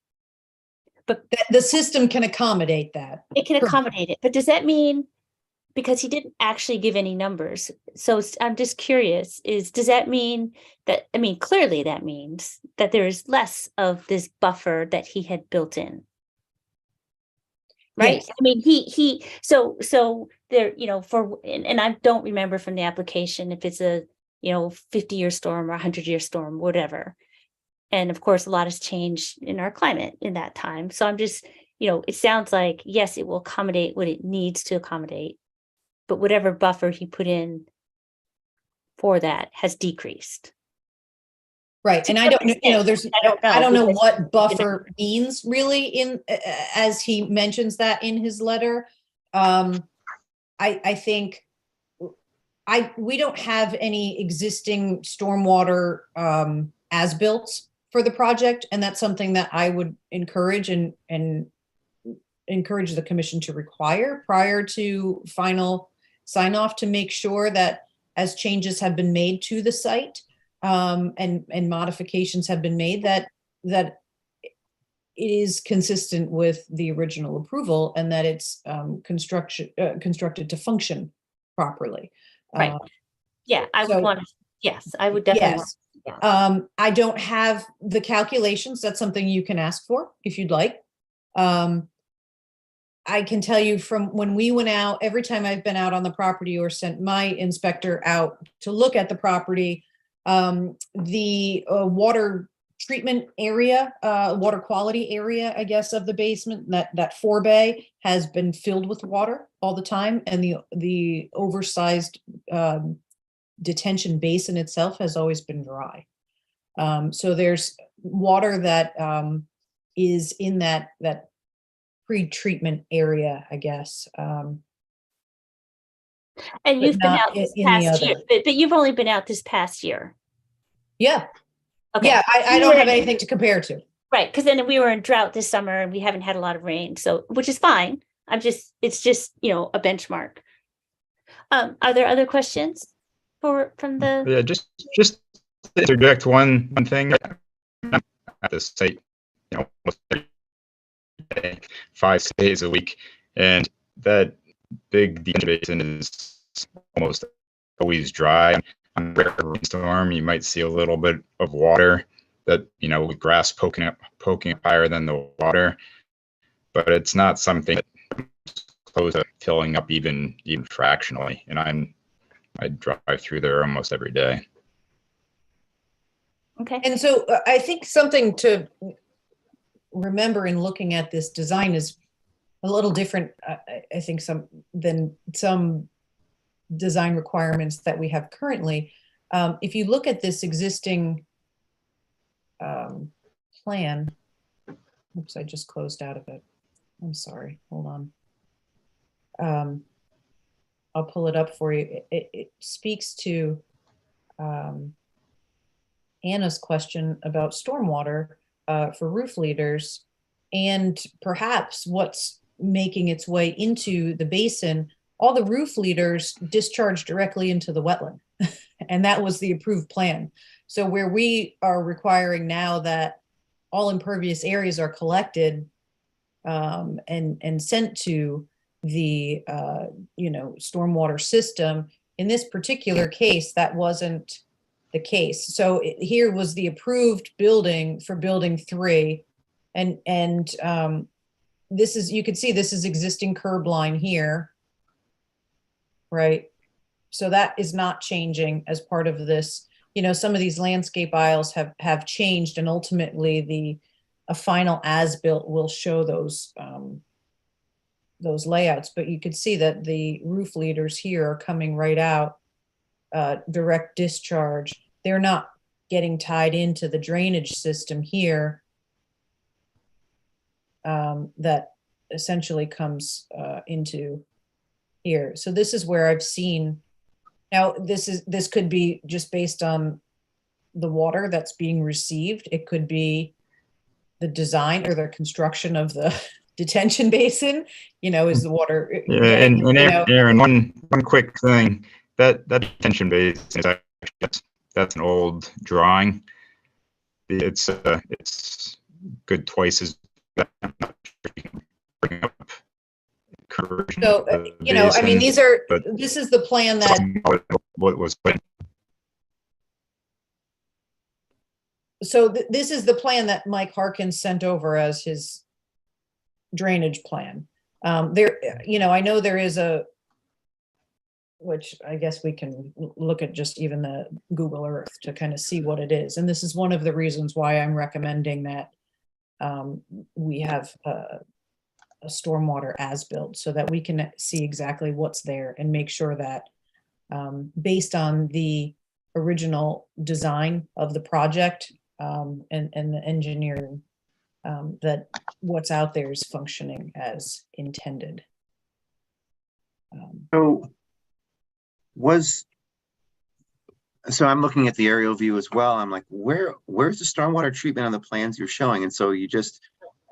But The system can accommodate that. it can Correct. accommodate it. But does that mean, because he didn't actually give any numbers, so I'm just curious, does that mean that, I mean, clearly that means that there is less of this buffer that he had built in? Right? Yes. I mean, so there, and I don't remember from the application if it's a, 50-year storm or 100-year storm, whatever. And of course, a lot has changed in our climate in that time. So I'm just, it sounds like, yes, it will accommodate what it needs to accommodate, but whatever buffer he put in for that has decreased. Right, and I don't, there's, I don't know what buffer means really as he mentions that in his letter. I think we don't have any existing stormwater as-built for the project, and that's something that I would encourage and encourage the commission to require prior to final sign-off, to make sure that as changes have been made to the site, and modifications have been made, that it is consistent with the original approval, and that it's constructed to function properly. Right. Yeah, I would so- want to, yes, I would definitely want. Yes. I don't have the calculations. That's something you can ask for if you'd like. I can tell you from when we went out, every time I've been out on the property or sent my inspector out to look at the property, the water treatment area, water quality area, I guess, of the basement, that forebay has been filled with water all the time, and the oversized detention basin itself has always been dry. So there's water that is in that pre-treatment area, I guess. And but you've been not out this in the past year, other. but you've only been out this past year. Yeah, Okay. yeah, I You don't were have in- anything to compare to. Right, because then we were in drought this summer and we haven't had a lot of rain, so, which is fine. It's just, a benchmark. Are there other questions from the, Yeah, just to interject one thing at the site, almost every day, 5 days a week, and that big detention basin is almost always dry. On a rare rainstorm, you might see a little bit of water that, with grass poking up higher than the water, but it's not something that's close to filling up even fractionally. And I drive through there almost every day. okay, And so I think something to remember in looking at this design is a little different, I think, than some design requirements that we have currently. If you look at this existing plan, oops, I just closed out of it. I'm sorry, hold on. I'll pull it up for you. It speaks to Anna's question about stormwater for roof leaders, and perhaps what's making its way into the basin. All the roof leaders discharge directly into the wetland, and that was the approved plan. So where we are requiring now that all impervious areas are collected and sent to the stormwater system, in this particular case, that wasn't the case. So here was the approved building for building 3, And this is, you can see this is existing curb line here. Right? So that is not changing as part of this. You know, some of these landscape aisles have changed, and ultimately a final as-built will show those layouts. But you could see that the roof leaders here are coming right out, direct discharge. They're not getting tied into the drainage system here, that essentially comes into here. So this is where I've seen. Now, this could be just based on the water that's being received. It could be the design or the construction of the detention basin. You know, is the water Yeah, getting, and you know, Aaron, one quick thing, that detention basin is actually, that's an old drawing. It's good twice as bring up conversion so of the you know, I mean, basin, but this is the plan that, what was put. so this is the plan that Mike Harkins sent over as his drainage plan. There, you know, I know there is which I guess we can look at just even the Google Earth to kind of see what it is. And this is one of the reasons why I'm recommending that we have a stormwater as-built, so that we can see exactly what's there and make sure that based on the original design of the project and the engineering, that what's out there is functioning as intended. So I'm looking at the aerial view as well. I'm like, where's the stormwater treatment on the plans you're showing? And so you just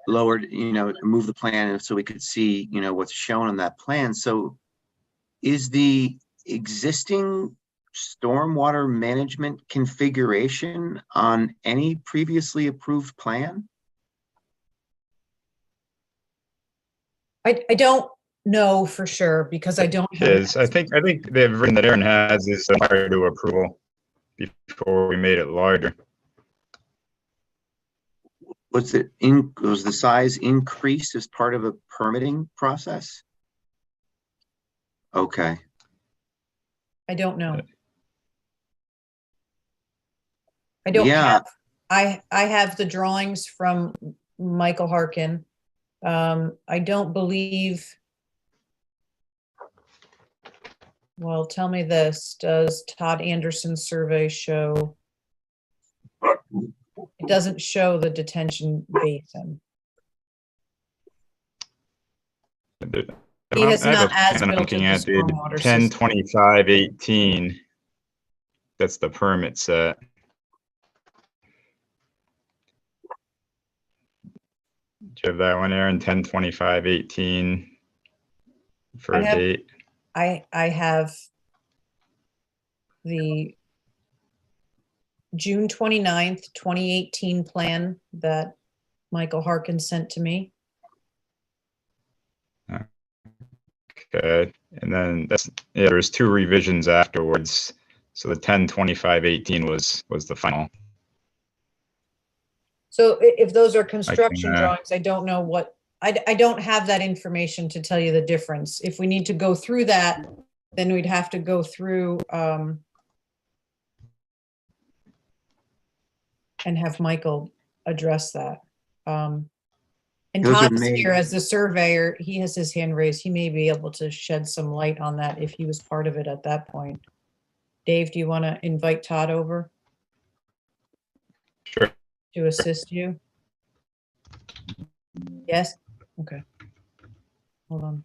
lowered, you know, move the plan so we could see, you know, what's shown on that plan. So is the existing stormwater management configuration on any previously approved plan? I don't know for sure because I don't have Is I think the version that Aaron has is prior to approval before we made it larger. Was the size increased as part of a permitting process? Okay. I don't know. I don't Yeah. have, I have the drawings from Michael Harkin. I don't believe, well, tell me this, does Todd Anderson's survey show? It doesn't show the detention basin. He has not as I'm built looking the at the stormwater 10/25/18. That's the permit set. Do you have that one, Aaron? 10/25/18 for I a have- date. I have the June 29th, 2018 plan that Michael Harkin sent to me. Okay, and then there was 2 revisions afterwards. So the 10/25/18 was the final. So if those are construction uh, drawings, I don't know what, I don't have that information to tell you the difference. If we need to go through that, then we'd have to go through and have Michael address that. And Those are Todd is made- here as the surveyor. He has his hand raised. He may be able to shed some light on that if he was part of it at that point. Dave, do you want to invite Todd over Sure. to assist you? Yes? Okay. Hold on.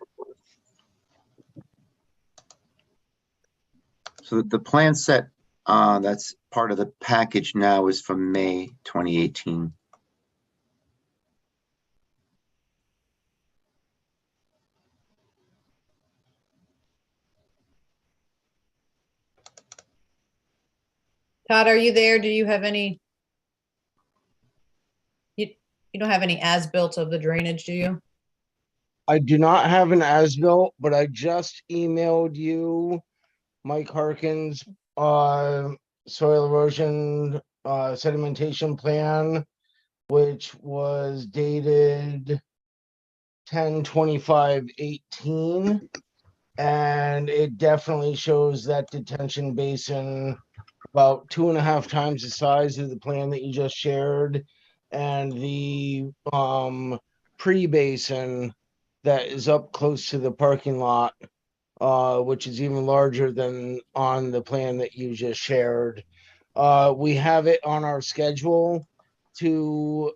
So the plan set that's part of the package now is from May 2018. Todd, are you there? Do you have any? You don't have any as-built of the drainage, do you? I do not have an as-built, but I just emailed you Mike Harkin's soil erosion sedimentation plan which was dated 10/25/18. And it definitely shows that detention basin about 2.5 times the size of the plan that you just shared. And the pre-basin that is up close to the parking lot, which is even larger than on the plan that you just shared. We have it on our schedule to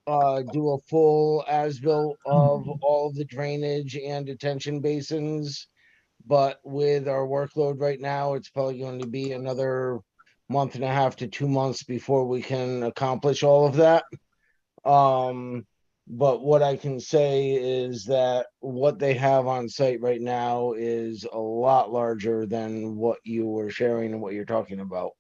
do a full as-built of all of the drainage and detention basins. But with our workload right now, it's probably going to be another 1.5 to 2 months before we can accomplish all of that. But what I can say is that what they have on site right now is a lot larger than what you were sharing and what you're talking about.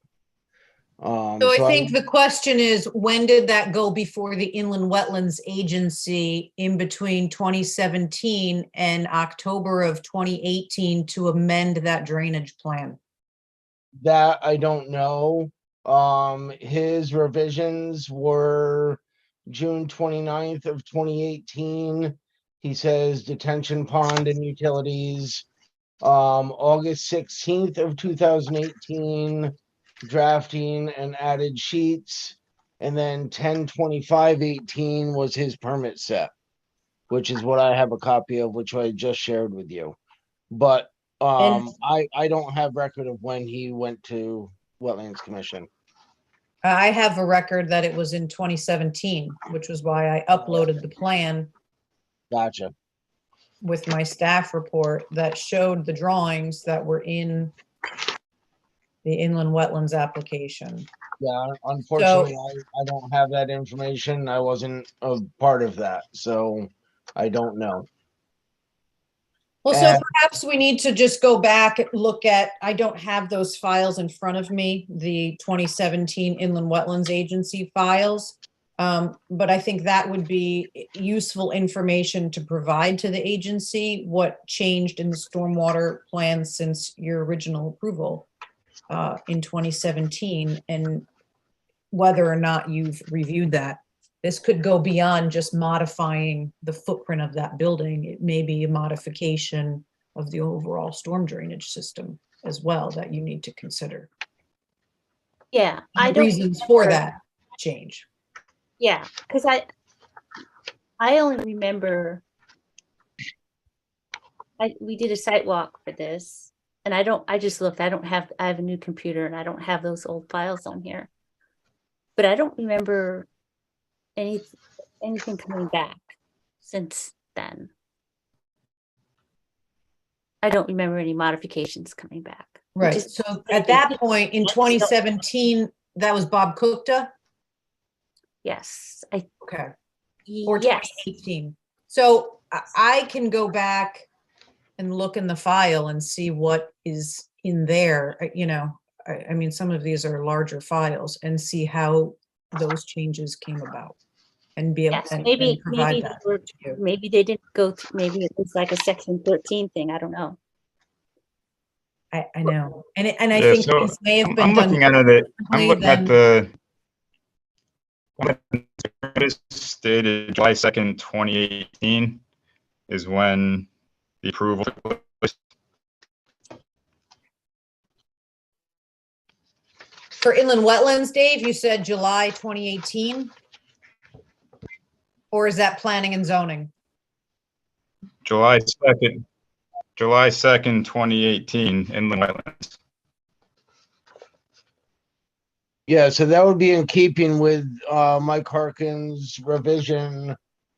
So I think the question is, when did that go before the Inland Wetlands Agency in between 2017 and October of 2018 to amend that drainage plan? That I don't know. His revisions were June 29th of 2018. He says detention pond and utilities. August 16th of 2018, drafting and added sheets. And then 10/25/18 was his permit set, which is what I have a copy of, which I just shared with you. But I don't have record of when he went to Wetlands Commission. I have a record that it was in 2017, which was why I uploaded the plan Gotcha. with my staff report that showed the drawings that were in the inland wetlands application. Yeah, unfortunately, I don't have that information. I wasn't a part of that, so I don't know. Well, so perhaps we need to just go back and look at, I don't have those files in front of me, the 2017 Inland Wetlands Agency files. But I think that would be useful information to provide to the agency, what changed in the stormwater plan since your original approval in 2017, and whether or not you've reviewed that. This could go beyond just modifying the footprint of that building. It may be a modification of the overall storm drainage system as well that you need to consider. Yeah, I don't. Reasons for remember- that change. Yeah, because I only remember we did a site walk for this, and I just looked, I have a new computer and I don't have those old files on here. But I don't remember anything coming back since then. I don't remember any modifications coming back. Right. So at that point in 2017, that was Bob Kukta? Yes. Okay. Or Yes. 2018. So I can go back and look in the file and see what is in there. You know, I mean, some of these are larger files, and see how those changes came about. And be able Yes, and maybe provide that. maybe they didn't go through, maybe it was like a section 13 thing. I don't know. I know. And I Yeah, think so this may have been I'm done looking at it. I'm differently looking at than- the one that is stated July 2nd, 2018 is when the approval took place. For inland wetlands, Dave, you said July 2018? Or is that planning and zoning? July 2nd, 2018, inland wetlands. Yeah, so that would be in keeping with Mike Harkin's revision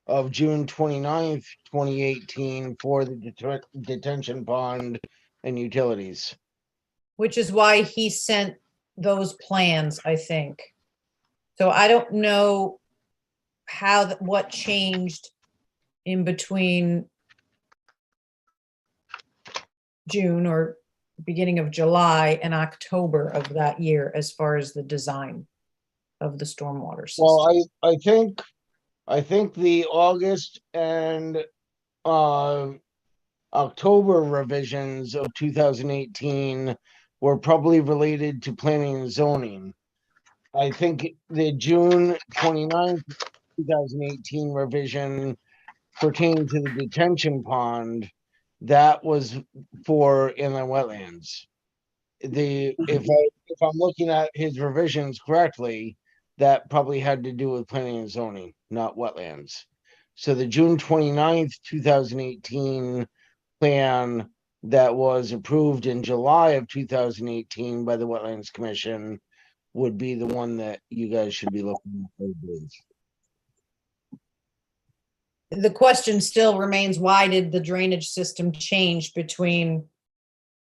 of June 29th, 2018 for the detention pond and utilities. Which is why he sent those plans, I think. So I don't know what changed in between June or beginning of July and October of that year as far as the design of the stormwater system. Well, I think the August and October revisions of 2018 were probably related to planning and zoning. I think the June 29th, 2018 revision pertaining to the detention pond, that was for inland wetlands. If I'm looking at his revisions correctly, that probably had to do with planning and zoning, not wetlands. So the June 29th, 2018 plan that was approved in July of 2018 by the Wetlands Commission would be the one that you guys should be looking at, I believe. The question still remains, why did the drainage system change between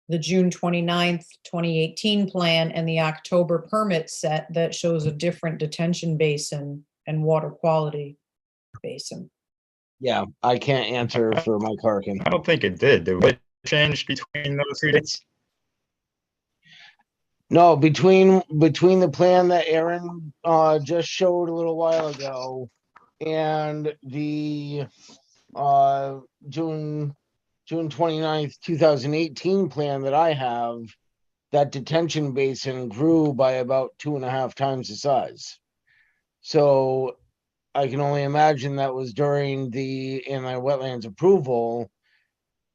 the June 29th, 2018 plan and the October permit set that shows a different detention basin and water quality basin? Yeah, I can't answer for Mike Harkin. I don't think it did. Did it change between those two dates? No, between the plan that Aaron just showed a little while ago and the June 29th, 2018 plan that I have, that detention basin grew by about 2.5 times the size. So I can only imagine that was during the inland wetlands approval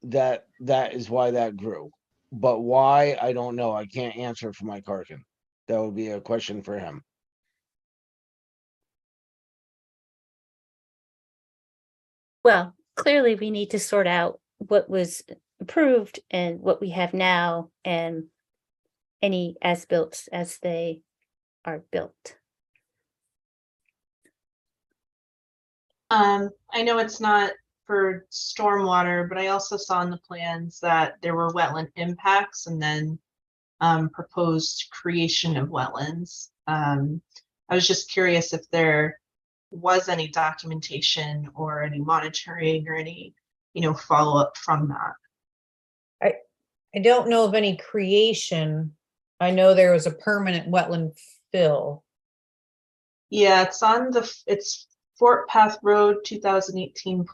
that is why that grew. But why, I don't know. I can't answer for Mike Harkin. That would be a question for him. Well, clearly we need to sort out what was approved and what we have now and any as-built as they are built. I know it's not for stormwater, but I also saw in the plans that there were wetland impacts and then proposed creation of wetlands. I was just curious if there was any documentation or any monitoring or any, follow-up from that. I don't know of any creation. I know there was a permanent wetland fill. Yeah, it's Fort Path Road, 2018.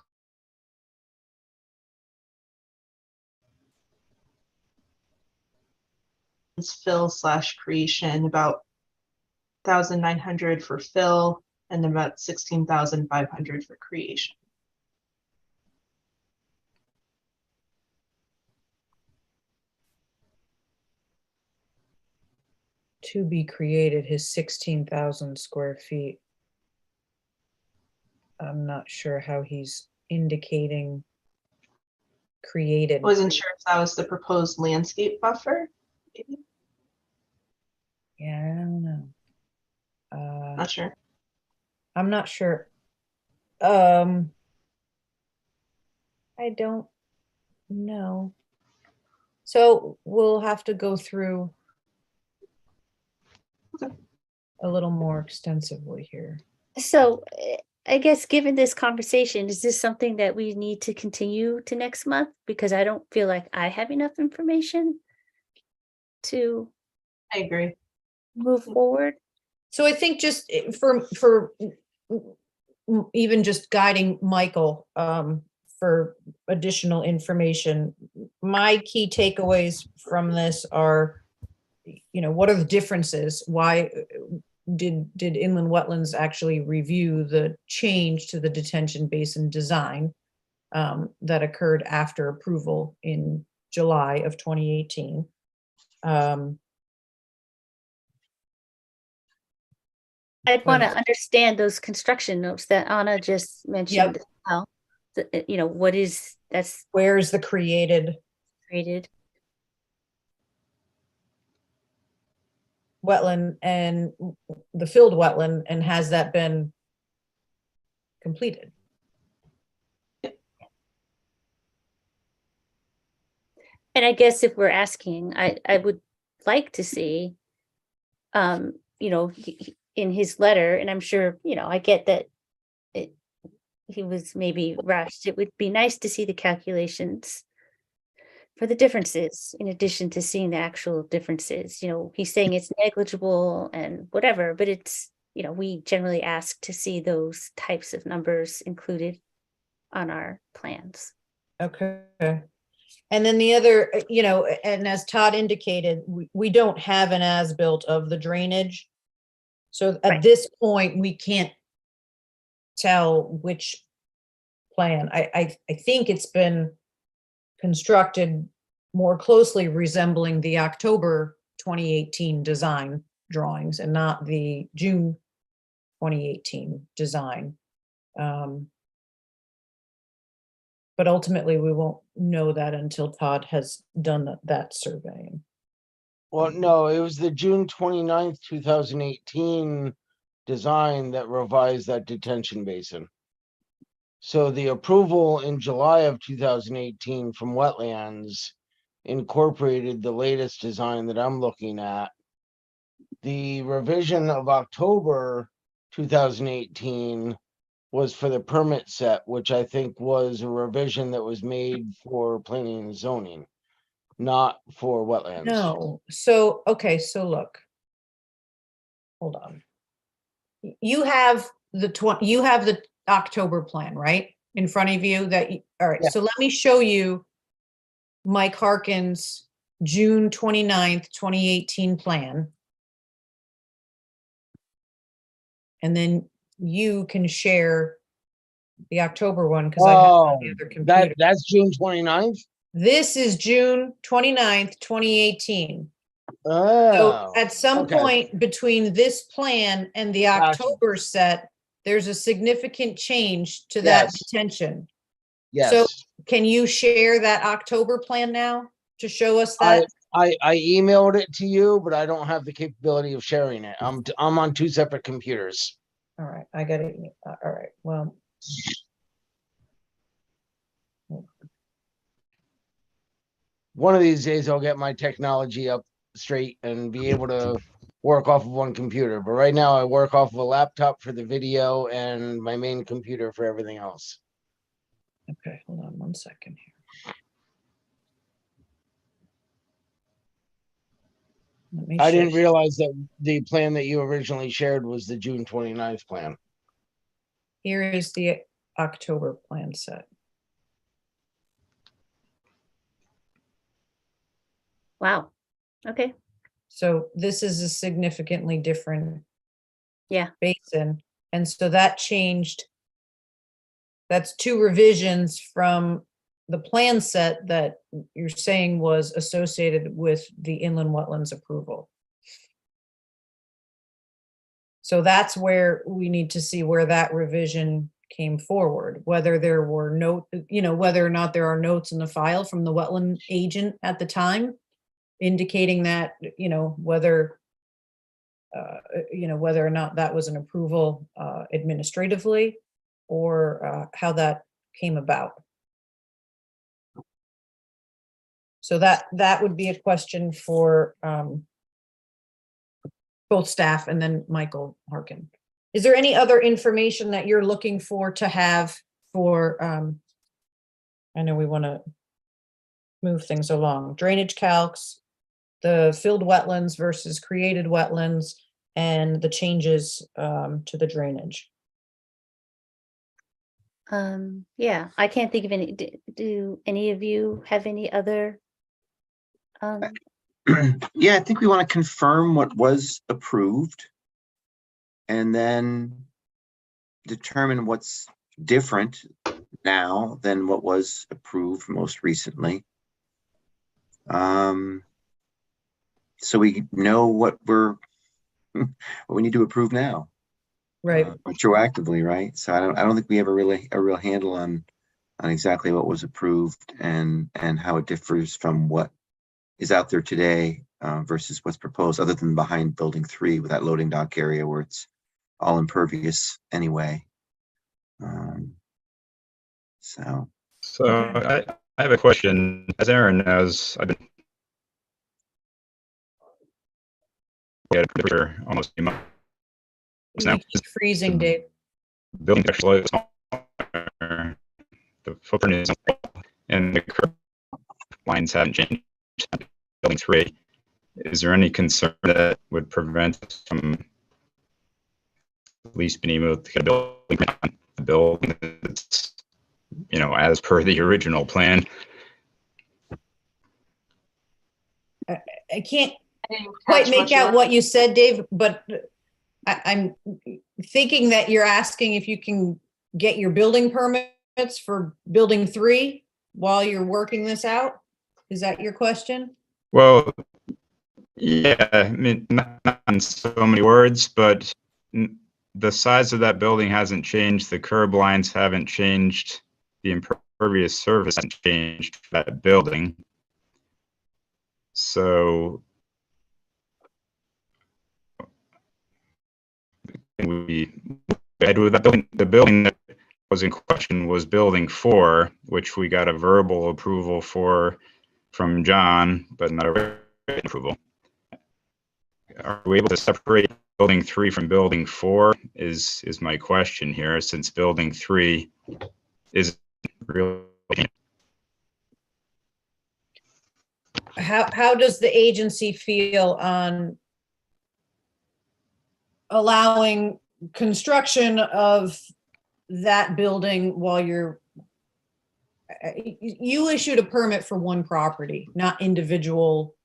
Fill / creation, about 1,900 for fill and about 16,500 for creation. To be created, his 16,000 square feet. I'm not sure how he's indicating created. I wasn't sure if that was the proposed landscape buffer. Maybe. Yeah, I don't know. Not sure. I'm not sure. I don't know. So we'll have to go through a little more extensively here. So I guess given this conversation, is this something that we need to continue to next month? Because I don't feel like I have enough information to I agree. move forward. So I think just for even just guiding Michael for additional information, my key takeaways from this are, what are the differences? Why did Inland Wetlands actually review the change to the detention basin design that occurred after approval in July of 2018? I'd want to understand those construction notes that Anna just mentioned. Yep. As well. What is that's Where is the created wetland and the filled wetland, and has that been completed? And I guess if we're asking, I would like to see, in his letter, and I'm sure, I get that he was maybe rushed. It would be nice to see the calculations for the differences, in addition to seeing the actual differences. He's saying it's negligible and whatever, but it's, we generally ask to see those types of numbers included on our plans. Okay. And then the other, and as Todd indicated, we don't have an as-built of the drainage. So at Right. this point, we can't tell which plan. I think it's been constructed more closely resembling the October 2018 design drawings and not the June 2018 design. But ultimately, we won't know that until Todd has done that surveying. Well, no, it was the June 29th, 2018 design that revised that detention basin. So the approval in July of 2018 from Wetlands incorporated the latest design that I'm looking at. The revision of October 2018 was for the permit set, which I think was a revision that was made for planning and zoning, not for wetlands. No, so, okay, so look. Hold on. You have the October plan, right? In front of you all right, Yeah. so let me show you Mike Harkin's June 29th, 2018 plan. And then you can share the October one because I have it on the other computer. That's June 29th? This is June 29th, 2018. So Oh, at some okay. point between this plan and the Gotcha. October set, there's a significant change to that Yes. detention. yes. So can you share that October plan now to show us that? I emailed it to you, but I don't have the capability of sharing it. I'm on two separate computers. All right, I got it. All right, well. One of these days I'll get my technology up straight and be able to work off of one computer. But right now I work off of a laptop for the video and my main computer for everything else. Okay, hold on 1 second here. Let me I share. didn't realize that the plan that you originally shared was the June 29th plan. Here is the October plan set. Wow. Okay. So this is a significantly different Yeah. basin. And so that changed. That's two revisions from the plan set that you're saying was associated with the inland wetlands approval. So that's where we need to see where that revision came forward, whether there were whether or not there are notes in the file from the wetland agent at the time indicating that, whether or not that was an approval administratively or how that came about. So that would be a question for both staff and then Michael Harkin. Is there any other information that you're looking for to have for, I know we want to move things along, drainage calcs, the filled wetlands versus created wetlands, and the changes to the drainage? Yeah, I can't think of any. Do any of you have any other? Yeah, I think we want to confirm what was approved and then determine what's different now than what was approved most recently. So we know what we need to approve now. Right. Retroactively, right? So I don't think we have a real handle on exactly what was approved and how it differs from what is out there today versus what's proposed, other than behind building 3 with that loading dock area where it's all impervious anyway. So I have a question. As Aaron knows, I've been for almost a month now. You keep freezing, Dave. Building actually smaller. The footprint is small, and the curb lines haven't changed. Building 3. Is there any concern that would prevent us from at least being able to get a building on the building that's, as per the original plan? I can't I didn't quite catch make much of out that. what you said, Dave, but I'm thinking that you're asking if you can get your building permits for building 3 while you're working this out? Is that your question? Well, yeah, I mean, not in so many words, but the size of that building hasn't changed. The curb lines haven't changed. The impervious surface hasn't changed for that building. So we ahead with that building. The building that was in question was building 4, which we got a verbal approval for from John, but not a written approval. Are we able to separate building 3 from building 4 is my question here, since building 3 is really. How does the agency feel on allowing construction of that building while you're, you issued a permit for one property, not individual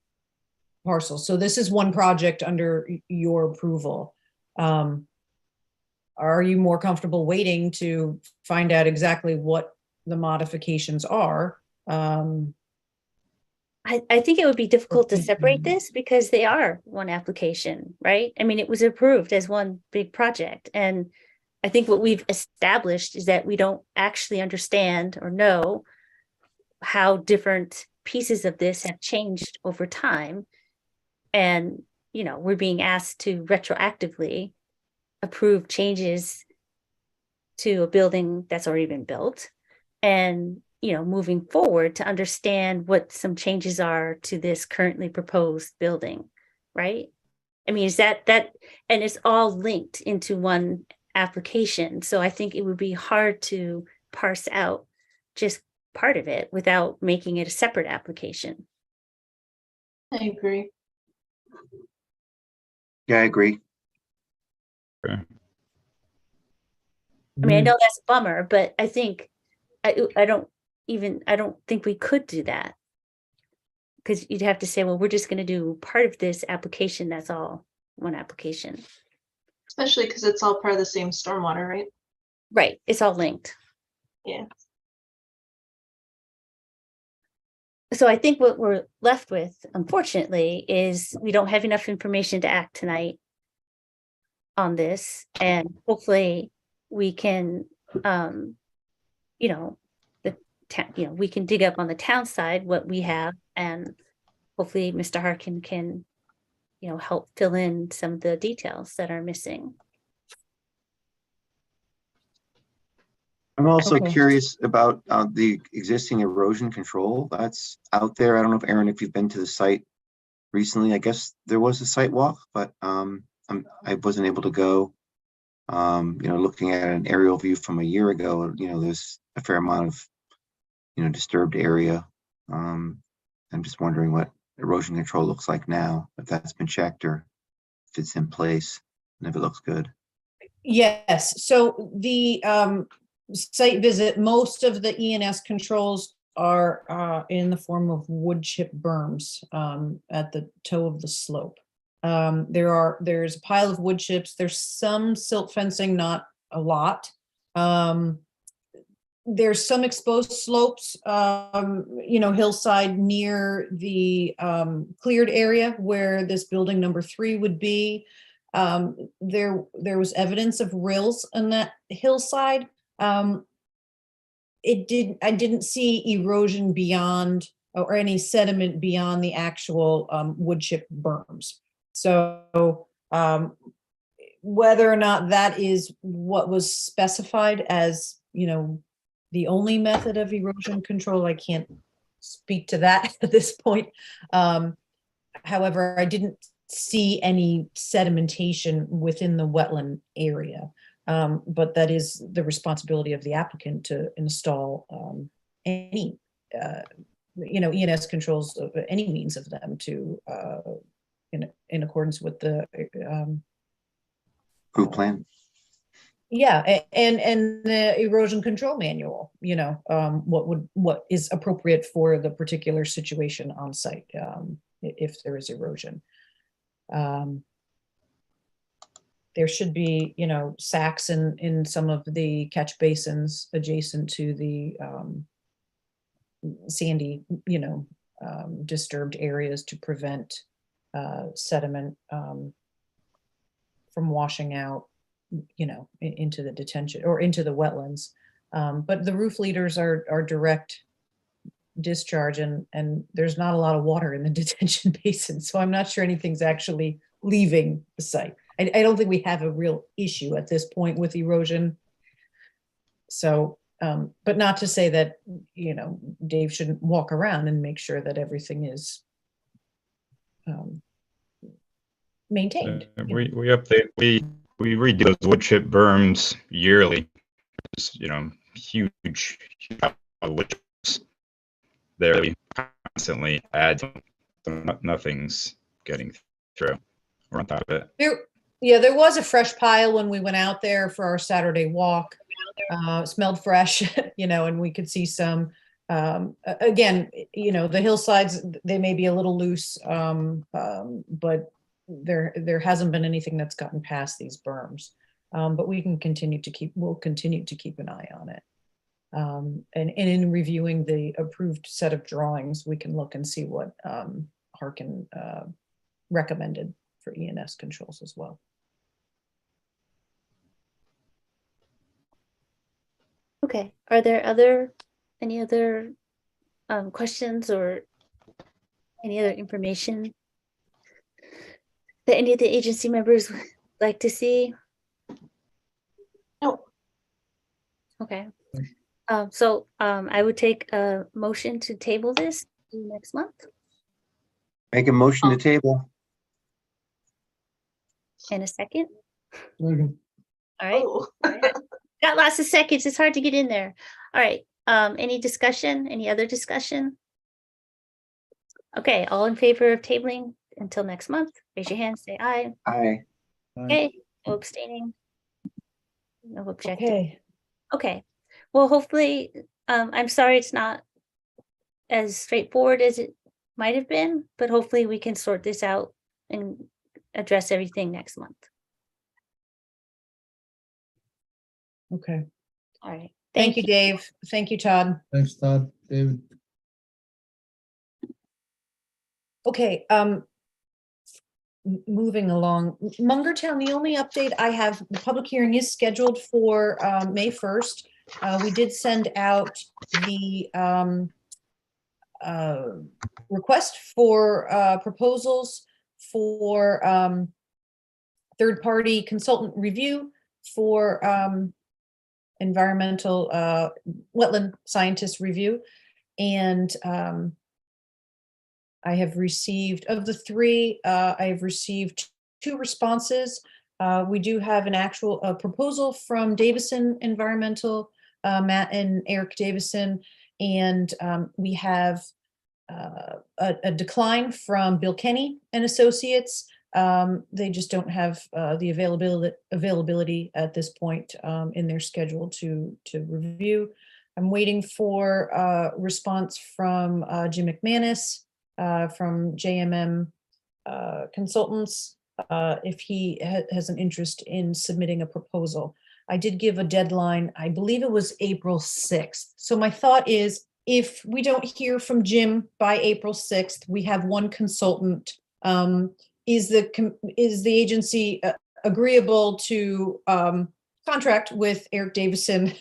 parcels. So this is one project under your approval. Are you more comfortable waiting to find out exactly what the modifications are? I think it would be difficult to separate this because they are one application, right? I mean, it was approved as one big project. And I think what we've established is that we don't actually understand or know how different pieces of this have changed over time. And, you know, we're being asked to retroactively approve changes to a building that's already been built. And, you know, moving forward to understand what some changes are to this currently proposed building, right? I mean, is that, and it's all linked into one application. So I think it would be hard to parse out just part of it without making it a separate application. I agree. Yeah, I agree. Okay. I mean, I know that's a bummer, but I think I don't think we could do that. Because you'd have to say, well, we're just going to do part of this application. That's all one application. Especially because it's all part of the same stormwater, right? Right. It's all linked. Yeah. So I think what we're left with, unfortunately, is we don't have enough information to act tonight on this. And hopefully we can, you know, we can dig up on the town side what we have, and hopefully Mr. Harkin can, you know, help fill in some of the details that are missing. I'm also Okay. curious about the existing erosion control that's out there. I don't know if Aaron, if you've been to the site recently. I guess there was a site walk, but I wasn't able to go. You know, looking at an aerial view from a year ago, you know, there's a fair amount of, you know, disturbed area. I'm just wondering what erosion control looks like now, if that's been checked or if it's in place and if it looks good. Yes, so the site visit, most of the ENS controls are in the form of wood chip berms at the toe of the slope. There's a pile of wood chips. There's some silt fencing, not a lot. There's some exposed slopes, you know, hillside near the cleared area where this building number 3 would be. There was evidence of rills on that hillside. I didn't see erosion beyond or any sediment beyond the actual wood chip berms. So whether or not that is what was specified as, you know, the only method of erosion control, I can't speak to that at this point. However, I didn't see any sedimentation within the wetland area. But that is the responsibility of the applicant to install any, you know, ENS controls of any means of them to, in accordance with the Group plan. yeah, and the erosion control manual, you know, what is appropriate for the particular situation on site, if there is erosion. there should be, sacks in some of the catch basins adjacent to the sandy, disturbed areas to prevent sediment from washing out, into the detention or into the wetlands. But the roof leaders are direct discharge, and there's not a lot of water in the detention basin. So I'm not sure anything's actually leaving the site. I don't think we have a real issue at this point with erosion. So, but not to say that, Dave shouldn't walk around and make sure that everything is maintained. We update, we redo those wood chip berms yearly. Just, huge wood chips there. We constantly add, so nothing's getting through. We're on top of it. There was a fresh pile when we went out there for our Saturday walk. Smelled fresh, and we could see some, again, the hillsides, they may be a little loose, but there hasn't been anything that's gotten past these berms. But we'll continue to keep an eye on it. And in reviewing the approved set of drawings, we can look and see what Harkin recommended for ENS controls as well. Okay, are there any other questions or any other information that any of the agency members would like to see? No. Okay. So I would take a motion to table this next month. Make a motion to table. In a second. Second. All right. Oh. Got lots of seconds. It's hard to get in there. All right. Any discussion? Any other discussion? Okay. All in favor of tabling until next month? Raise your hand. Say aye. Aye. Okay. No abstaining. No objecting. Okay. Okay. Well, hopefully, I'm sorry it's not as straightforward as it might have been, but hopefully we can sort this out and address everything next month. Okay. All right. Thank you, Dave. Thank you, Todd. Thanks, Todd, David. Okay, moving along. Mungertown, the only update I have, the public hearing is scheduled for May 1st. We did send out the request for proposals for third-party consultant review for environmental wetland scientist review. And I have received, of the three, I have received 2 responses. We do have an actual proposal from Davison Environmental, Matt and Eric Davison, and we have a decline from Bill Kenny and Associates. They just don't have the availability at this point in their schedule to review. I'm waiting for a response from Jim McManus from JMM Consultants if he has an interest in submitting a proposal. I did give a deadline, I believe it was April 6th. So my thought is, if we don't hear from Jim by April 6th, we have one consultant. Is the agency agreeable to contract with Eric Davison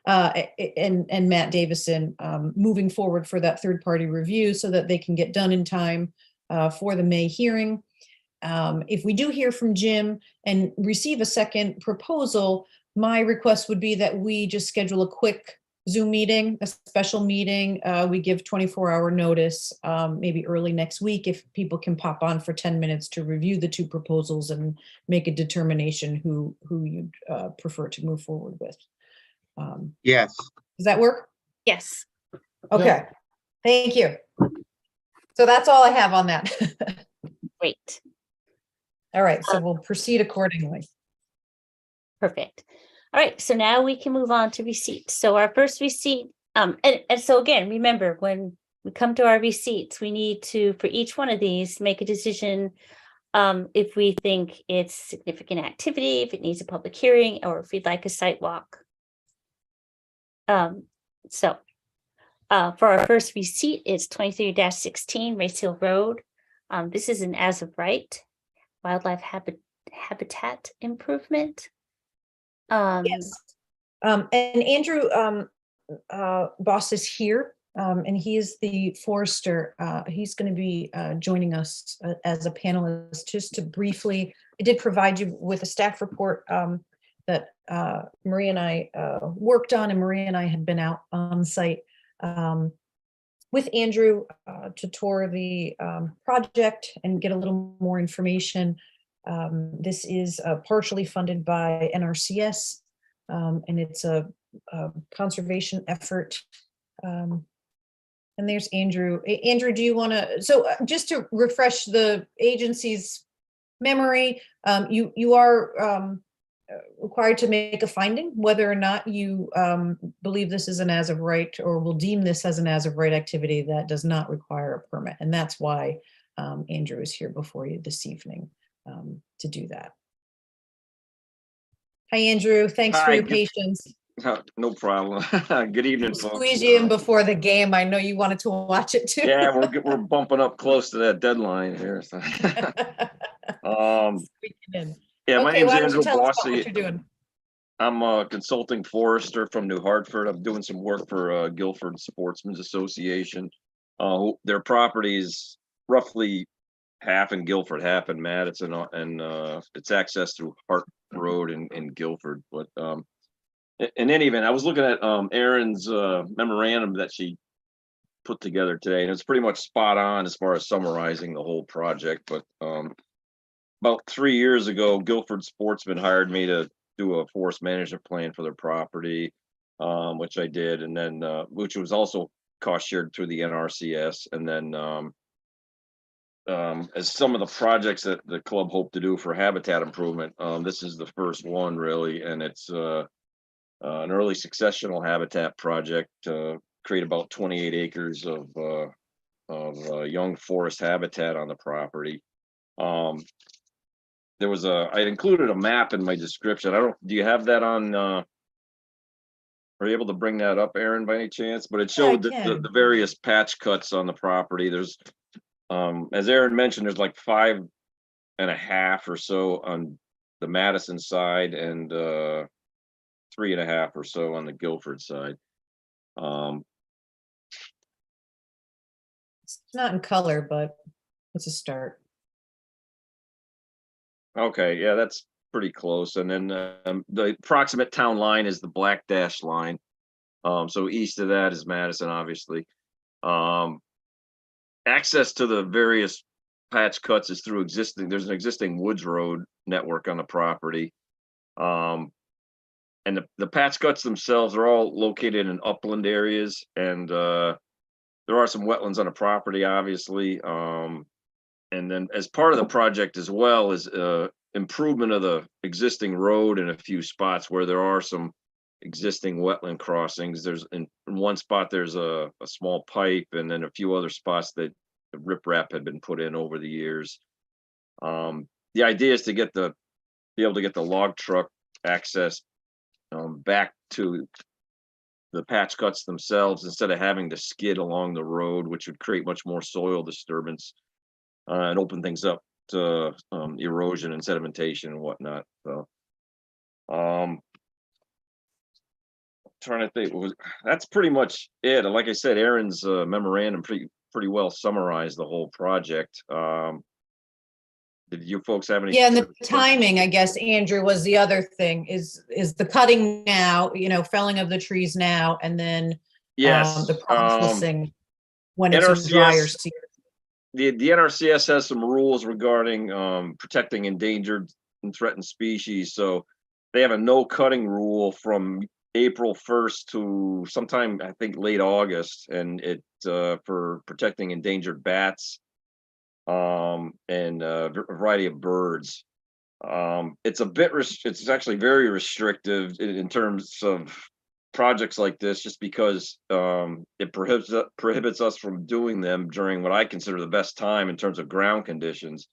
and Matt Davison moving forward for that third-party review so that they can get done in time for the May hearing? If we do hear from Jim and receive a second proposal, my request would be that we just schedule a quick Zoom meeting, a special meeting. We give 24-hour notice, maybe early next week, if people can pop on for 10 minutes to review the 2 proposals and make a determination who you'd prefer to move forward with. Yes. Does that work? Yes. Okay. Thank you. So that's all I have on that. Great. All right. So we'll proceed accordingly. Perfect. All right, so now we can move on to receipts. So our first receipt, and so again, remember, when we come to our receipts, we need to, for each one of these, make a decision if we think it's significant activity, if it needs a public hearing, or if we'd like a site walk. So for our first receipt, it's 23-16 Race Hill Road. This is an as of right wildlife habitat improvement. Yes. And Andrew Boss is here, and he is the forester. He's going to be joining us as a panelist. Just to briefly, I did provide you with a staff report that Maria and I worked on, and Maria and I had been out on site with Andrew to tour the project and get a little more information. This is partially funded by NRCS, and it's a conservation effort. And there's Andrew. Andrew, do you want to, so just to refresh the agency's memory, you are required to make a finding whether or not you believe this is an as of right, or will deem this as an as of right activity that does not require a permit. And that's why Andrew is here before you this evening to do that. Hi, Andrew. Thanks for Hi, your good- patience. No problem. Good evening, folks. Squeeze you in before the game. I know you wanted to watch it too. Yeah, we're bumping up close to that deadline here. So. Squeezing in. Yeah, my Okay, name's why don't you Andrew tell us about what Bossy. you're doing? I'm a consulting forester from New Hartford. I'm doing some work for Guilford Sportsmen's Association. Their property is roughly half in Guilford, half in Madison, and it's accessed through Hart Road in Guilford. But in any event, I was looking at Erin's memorandum that she put together today, and it's pretty much spot on as far as summarizing the whole project. But about 3 years ago, Guilford Sportsman hired me to do a forest management plan for their property, which I did, and then which was also cost shared through the NRCS. And then as some of the projects that the club hoped to do for habitat improvement, this is the first one really, and it's an early successional habitat project to create about 28 acres of young forest habitat on the property. There was I included a map in my description. Do you have that on, are you able to bring that up, Erin, by any chance? But it showed the various patch cuts on the property. There's, as Erin mentioned, there's like 5.5 or so on the Madison side, and 3.5 or so on the Guilford side. It's not in color, but it's a start. Okay, yeah, that's pretty close. And then the approximate town line is the black dash line. So east of that is Madison, obviously. Access to the various patch cuts is through there's an existing woods road network on the property. And the patch cuts themselves are all located in upland areas, and there are some wetlands on the property, obviously. And then as part of the project as well is improvement of the existing road in a few spots where there are some existing wetland crossings. There's in one spot there's a small pipe, and then a few other spots that the riprap had been put in over the years. The idea is to be able to get the log truck access back to the patch cuts themselves instead of having to skid along the road, which would create much more soil disturbance and open things up to erosion and sedimentation and whatnot. So trying to think, that's pretty much it. And like I said, Erin's memorandum pretty well summarized the whole project. Did you folks have any? Yeah, and the timing, I guess, Andrew, was the other thing, is the cutting now, felling of the trees now, and then Yes, the processing when it's NRCS in drier season. The NRCS has some rules regarding protecting endangered and threatened species. So they have a no cutting rule from April 1st to sometime, I think, late August, and it for protecting endangered bats and a variety of birds. It's a bit it's actually very restrictive in terms of projects like this, just because it prohibits us from doing them during what I consider the best time in terms of ground conditions.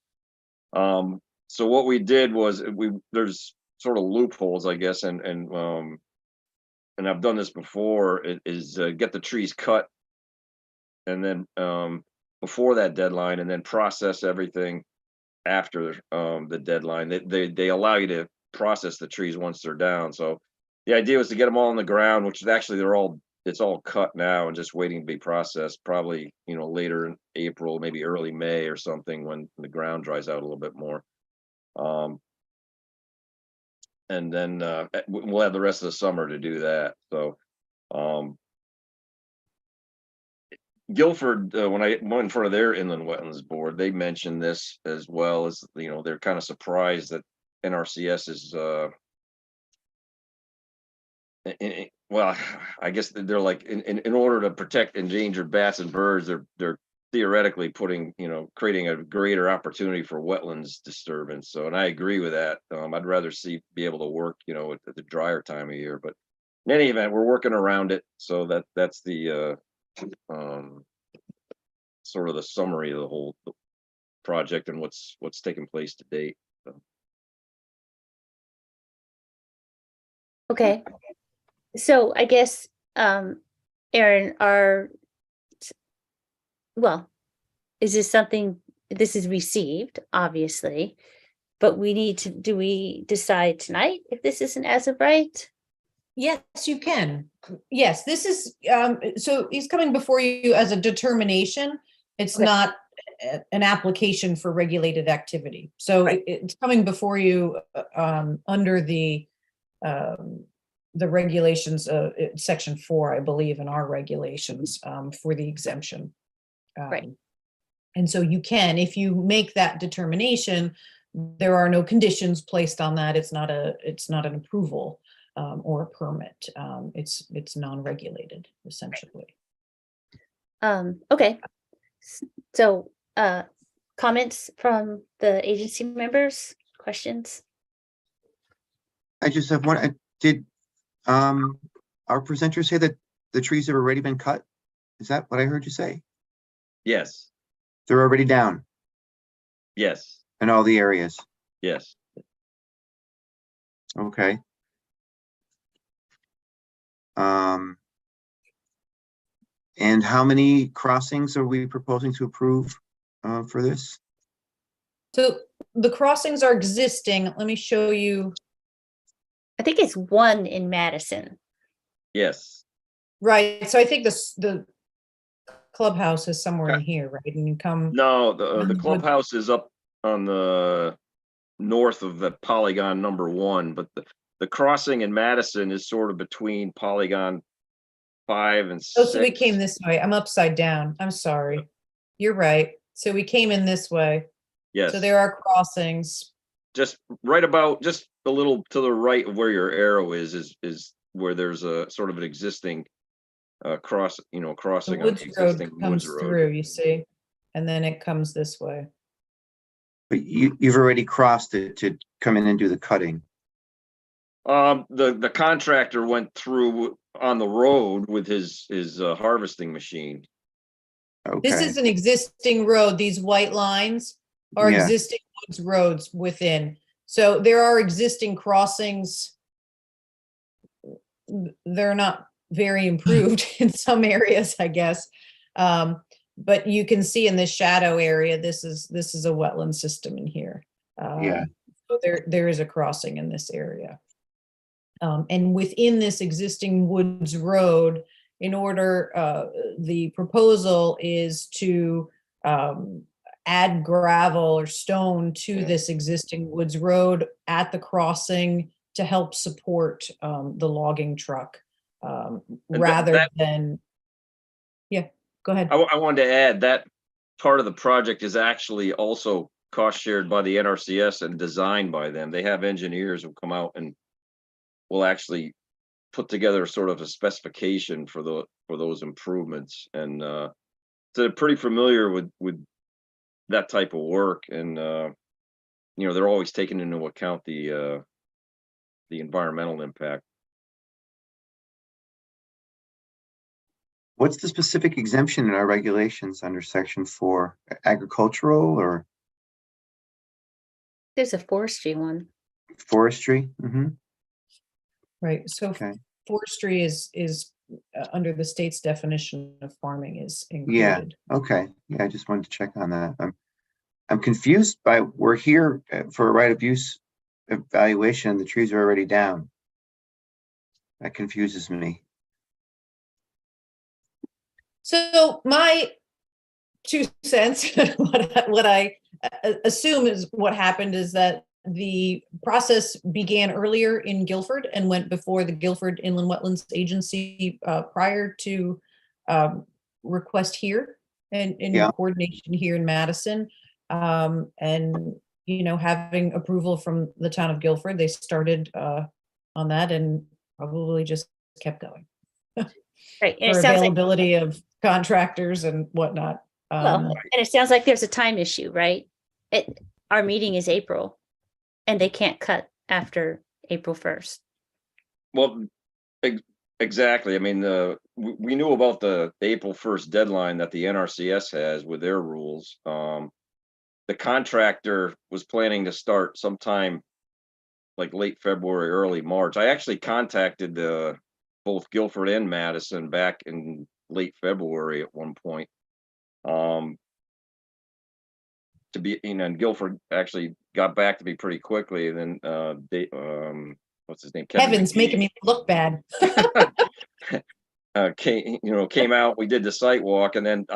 So what we did was there's sort of loopholes, I guess, and I've done this before, is get the trees cut and then before that deadline, and then process everything after the deadline. They allow you to process the trees once they're down. So the idea was to get them all on the ground, which is actually it's all cut now and just waiting to be processed, probably, later in April, maybe early May or something, when the ground dries out a little bit more. And then we'll have the rest of the summer to do that. So Guilford, when I went in front of their inland wetlands board, they mentioned this as well. As they're kind of surprised that NRCS is well, I guess they're like, in order to protect endangered bats and birds, they're theoretically creating a greater opportunity for wetlands disturbance. So, and I agree with that. I'd rather be able to work, at the drier time of year. But in any event, we're working around it. So that's the sort of the summary of the whole project and what's taken place to date. So. Okay. So I guess, Aaron, is this something, this is received, obviously, but do we decide tonight if this is an as of right? Yes, you can. Yes, this is, so he's coming before you as a determination. It's Okay. not an application for regulated activity. So Right. it's coming before you under the regulations, section 4, I believe, in our regulations for the exemption. Right. And so you can, if you make that determination, there are no conditions placed on that. It's not an approval or a permit. It's non-regulated, essentially. Okay. So, comments from the agency members, questions? I just have one. Did our presenter say that the trees have already been cut? Is that what I heard you say? Yes. They're already down Yes. in all the areas. Yes. Okay. And how many crossings are we proposing to approve for this? So the crossings are existing. Let me show you. I think it's one in Madison. Yes. Right. So I think the clubhouse is somewhere in here, right? And you come. No, the clubhouse is up on the north of the polygon number 1, but the crossing in Madison is sort of between polygon 5 and 6. Oh, so we came this way. I'm upside down. I'm sorry. You're right. So we came in this way. Yes. So there are crossings. Just a little to the right of where your arrow is where there's a sort of an existing crossing The on the woods road existing comes woods road. through, you see, and then it comes this way. But you've already crossed it to come in and do the cutting. The contractor went through on the road with his harvesting machine. Okay. This is an existing road. These white lines are Yeah. existing woods roads within. So there are existing crossings. They're not very improved in some areas, I guess. But you can see in this shadow area, this is a wetland system in here. Yeah. So there is a crossing in this area. And within this existing woods road, in order, the proposal is to add gravel or stone to this existing woods road at the crossing to help support the logging truck, rather than, yeah, go ahead. I wanted to add that part of the project is actually also cost shared by the NRCS and designed by them. They have engineers who come out and will actually put together sort of a specification for those improvements, and so they're pretty familiar with that type of work, and they're always taking into account the environmental impact. What's the specific exemption in our regulations under section 4? Agricultural or? There's a forestry one. Forestry. Right, so Okay. forestry is under the state's definition of farming is Yeah. included. Okay. Yeah, I just wanted to check on that. I'm confused by, we're here for a right of use evaluation. The trees are already down. That confuses me. So my 2 cents, what I assume is what happened is that the process began earlier in Guilford and went before the Guilford Inland Wetlands Agency prior to request here and in Yeah. coordination here in Madison. And, you know, having approval from the town of Guilford, they started on that and probably just kept going. Right. And it For sounds like, availability of contractors and whatnot. well, and it sounds like there's a time issue, right? Our meeting is April and they can't cut after April 1st. Well, exactly. I mean, we knew about the April 1st deadline that the NRCS has with their rules. The contractor was planning to start sometime like late February, early March. I actually contacted both Guilford and Madison back in late February at one point. To be, you know, and Guilford actually got back to me pretty quickly. And then what's his name? Kevin Heavens, McGee. making me look bad. Came out, we did the site walk, and then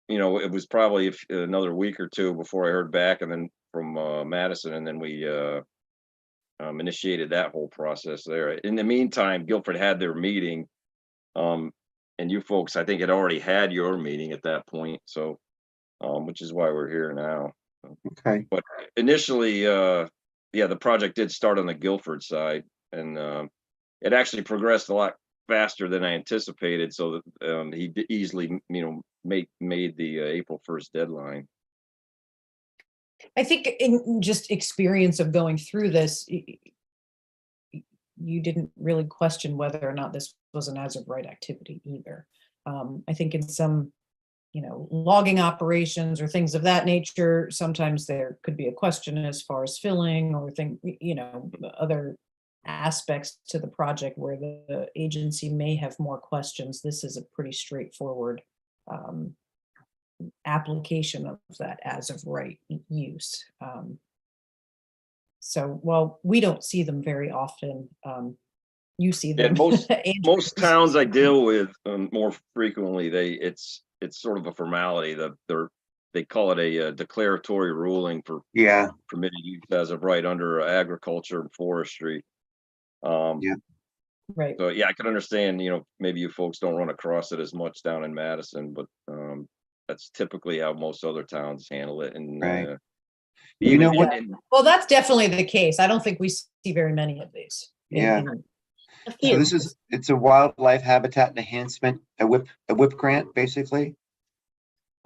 it was probably another week or two before I heard back, and then from Madison, and then we initiated that whole process there. In the meantime, Guilford had their meeting, and you folks, I think, had already had your meeting at that point, so which is why we're here now. Okay. But initially, the project did start on the Guilford side, and it actually progressed a lot faster than I anticipated, so that he easily, made the April 1st deadline. I think in just experience of going through this, you didn't really question whether or not this was an as of right activity either. I think in some, logging operations or things of that nature, sometimes there could be a question as far as filling or other aspects to the project where the agency may have more questions. This is a pretty straightforward application of that as of right use. So while we don't see them very often, you see them. Most towns I deal with more frequently, it's sort of a formality that they call it a declaratory ruling for permitted use as of right under agriculture and forestry. Right. So I can understand, maybe you folks don't run across it as much down in Madison, but that's typically how most other towns handle it. And right. Well, that's definitely the case. I don't think we see very many of these. Yeah. So it's a wildlife habitat enhancement, a WIP grant, basically.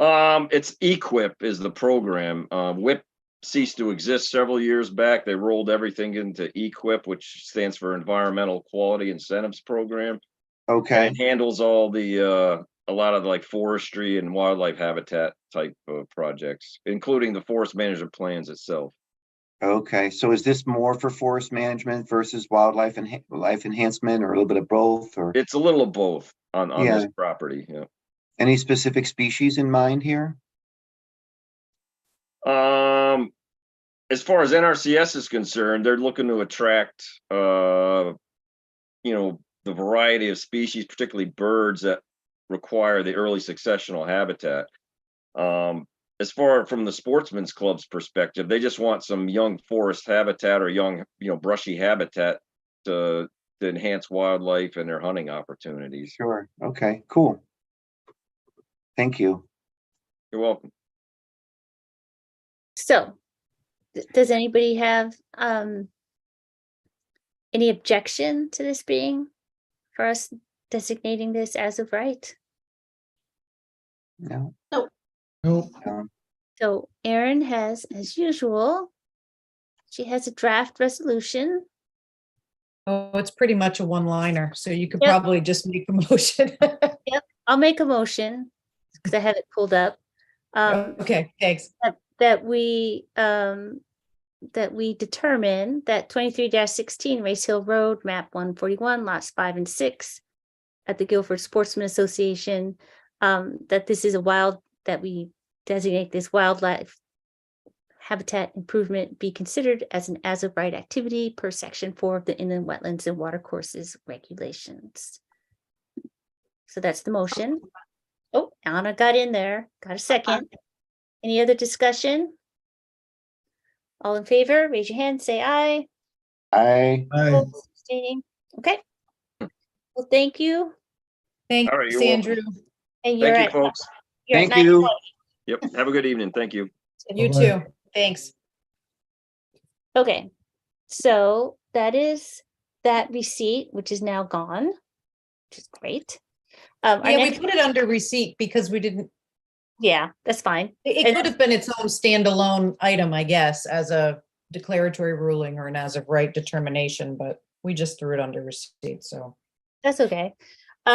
It's EQIP is the program. WIP ceased to exist several years back. They rolled everything into EQIP, which stands for Environmental Quality Incentives Program. Okay. And it handles all the a lot of like forestry and wildlife habitat type of projects, including the forest management plans itself. Okay, so is this more for forest management versus wildlife and life enhancement, or a little bit of both? Or it's a little of both on this property. Yeah. Any specific species in mind here? As far as NRCS is concerned, they're looking to attract, the variety of species, particularly birds that require the early successional habitat. As far from the Sportsman's Club's perspective, they just want some young forest habitat or young, brushy habitat to enhance wildlife and their hunting opportunities. Sure. Okay, cool. Thank you. You're welcome. So, does anybody have any objection to this being for us designating this as of right? No. Nope. So Erin has, as usual, she has a draft resolution. Oh, it's pretty much a one-liner, so you could probably just make a motion. Yep, I'll make a motion because I have it pulled up. Okay, thanks. That we that we determine that 23-16 Race Hill Road, map 141, lots 5 and 6 at the Guilford Sportsman Association, that this is that we designate this wildlife habitat improvement be considered as an as-of-right activity per section 4 of the Inland Wetlands and Watercourses Regulations. So that's the motion. Oh, Anna got in there. Got a second. Any other discussion? All in favor, raise your hand, say aye. Aye. Opposed, abstaining? Okay. Well, thank you. All right, Thanks, you're welcome. Andrew. And you're Thank you, at, folks. you're at Thank you. 9:20. Yep, have a good evening. Thank you. You Bye-bye. too. Thanks. Okay, so that is that receipt, which is now gone, which is great. Our Yeah, we next, put it under receipt because we didn't, yeah, that's fine. it And could have been its own standalone item, I guess, as a declaratory ruling or an as of right determination, but we just threw it under receipt, so. that's okay.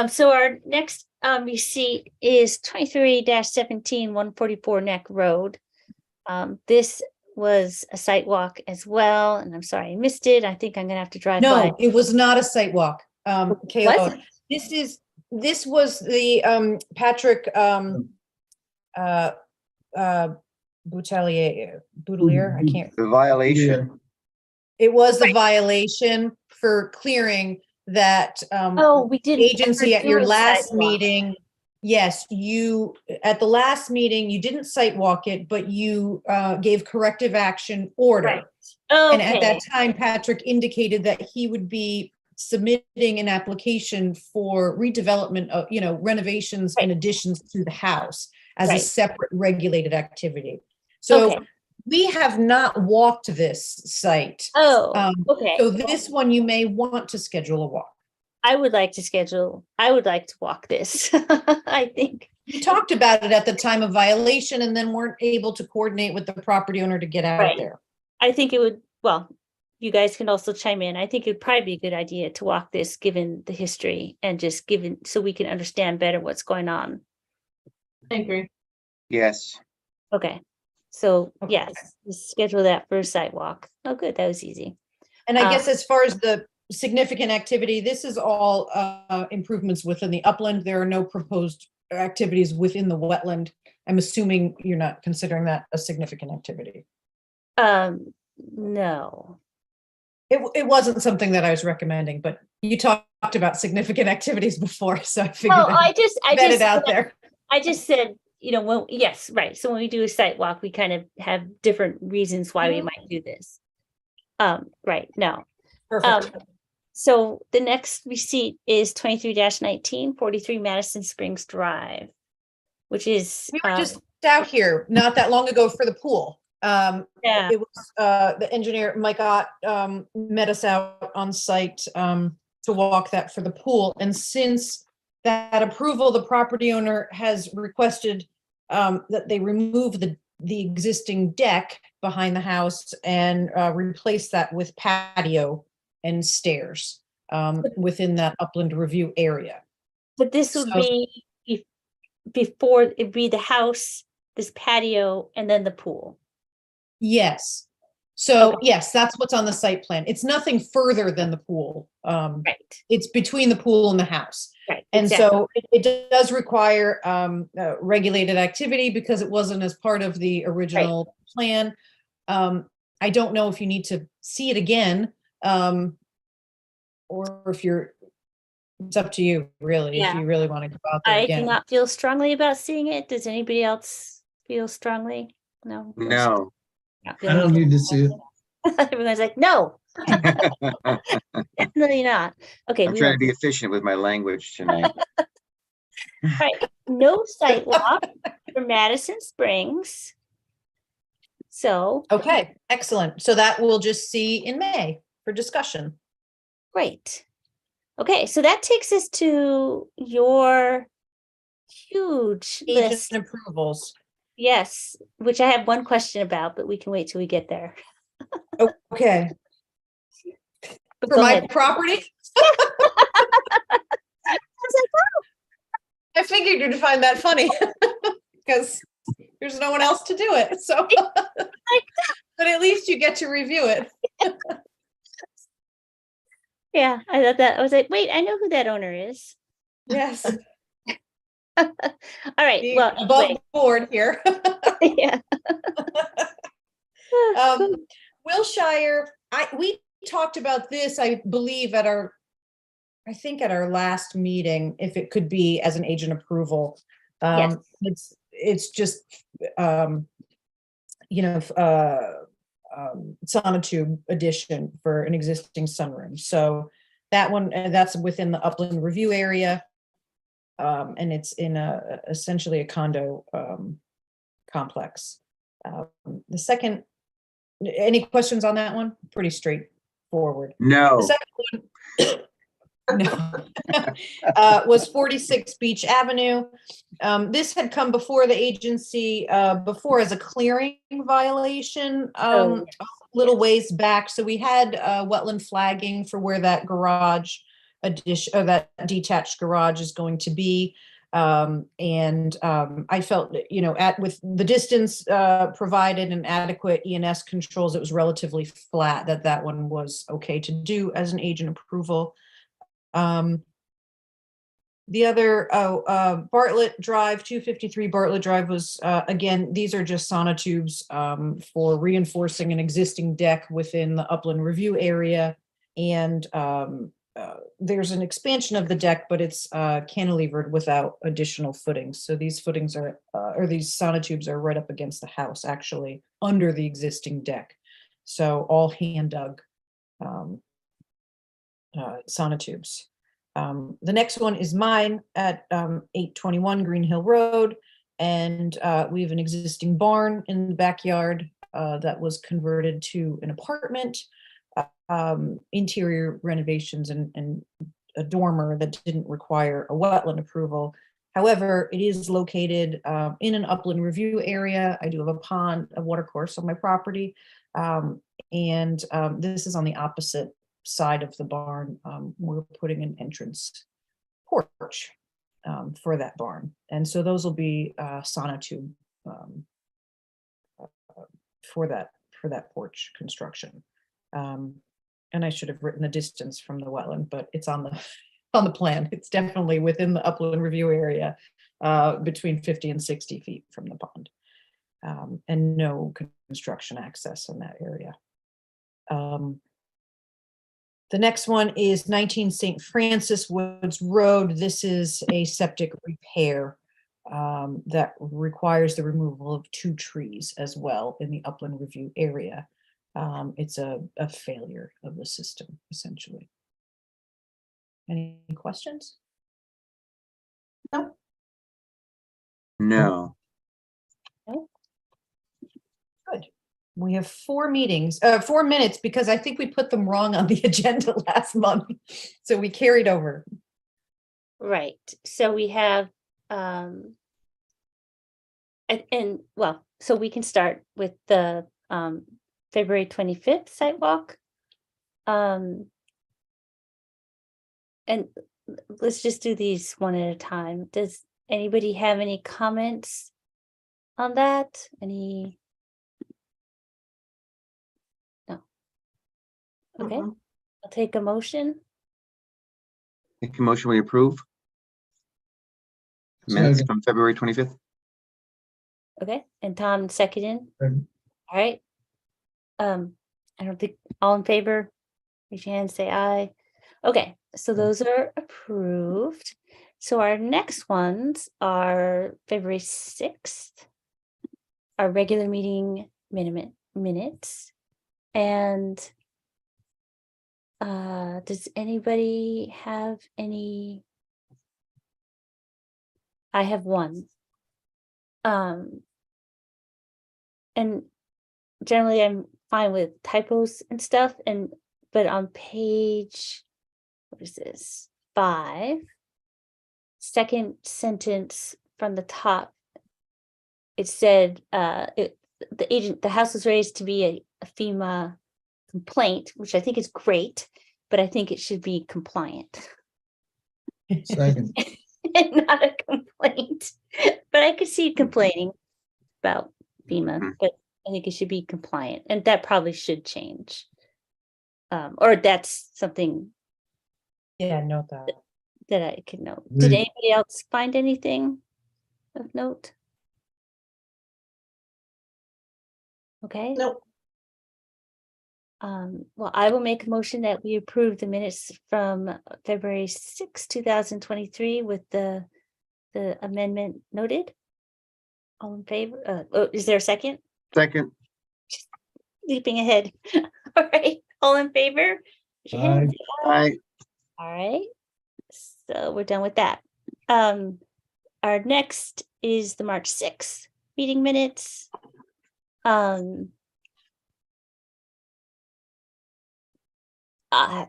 So our next receipt is 23-17 144 Neck Road. This was a site walk as well, and I'm sorry I missed it. I think I'm gonna have to drive by. No, it was not a site walk. Was Kayla, it? this was the Patrick Boutelier, I can't. The violation. It was the violation for clearing that Oh, we didn't. agency ever at do your a last site walk. meeting. Yes, you, at the last meeting, you didn't site walk it, but you gave corrective action order. Right. And at Okay, that time, Patrick indicated that he would be submitting an application for redevelopment of, renovations and additions to the house as a Right. separate regulated activity. So okay. we have not walked this site. Oh, So okay. this one you may want to schedule a walk. I would like to walk this. I think. We talked about it at the time of violation and then weren't able to coordinate with the property owner to get out Right. there. I think it would, well, you guys can also chime in. I think it'd probably be a good idea to walk this, given the history and just given, so we can understand better what's going on. I agree. Yes. Okay, so Okay. yes, let's schedule that for a site walk. Oh, good, that was easy. And I guess as far as the significant activity, this is all improvements within the upland. There are no proposed activities within the wetland. I'm assuming you're not considering that a significant activity. No. It wasn't something that I was recommending, but you talked about significant activities before, so I figured Oh, I'd I bet just it out there. I just said, yes, right. So when we do a site walk, we kind of have different reasons why we Mhm. might do this. Right, no. Perfect. So the next receipt is 23-19 43 Madison Springs Drive, which is, We were just out here not that long ago for the pool. yeah, It was the engineer, Mike Ott, met us out on site to walk that for the pool. And since that approval, the property owner has requested that they remove the existing deck behind the house and replace that with patio and stairs within that upland review area. but this would So- be before, it'd be the house, this patio, and then the pool. Yes. So Okay. yes, that's what's on the site plan. It's nothing further than the pool. Right, It's between the pool and the house. right. And exactly. so it does require regulated activity because it wasn't as part of the original plan. I don't know if you need to see it again, or if it's up to you, really, if Yeah. you really want to go out there I do again. not feel strongly about seeing it. Does anybody else feel strongly? No? No. Not I feeling don't need to see it. Everyone's like, no, I'm definitely not. Okay, we trying to won't. be efficient with my language tonight. Right, no sidewalk for Madison Springs. So, Okay, excellent. So that we'll just see in May for discussion. great. Okay, so that takes us to your huge Agent list. approvals. Yes, which I have one question about, but we can wait till we get there. Okay, But for go my ahead. property? I figured you'd find that funny because there's no one else to do it. So But at least you get to review it. Yeah, I thought that, I was like, wait, I know who that owner is. Yes. All right, Being well, above anyway, board here. yeah. Wilshire, we talked about this, I believe, at our last meeting, if it could be as an agent approval. Yes. It's just, sonotube addition for an existing sunroom. So that one, that's within the upland review area. And it's in essentially a condo complex. The second, any questions on that one? Pretty straightforward. No. The second one was 46 Beach Avenue. This had come before the agency before as a clearing violation a little ways back. So we had wetland flagging for where that garage addition, or that detached garage is going to be. I felt, with the distance provided and adequate ENS controls, it was relatively flat, that one was okay to do as an agent approval. The other, Bartlett Drive, 253 Bartlett Drive was, again, these are just sonotubes for reinforcing an existing deck within the upland review area. And there's an expansion of the deck, but it's cantilevered without additional footings. So these footings are, or these sonotubes are right up against the house, actually, under the existing deck. So all hand dug sonotubes. The next one is mine at 821 Green Hill Road. And we have an existing barn in the backyard that was converted to an apartment, interior renovations and a dormer that didn't require a wetland approval. However, it is located in an upland review area. I do have a pond, a water course on my property. This is on the opposite side of the barn. We're putting an entrance porch for that barn. And so those will be sonotube for that porch construction. And I should have written the distance from the wetland, but it's on the plan. It's definitely within the upland review area, between 50 and 60 feet from the pond. And no construction access in that area. The next one is 19 St. Francis Woods Road. This is a septic repair that requires the removal of 2 trees as well in the upland review area. It's a failure of the system, essentially. Any questions? No. No. Good. We have 4 meetings, 4 minutes, because I think we put them wrong on the agenda last month. So we carried over. Right. So we have, so we can start with the February 25th site walk. And let's just do these one at a time. Does anybody have any comments on that? Any? No. Okay, I'll take a motion. Make a motion, we approve minutes from February 25th. Okay, and Tom seconded. Second. All right. I don't think, all in favor, raise your hand, say aye. Okay, so those are approved. So our next ones are February 6th, our regular meeting minutes. And does anybody have any? I have one. And generally I'm fine with typos and stuff, but on page, what is this, 5, second sentence from the top, it said the house was raised to be a FEMA complaint, which I think is great, but I think it should be compliant. Second. And not a complaint. But I could see complaining about FEMA, but I think it should be compliant, and that probably should change. Or that's something Yeah, note that. that I can note. Did anybody else find anything of note? Okay. Nope. Well, I will make a motion that we approve the minutes from February 6, 2023 with the amendment noted. All in favor? Is there a second? Second, Leaping ahead. All right, all in favor? Raise your hand. I, All right, so we're done with that. Our next is the March 6th meeting minutes.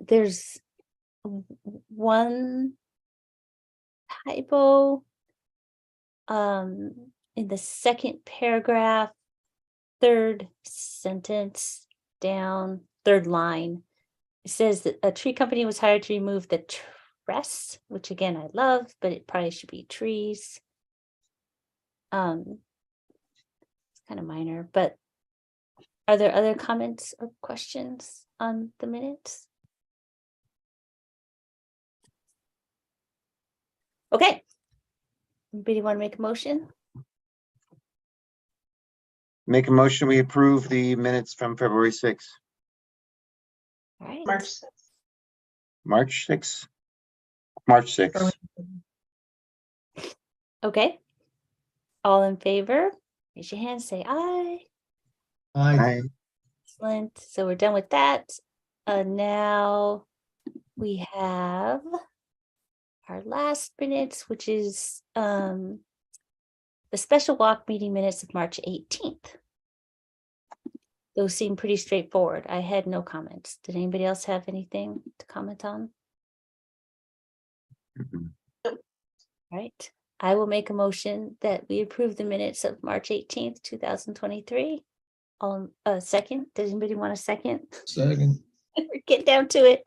There's one typo in the second paragraph, third sentence down, third line. It says that a tree company was hired to remove the tress, which again I love, but it probably should be trees. It's kind of minor, but are there other comments or questions on the minutes? Okay. Anybody want to make a motion? make a motion, we approve the minutes from February 6th, All right. March 6th. March 6th. March 6th. Okay. All in favor? Raise your hand, say aye. Aye. Excellent. So we're done with that. Now we have our last minutes, which is the special walk meeting minutes of March 18th. Those seem pretty straightforward. I had no comments. Did anybody else have anything to comment on? Mhm. All right. I will make a motion that we approve the minutes of March 18th, 2023. Second. Does anybody want a second? Second. We're getting down to it.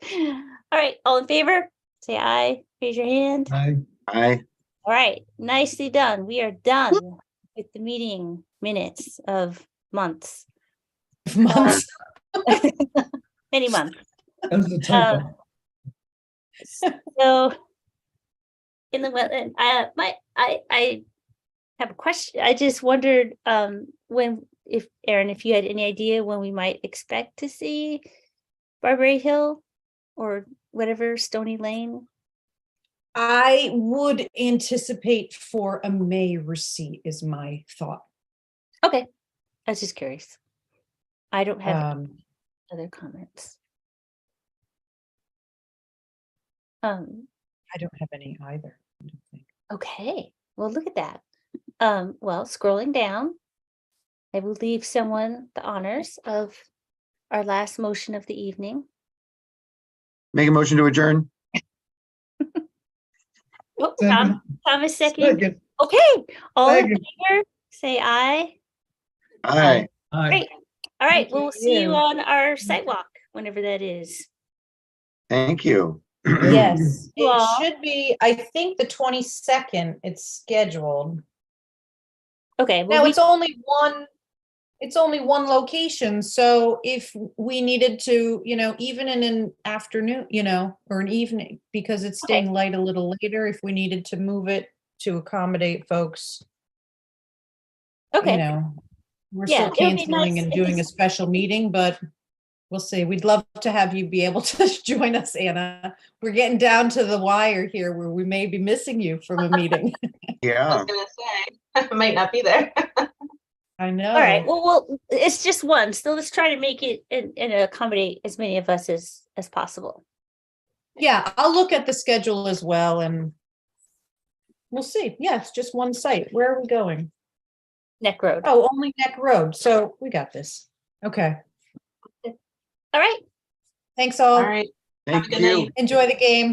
All right. All in favor? Say aye. Raise your hand. Aye. Aye. All right. Nicely done. We are done with the meeting minutes of months. Months. Many months. That was the typo. So in the wetland, I have a question. I just wondered if Erin, if you had any idea when we might expect to see Barbary Hill or whatever, Stony Lane. I would anticipate for a May receipt is my thought. Okay. I was just curious. I don't have Um, other comments. I don't have any either. I don't think. Okay, well, look at that. Well, scrolling down, I will leave someone the honors of our last motion of the evening. Make a motion to adjourn. Oh, Second. Thomas second. Second. Okay, all in Second. favor, say aye. Aye. Aye. Great. All right, Thank well, we'll see you you. on our sidewalk, whenever that is. Thank you. Yes, You it all. should be, I think the 22nd, it's scheduled. Okay, well, Now, we, it's only one location, so if we needed to, even in an afternoon, or an evening, because it's Okay. staying light a little later, if we needed to move it to accommodate folks, okay, we're Yeah, still it would be canceling nice and if doing a it's- special meeting, but we'll see. We'd love to have you be able to join us, Anna. We're getting down to the wire here where we may be missing you from a meeting. I Yeah. was gonna say, I might not be there. I know. all right, well, it's just one, so let's try to make it and accommodate as many of us as possible. Yeah, I'll look at the schedule as well and we'll see. Yeah, it's just one site. Where are we going? Neck Road. Oh, only Neck Road. So we got this. Okay. All right. Thanks all. All right. Have a Thank good you. night. Enjoy the game.